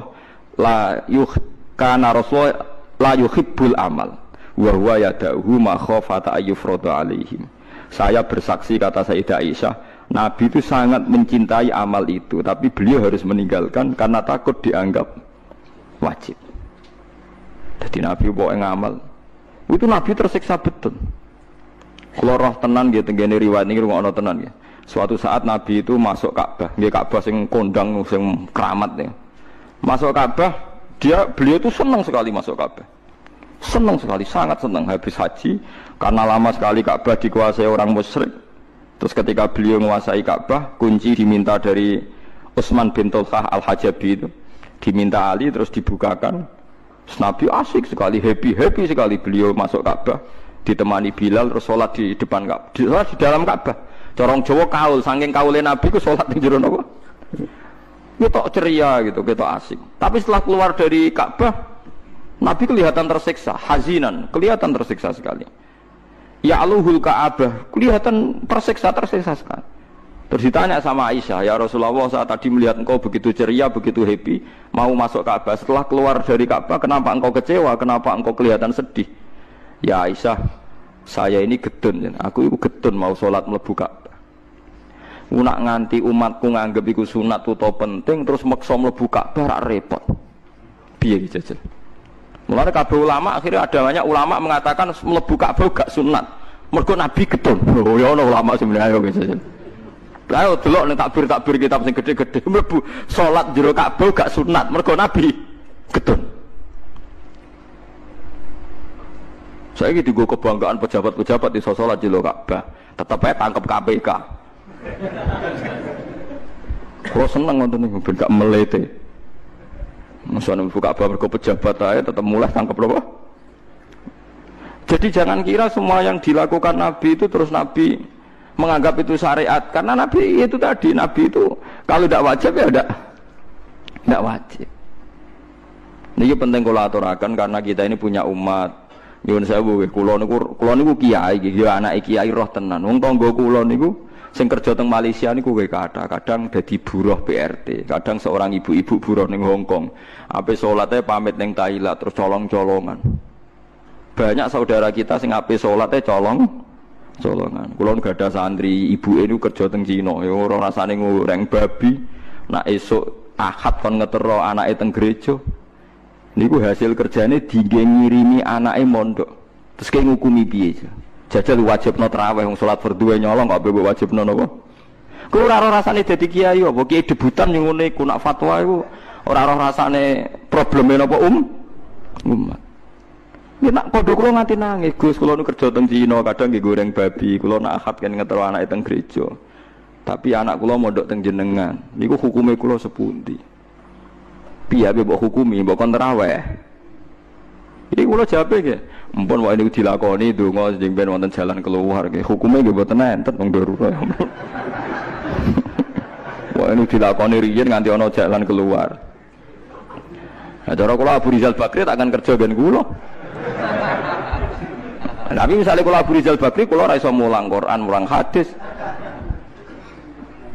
la yuh kana Rasulullah la yuhibbul amal wa huwa yada'uhu ma khafata ayyufrada alaihim. Saya bersaksi, kata Sayyidah Aisyah, Nabi itu sangat mencintai amal itu, tapi beliau harus meninggalkan karena takut dianggap wajib. Jadi Nabi pokoknya ngamal. Itu Nabi tersiksa betul. Kalau roh tenan gitu, tenggene riwayat ini ngono tenan ya. Suatu saat Nabi itu masuk Ka'bah, nggih Ka'bah sing kondang sing keramat ya. Masuk Ka'bah, beliau itu senang sekali masuk Ka'bah. Senang sekali, sangat senang habis haji karena lama sekali Ka'bah dikuasai orang musyrik. Terus ketika beliau menguasai Ka'bah, kunci diminta dari Utsman bin Talhah Al-Hajabi itu, diminta Ali terus dibukakan. Terus Nabi asik sekali, happy sekali beliau masuk Ka'bah, ditemani Bilal terus sholat di depan Ka'bah, di dalam Ka'bah. Corong Jawa kaul, saking kaulnya Nabi ku sholat di jero napa? Ketok ceria gitu, ketok asik. Tapi setelah keluar dari Ka'bah, Nabi kelihatan tersiksa, hazinan, kelihatan tersiksa sekali. Ya aluhul Ka'bah, kelihatan tersiksa sekali. Terus ditanya sama Aisyah, ya Rasulullah, saat tadi melihat engkau begitu ceria, begitu happy, mau masuk Ka'bah. Setelah keluar dari Ka'bah, kenapa engkau kecewa? Kenapa engkau kelihatan sedih? Ya Aisyah, saya ini gedun, aku itu gedun mau sholat mlebu Ka'bah. Nak nganti umatku nganggep iku sunat utawa penting, terus maksa mlebu Ka'bah rak repot. Piye iki jajal? Mulane kabeh ulama akhirnya ada banyak ulama mengatakan mlebu Ka'bah gak sunat. Mergo Nabi getun. Oh ya ono ulama sebenarnya ayo wis. Lah delok ning takbir kitab sing gede-gede mlebu salat jero Ka'bah gak sunat. Mergo Nabi getun. Saiki digo kebanggaan pejabat-pejabat iso salat jero Ka'bah, tetep ae tangkep KPK. Kok seneng ngoten niku ben gak melete. Misalnya buka kabar ke pejabat aja tetap mulai tangkap loh. Jadi jangan kira semua yang dilakukan Nabi itu terus Nabi menganggap itu syariat. Karena Nabi itu tadi, Nabi itu kalau tidak wajib ya tidak wajib. Ini penting kalau aturakan karena kita ini punya umat. Nyuwun sewu, kula niku kiai, anak kiai roh tenan. Wong tangga kula niku sing kerja teng Malaysia niku kowe kadang dadi buruh PRT, kadang seorang ibu-ibu buruh ning Hong Kong. Ape salate pamit ning Thailand terus colong-colongan. Banyak saudara kita sing ape salate colongan. Kula gadah santri, ibuke niku kerja teng Cina, ya ora rasane ngoreng babi. Nak esuk Ahad kon ngetero anake teng gereja. Niku hasil kerjane dingge ngirimi anake mondok. Terus kayak ngukumi piye? Jajal wajibno tarawih wong salat fardhu nyolong kok mbok wajibno napa? Kuwi ora rasane dadi kiai apa kiai debutan yang ngene iku nak fatwa iku ora rasane probleme napa umat. Nek nak padha kula nganti nangis, Gus kula nu kerja teng Cina kadang nggih goreng babi, kula nak akad kan ngetero anake teng gereja. Tapi anak kula mondok teng jenengan, niku hukume kula sepundi? Piye mbok hukumi, mbok kon tarawih? Iki kula jawabe nggih. Mumpun wae niku dilakoni donga sing ben wonten jalan keluar nggih. Hukume nggih mboten enten wong darurat. Wae niku dilakoni riyen nganti ana jalan keluar. Nah, cara kula Abu Rizal Bakri tak akan kerja ben kula. Tapi misalnya kula Abu Rizal Bakri kula ora iso mulang Quran, mulang hadis.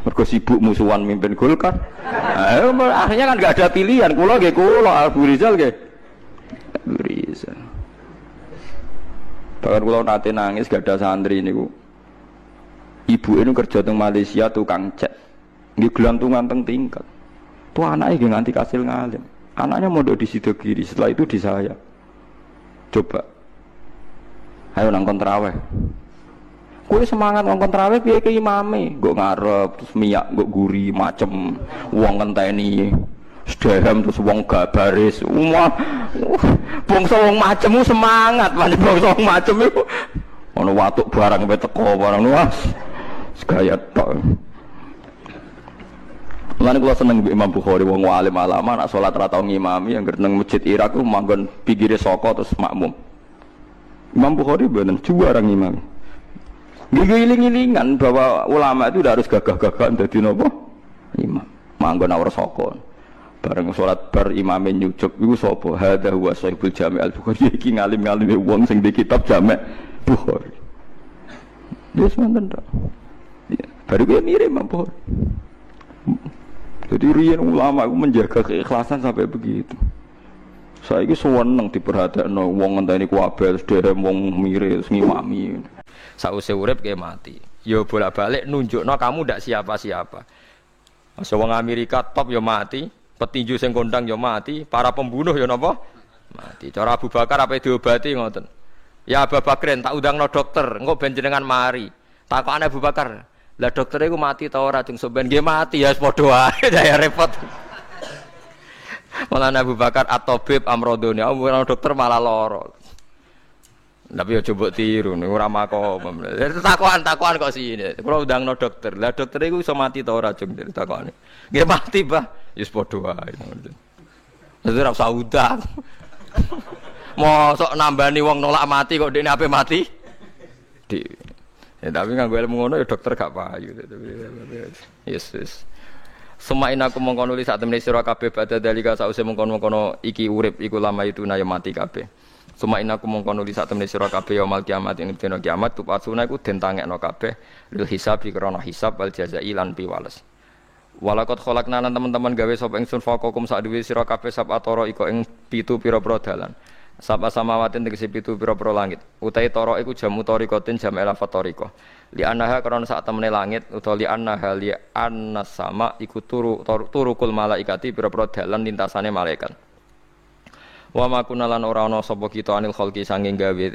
Mergo sibuk musuhan mimpin Golkar. Nah, akhirnya kan enggak ada pilihan. Kula nggih kula Abu Rizal nggih. Abu Rizal. Bahkan kalau nanti nangis gak ada santri niku. Ibu ini kerja teng Malaysia tukang cat. Nggih gelantungan teng tingkat. Tuh anaknya nggih nganti kasil ngalim. Anaknya mondok di Sidogiri, setelah itu di saya. Coba. Ayo nang kon tarawih. Kowe semangat ngongkon tarawih piye ke imame? Nggo ngarep terus miyak nggo guri macem wong ngenteni. Sedhem terus wong gak baris. Bangsa wong macemmu semangat, pancen bangsa wong macem iku ana watuk barang wis teko barang luas. Segaya tok. Lan kula seneng Imam Bukhari wong alim alama nak salat ra tau ngimami anggere nang masjid Irak ku manggon pinggire saka terus makmum. Imam Bukhari bener juara ngimami. Ngiling-ngilingan bahwa ulama itu udah harus gagah-gagahan dadi napa? Imam. Manggon awar saka. Bareng salat bar imame nyucuk iku sapa? Hadza huwa Sahihul Jami' Al-Bukhari iki ngalim-ngalim wong sing di kitab Jami' Bukhari. Wis menten tok. Baru gue mirip Imam Bukhari. Jadi riyen ulama itu menjaga keikhlasan sampai begitu. Saiki seneng diperhatekno wong ngenteni kuwabe sedherek wong mire ngimami. Sause urip ke mati. Ya bolak-balik nunjukno kamu ndak siapa-siapa. Masa wong Amerika top ya mati, petinju sing kondang ya mati, para pembunuh ya napa? Mati. Cara Abu Bakar apa diobati ngoten. Ya Abu Bakar tak undangno dokter, engko ben jenengan mari. Takokane Abu Bakar, lah dokter iku mati ta ora? Jeng sampean nggih mati ya padha wae ya repot. Malah Abu Bakar at-tabib amrodone, ora dokter malah lara. Tapi ya coba tiru, ora makom. Takokan kok sini. Kula undangno dokter. Lah dokter iku iso mati ta ora jeng takokane. Nggih mati, Pak. Ya wis padha wae. Dadi ora usah undang. Mosok nambani wong nolak mati kok dekne ape mati? Ya tapi nganggo ilmu ngono ya dokter gak payu. Yes. Semain aku mongkon nulis sak temene sira kabeh badha dalika sause mongkon-mongkon iki urip iku lama itu na ya mati kabeh. Semain aku mongkon nulis sak temene sira kabeh yaumul kiamat ing dina kiamat tupasuna iku den tangekno kabeh lil hisab krana hisab wal jazai lan piwales. Walakot khalaqna lan teman-teman gawe sapa ingsun faqakum sak duwe sira kabeh sabatara iku ing 7 pira-pira dalan. Sapa samawatin tegese 7 pira-pira langit. Utahe tara iku jamu tarikatin jam elafat tarika. Li annaha krana sak temene langit utawa li annaha li annas sama iku turukul malaikati pira-pira dalan lintasane malaikat. Wa ma kunalan ora ana sapa kita anil khalqi sanging gawe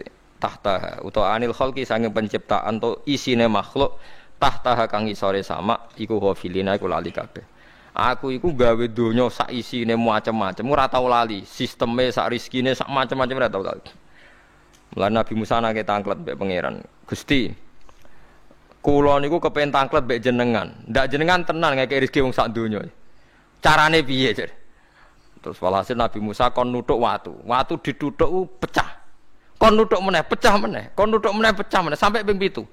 tahta utawa anil khalqi sanging penciptaan to isine makhluk tahta kang isore sama iku hafilina iku lali kabeh. Aku iku gawe donya sak isine macam-macam ora tau lali, sisteme sak rezekine sak macam-macam ora tau lali. Mulane Nabi Musa nake tanglet mbek pangeran. Gusti, kula niku kepen tanglet mbek jenengan. Ndak jenengan tenan ngeke rezeki wong sak donya. Carane piye, Jar? Terus walhasil Nabi Musa kon nuthuk watu. Watu dituthuk pecah. Kon nuthuk meneh, pecah meneh. Kon nuthuk meneh, pecah meneh sampai ping 7.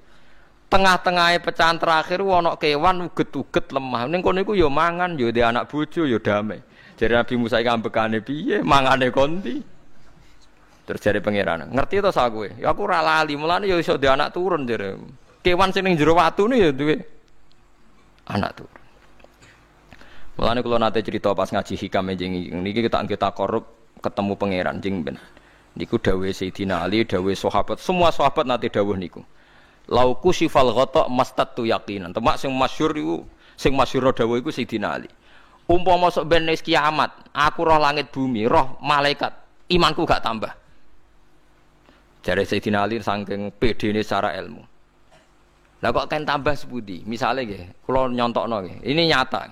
Tengah-tengahe pecahan terakhir ana kewan uget-uget lemah. Ning kono iku ya mangan, ya dhe anak bojo, ya damai. Jare Nabi Musa iki ambekane piye? Mangane konti. Terus jare pangeran, ngerti to sak kowe? Ya aku ora lali, mulane ya iso dhe anak turun jare. Kewan sing ning jero watune ya duwe anak turun. Mulane kula nate cerita pas ngaji hikam jeneng niki kita korup ketemu pangeran jeng ben. Niku dawuhe Sayyidina Ali, dawuhe sahabat, semua sahabat nate dawuh niku. Lauku sifal ghata mastatu yaqinan. Temak sing masyhur iku sing masyhur dawuh iku Sayyidina Ali. Umpama sok ben wis kiamat, aku roh langit bumi, roh malaikat, imanku gak tambah. Jare Sayyidina Ali saking pedene secara ilmu. Lah kok kan tambah sepundi? Misale nggih, kula nyontokno nggih. Ini nyata.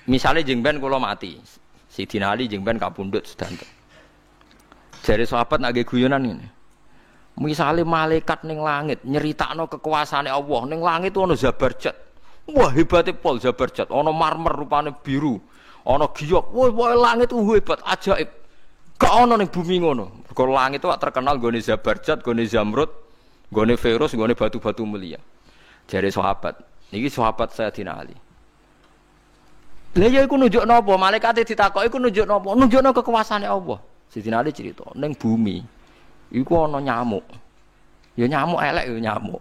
Misale jeng ben kula mati. Sayyidina Ali jeng ben kapundhut sedanten. Jare sahabat nak nggih guyonan ngene. Misale malaikat ning langit nyeritakno kekuasaane Allah, ning langit ana Zabarjat. Wah, hebate pol Zabarjat, ana marmer rupane biru, ana giok. Wah, langit hebat, ajaib. Gak ana ning bumi ngono. Mergo langit itu terkenal gone Zabarjat, gone Zamrud, gone Virus, gone batu-batu mulia. Jare sahabat, niki sahabat Sayyidina Ali. Lah ya iku nunjukno apa? Malaikate ditakoki iku nunjukno apa? Nunjukno kekuasaane Allah. Sayyidina Ali cerita, ning bumi iku ana nyamuk. Ya nyamuk elek ya nyamuk.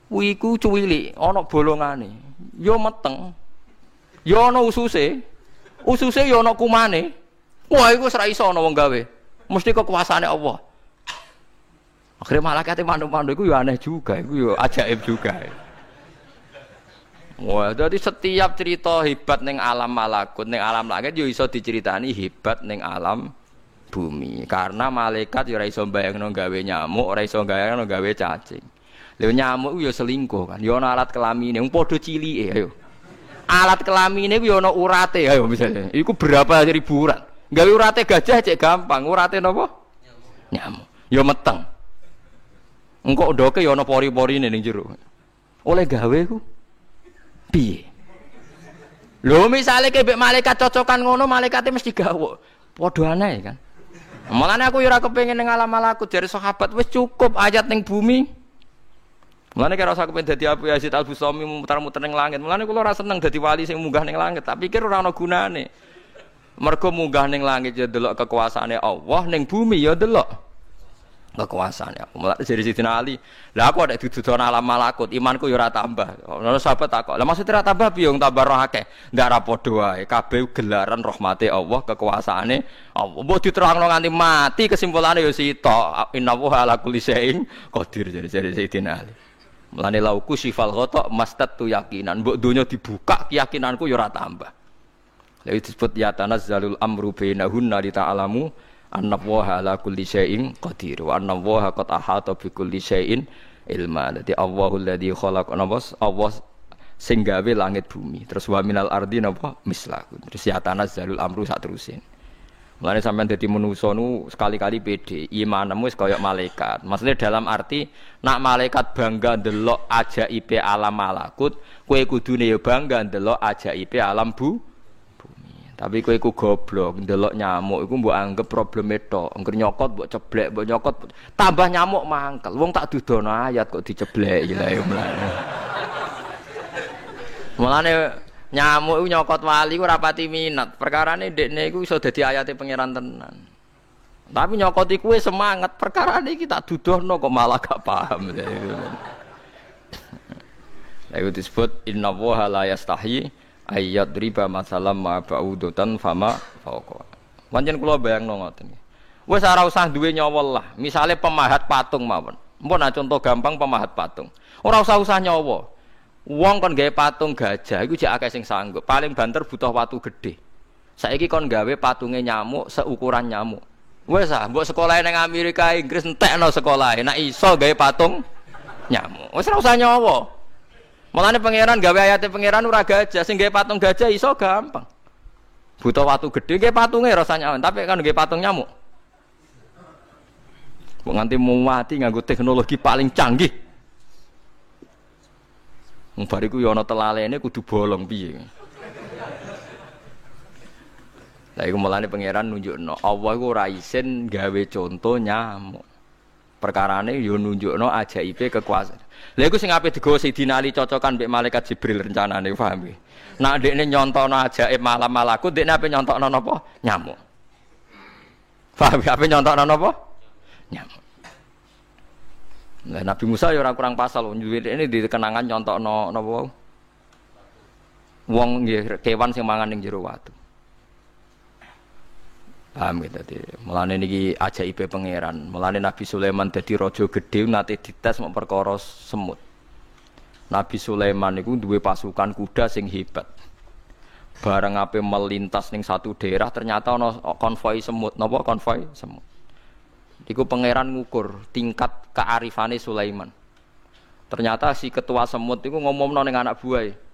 Kuwi iku cuwilik, ana bolongane. Ya meteng. Ya ana ususe. Ususe ya ana kumane. Wah, iku ora iso ana wong gawe. Mesti kekuasaane Allah. Akhire malaikate mandu-mandu iku ya aneh juga, iku ya ajaib juga. Wah, jadi setiap cerita hebat ning alam malakut, ning alam langit ya iso diceritani hebat ning alam bumi. Karena malaikat ya ora iso bayangno gawe nyamuk, ora iso bayangno gawe cacing. Lha nyamuk ya selingkuh kan. Ya ana alat kelamine, wong padha cilike ayo. Alat kelamine ku ya ana urate ayo misalnya. Iku berapa ribu urat. Gawe urate gajah cek gampang, urate napa? Nyamuk. Ya meteng. Engko ndoke ya ana pori-porine ning jero. Oleh gawe ku piye? Lho misale kebek malaikat cocokan ngono, malaikate mesti gawok. Padha aneh kan. Mulane aku ya ora kepengin ning alam malakut jare sahabat wis cukup ayat ning bumi. Mulane kira usah kepengin dadi Abu Yazid Al-Bustami muter-muter ning langit. Mulane kula ora seneng dadi wali sing munggah ning langit, tak pikir ora ana gunane. Mergo munggah ning langit ya delok kekuasaane Allah, ning bumi ya delok kekuasaan ya. Mulai dari Sayyidina Ali, lah aku ada dituduh alam malakut, imanku yo ora tambah. Ono sahabat takok, lah maksudnya ora tambah piye wong tambah roh akeh. Ndak ra padha wae, kabeh gelaran rahmate Allah, kekuasaane Allah. Mbok diterangno nganti mati kesimpulane yo sitok. Innallaha ala kulli syai'in qadir dari Sayyidina Ali. Mulane lauku sifal ghata mastatu yakinan, mbok donya dibuka keyakinanku yo ora tambah. Lha disebut ya tanazzalul amru bainahunna li ta'lamu annallaha ala kulli syai'in qadir wa annallaha qad ahata bi kulli syai'in ilma. Dadi Allahul ladzi khalaqana Allah sing gawe langit bumi. Terus wa minal ardi napa mislahu. Terus ya tanazzalul amru sak terusin. Mulane sampean dadi manusa nu sekali-kali pede, imanmu wis kaya malaikat. Maksudnya dalam arti nak malaikat bangga ndelok ajaibe alam malakut, kowe kudune ya bangga ndelok ajaibe alam bumi. Tapi kowe iku goblok, ndelok nyamuk iku mbok anggap probleme tok. Engger nyokot mbok ceblek, mbok nyokot tambah nyamuk mangkel. Wong tak dudono ayat kok dicebleki lha ya mulane. Mulane nyamuk iku nyokot wali ku ora pati minat. Perkarane ndekne iku iso dadi ayate pangeran tenan. Tapi nyokot iku semangat, perkarane iki tak dudono kok malah gak paham. Lha iku disebut innallaha la yastahi ayat riba masalam ma ba'udutan fama fauqa. Pancen kula bayangno ngoten. Wis ora usah duwe nyawa lah. Misale pemahat patung mawon. Mpun contoh gampang pemahat patung. Ora usah nyawa. Wong kon gawe patung gajah iku jek akeh sing sanggup. Paling banter butuh watu gede. Saiki kon gawe patunge nyamuk seukuran nyamuk. Wis mbok sekolahe ning Amerika Inggris entekno sekolahe. Nek iso gawe patung nyamuk. Wis ora usah nyawa. Mulane pangeran gawe ayate pangeran ora gajah, sing gawe patung gajah iso gampang. Butuh watu gede gawe patunge rasanya, tapi kan gawe patung nyamuk. Kok nganti mati nganggo teknologi paling canggih. Wong bariku ya ana telalene kudu bolong piye. Lah iku mulane pangeran nunjukno Allah iku ora isin gawe conto nyamuk. Perkarane yo nunjukno ajaibe kekuasaan. Lha iku sing ape digawa Sayyidina Ali cocokan mbek malaikat Jibril rencanane paham iki. Nek ndekne nyontono ajaib malam malaku, ndekne ape nyontokno napa? Nyamuk. Paham ape nyontokno napa? Nyamuk. Lah Nabi Musa ya ora kurang pasal ini di kenangan nyontokno napa wau? Wong nggih kewan sing mangan ning jero watu. Paham gitu tadi. Mulane niki ajaibe pangeran. Mulane Nabi Sulaiman dadi raja gedhe nate dites mok perkara semut. Nabi Sulaiman niku duwe pasukan kuda sing hebat. Bareng ape melintas ning satu daerah ternyata ana konvoi semut. Napa konvoi semut? Iku pangeran ngukur tingkat kearifane Sulaiman. Ternyata si ketua semut iku ngomongno ning anak buahe.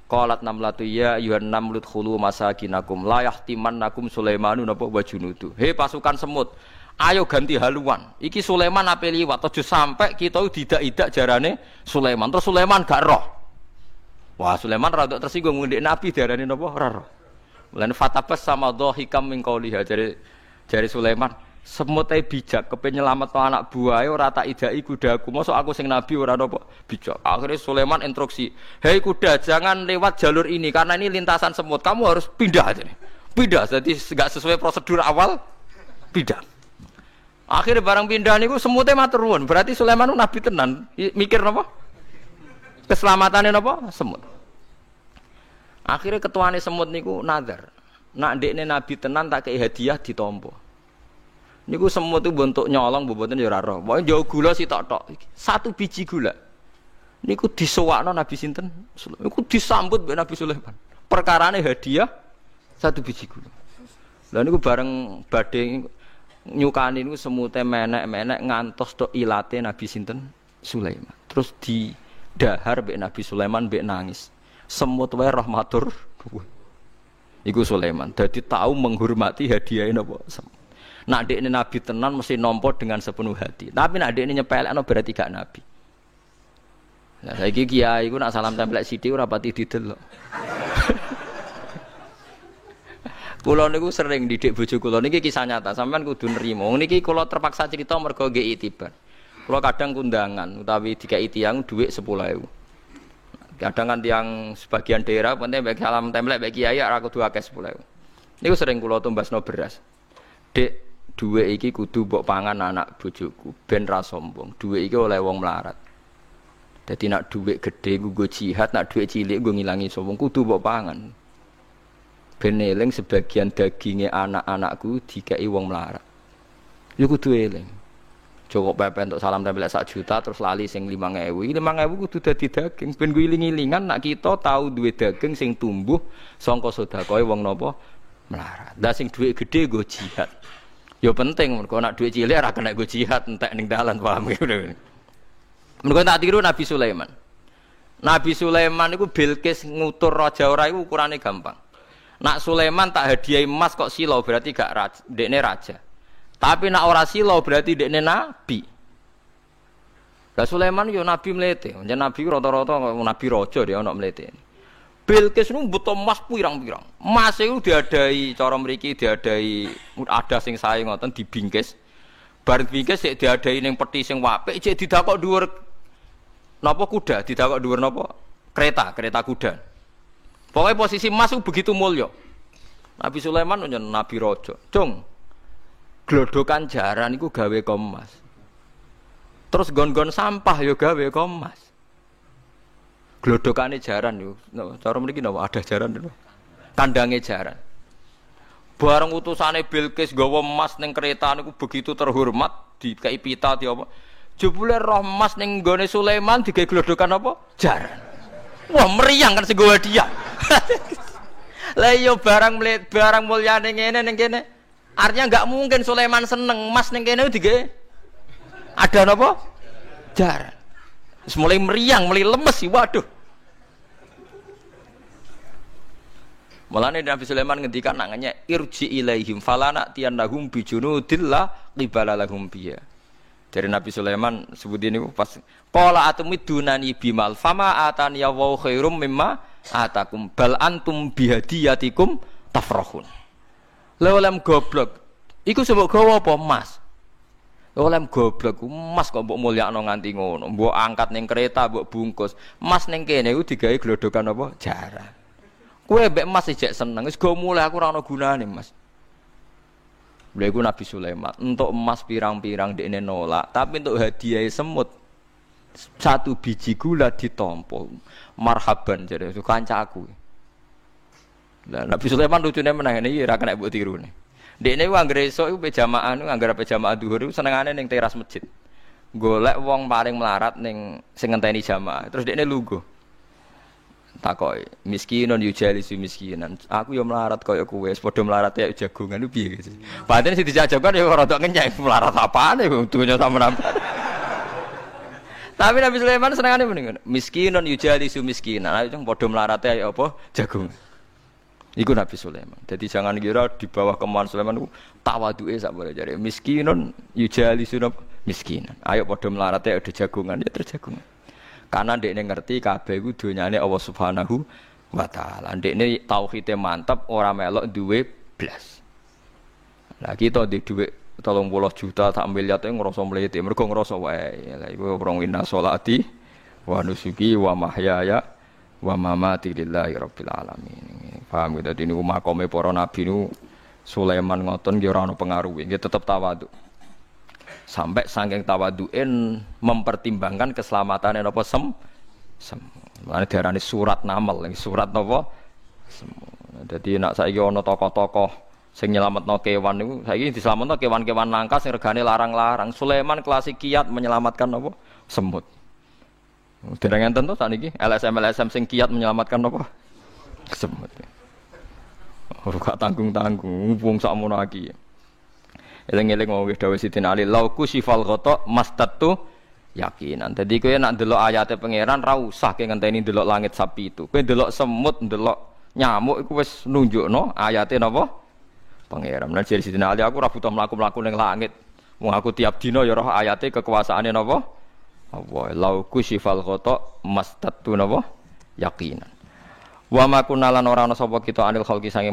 Qalat namlatu ya ayyuhan namlut khulu masakinakum la yahtimannakum Sulaimanu napa wa junudu. He pasukan semut, ayo ganti haluan. Iki Sulaiman ape liwat aja sampai kita didak-idak jarane Sulaiman. Terus Sulaiman gak roh. Wah, Sulaiman rada tersinggung ngendek Nabi diarani napa ora roh. Lan fatabas sama dhahikam min qauliha jare Sulaiman, semut ae bijak kepen nyelametno anak buahe ora tak idaki kudaku. Mosok aku sing nabi ora napa bijak. Akhirnya Sulaiman instruksi, "Hei kuda, jangan lewat jalur ini karena ini lintasan semut. Kamu harus pindah aja nih." Pindah, jadi enggak sesuai prosedur awal pindah. Akhirnya barang pindah niku semutnya matur nuwun. Berarti Sulaiman nabi tenan. Mikir napa? Keselamataane napa? Semut. Akhirnya ketuane semut niku nazar. Nak ndekne nabi tenan tak kei hadiah ditampa. Niku semut itu bentuk nyolong mboten ya ora roh. Pokoke jauh gula sitok-tok. Satu biji gula. Niku disowakno Nabi sinten? Niku disambut mbek Nabi Sulaiman. Perkarane hadiah satu biji gula. Lah niku bareng badhe nyukani niku semute menek-menek ngantos tok ilate Nabi sinten? Sulaiman. Terus didahar mbek Nabi Sulaiman mbek nangis. Semut wae rahmatur. Iku Sulaiman. Dadi tahu menghormati hadiah napa? Nak dekne nabi tenan mesti nampa dengan sepenuh hati. Tapi nak dekne nyepelekno berarti gak nabi. Lah saiki kiai iku nak salam tempel sithik ora pati didelok. Kula niku sering didik bojo kula niki kisah nyata, sampean kudu nrimo. Niki kula terpaksa cerita mergo nggih itibar. Kula kadang kundangan utawi dikai tiyang dhuwit 10.000. Kadang kan tiyang sebagian daerah penting baik salam tempel baik kiai ora kudu akeh 10.000. Niku sering kula tumbasno beras. Dek Dhuwit iki kudu mbok pangan anak bojoku ben ra sombong. Dhuwit iki oleh wong melarat. Dadi nak dhuwit gedhe nggo jihad, nak dhuwit cilik nggo ngilangi sombong kudu mbok pangan. Ben eling sebagian daginge anak-anakku dikeki wong melarat. Ya kudu eling. Joko pepe untuk salam tempel 1 juta terus lali sing 5.000. 5.000 kudu dadi daging ben guling-ilingan nak kita tahu duwe daging sing tumbuh saka sedekahe wong napa melarat. Lah sing dhuwit gedhe nggo jihad. Ya penting mergo nak dhuwit cilik ora kena nggo jihad entek ning dalan paham ngene. Mergo tak tiru Nabi Sulaiman. Nabi Sulaiman iku Bilqis ngutur raja ora iku ukurane gampang. Nak Sulaiman tak hadiahi emas kok sila berarti gak ndekne raja. Tapi nak ora sila berarti dekne nabi. Lah Sulaiman yo nabi mlete. Yen nabi rata-rata nabi raja dia ana mlete. Bilqis nu butuh emas pirang-pirang. Emas iku diadahi cara mriki diadahi ada sing sae ngoten dibingkis. Bar bingkis sik diadahi ning peti sing apik cek didakok dhuwur napa kuda, didakok dhuwur napa kereta kuda. Pokoke posisi emas itu begitu mulya. Nabi Sulaiman nyen nabi raja. Cung glodokan jaran iku gawe emas. Terus gon-gon sampah yo gawe emas. Glodokane jaran yo. Cara mriki napa ada jaran lho. Kandange jaran. Bareng utusane Bilqis gawa emas ning kereta niku begitu terhormat dikai pita di apa. Jebule roh emas ning gone Sulaiman digawe glodokan apa? Jaran. Wah meriang kan sing gawe dia. Lah yo barang mulyane ngene ning kene. Artinya enggak mungkin Sulaiman seneng emas ning kene digawe ada napa? Jaran. Wis mulai meriang, mulai lemes sih waduh. Mulane Nabi Sulaiman ngendikan nanganya irji ilaihim falana tiyannahum bijunudillah qibala lahum biya. Dari Nabi Sulaiman sebut ini pas qala atumidunani bimal fama atani ya wa khairum mimma atakum bal antum bihadiyatikum tafrahun. Lelem goblok. Iku sebab gawa apa emas? Lelem goblok emas kok mbok mulyakno nganti ngono. Mbok angkat ning kereta, mbok bungkus. Emas ning kene iku digawe glodokan apa? Jaran. Kowe mbek emas ijek seneng, wis go mulai aku ora ana gunane, Mas. Lha iku Nabi Sulaiman, entuk emas pirang-pirang dekne nolak, tapi entuk hadiah semut. 1 biji gula ditampa. Marhaban jare kancaku. Lah Nabi Sulaiman lucune meneh iki ora kena mbok tirune. Dekne ku anggere esuk iku pejamaah anggere pejamaah zuhur iku senengane ning teras masjid. Golek wong paling melarat ning sing ngenteni jamaah. Terus dekne lungguh. Takoki miskinun yujalisu miskinan. Aku yo melarat kaya kowe, padha melarat ya jagongan ku piye gitu. Padahal sing dijajakan yo rada ngenyek melarat apane dunya sampean. Tapi Nabi Sulaiman senengane mendingan miskinun yujalisu miskinan. Ayo padha melarat ya apa jagongan. Iku Nabi Sulaiman. Jadi jangan kira di bawah kemauan Sulaiman ku tawaduke sak boleh jare. Miskinun yujalisu miskinan. Ayo padha melarat ya ada jagongan ya terjagongan. Karena ndekne ngerti kabeh iku donyane Allah Subhanahu wa taala. Ndekne tauhide mantap ora melok duwe blas. Lah kita di dhuwit 30 juta sak miliar e ngrasa mlete, mergo ngrasa wae. Lah iku wong inna sholati wa nusuki wa mahyaya wa mamati lillahi rabbil alamin. Paham gitu niku makome para nabi niku Sulaiman ngoten nggih ora ana pengaruhe, nggih tetep tawadhu. Sampai saking tawaduin mempertimbangkan keselamatan napa Mane diarani surat namel, surat napa? Dadi nek saiki ana tokoh-tokoh sing nyelametno kewan niku, saiki diselametno kewan-kewan langka sing regane larang-larang. Sulaiman klasik kiat menyelamatkan napa? Semut. Dereng enten to sakniki LSM sing kiat menyelamatkan napa? Semut. Ora gak tanggung-tanggung wong sakmono iki. Eling-eling wong wis dawuh Sidin Ali lauku sifal ghata mastatu yakinan. Dadi kowe nek ndelok ayate pangeran ra usah ke ngenteni ndelok langit sapi itu. Kowe ndelok semut, ndelok nyamuk iku wis nunjukno ayate napa? Pangeran. Lan jare Sidin Ali aku ora butuh mlaku-mlaku ning langit. Wong aku tiap dina ya roh ayate kekuasaane napa? Allah. Lauku sifal ghata mastatu napa? Yakinan. Wa makunalan ora ana sapa kita anil khalqi saking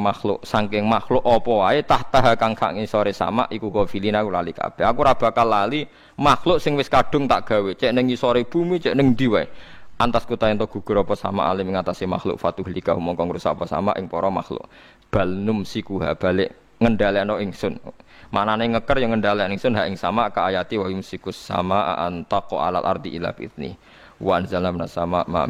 makhluk apa wae tahta kang gak ngisore sama iku gofilina lali kabeh. Aku ora bakal lali makhluk sing wis kadung tak gawe cek ning ngisore bumi cek ning ndi wae. Antas kuta ento gugur apa sama alim ngatasi makhluk fatuhlika mongko ngrusak apa sama ing para makhluk. Bal numsikuha balik ngendhalekno ingsun. Manane ngeker yang ngendhalekno ingsun ha ing sama ka ayati wa yumsikus sama antaqo alal ardi ila fitni. Wa anzalna minas sama ma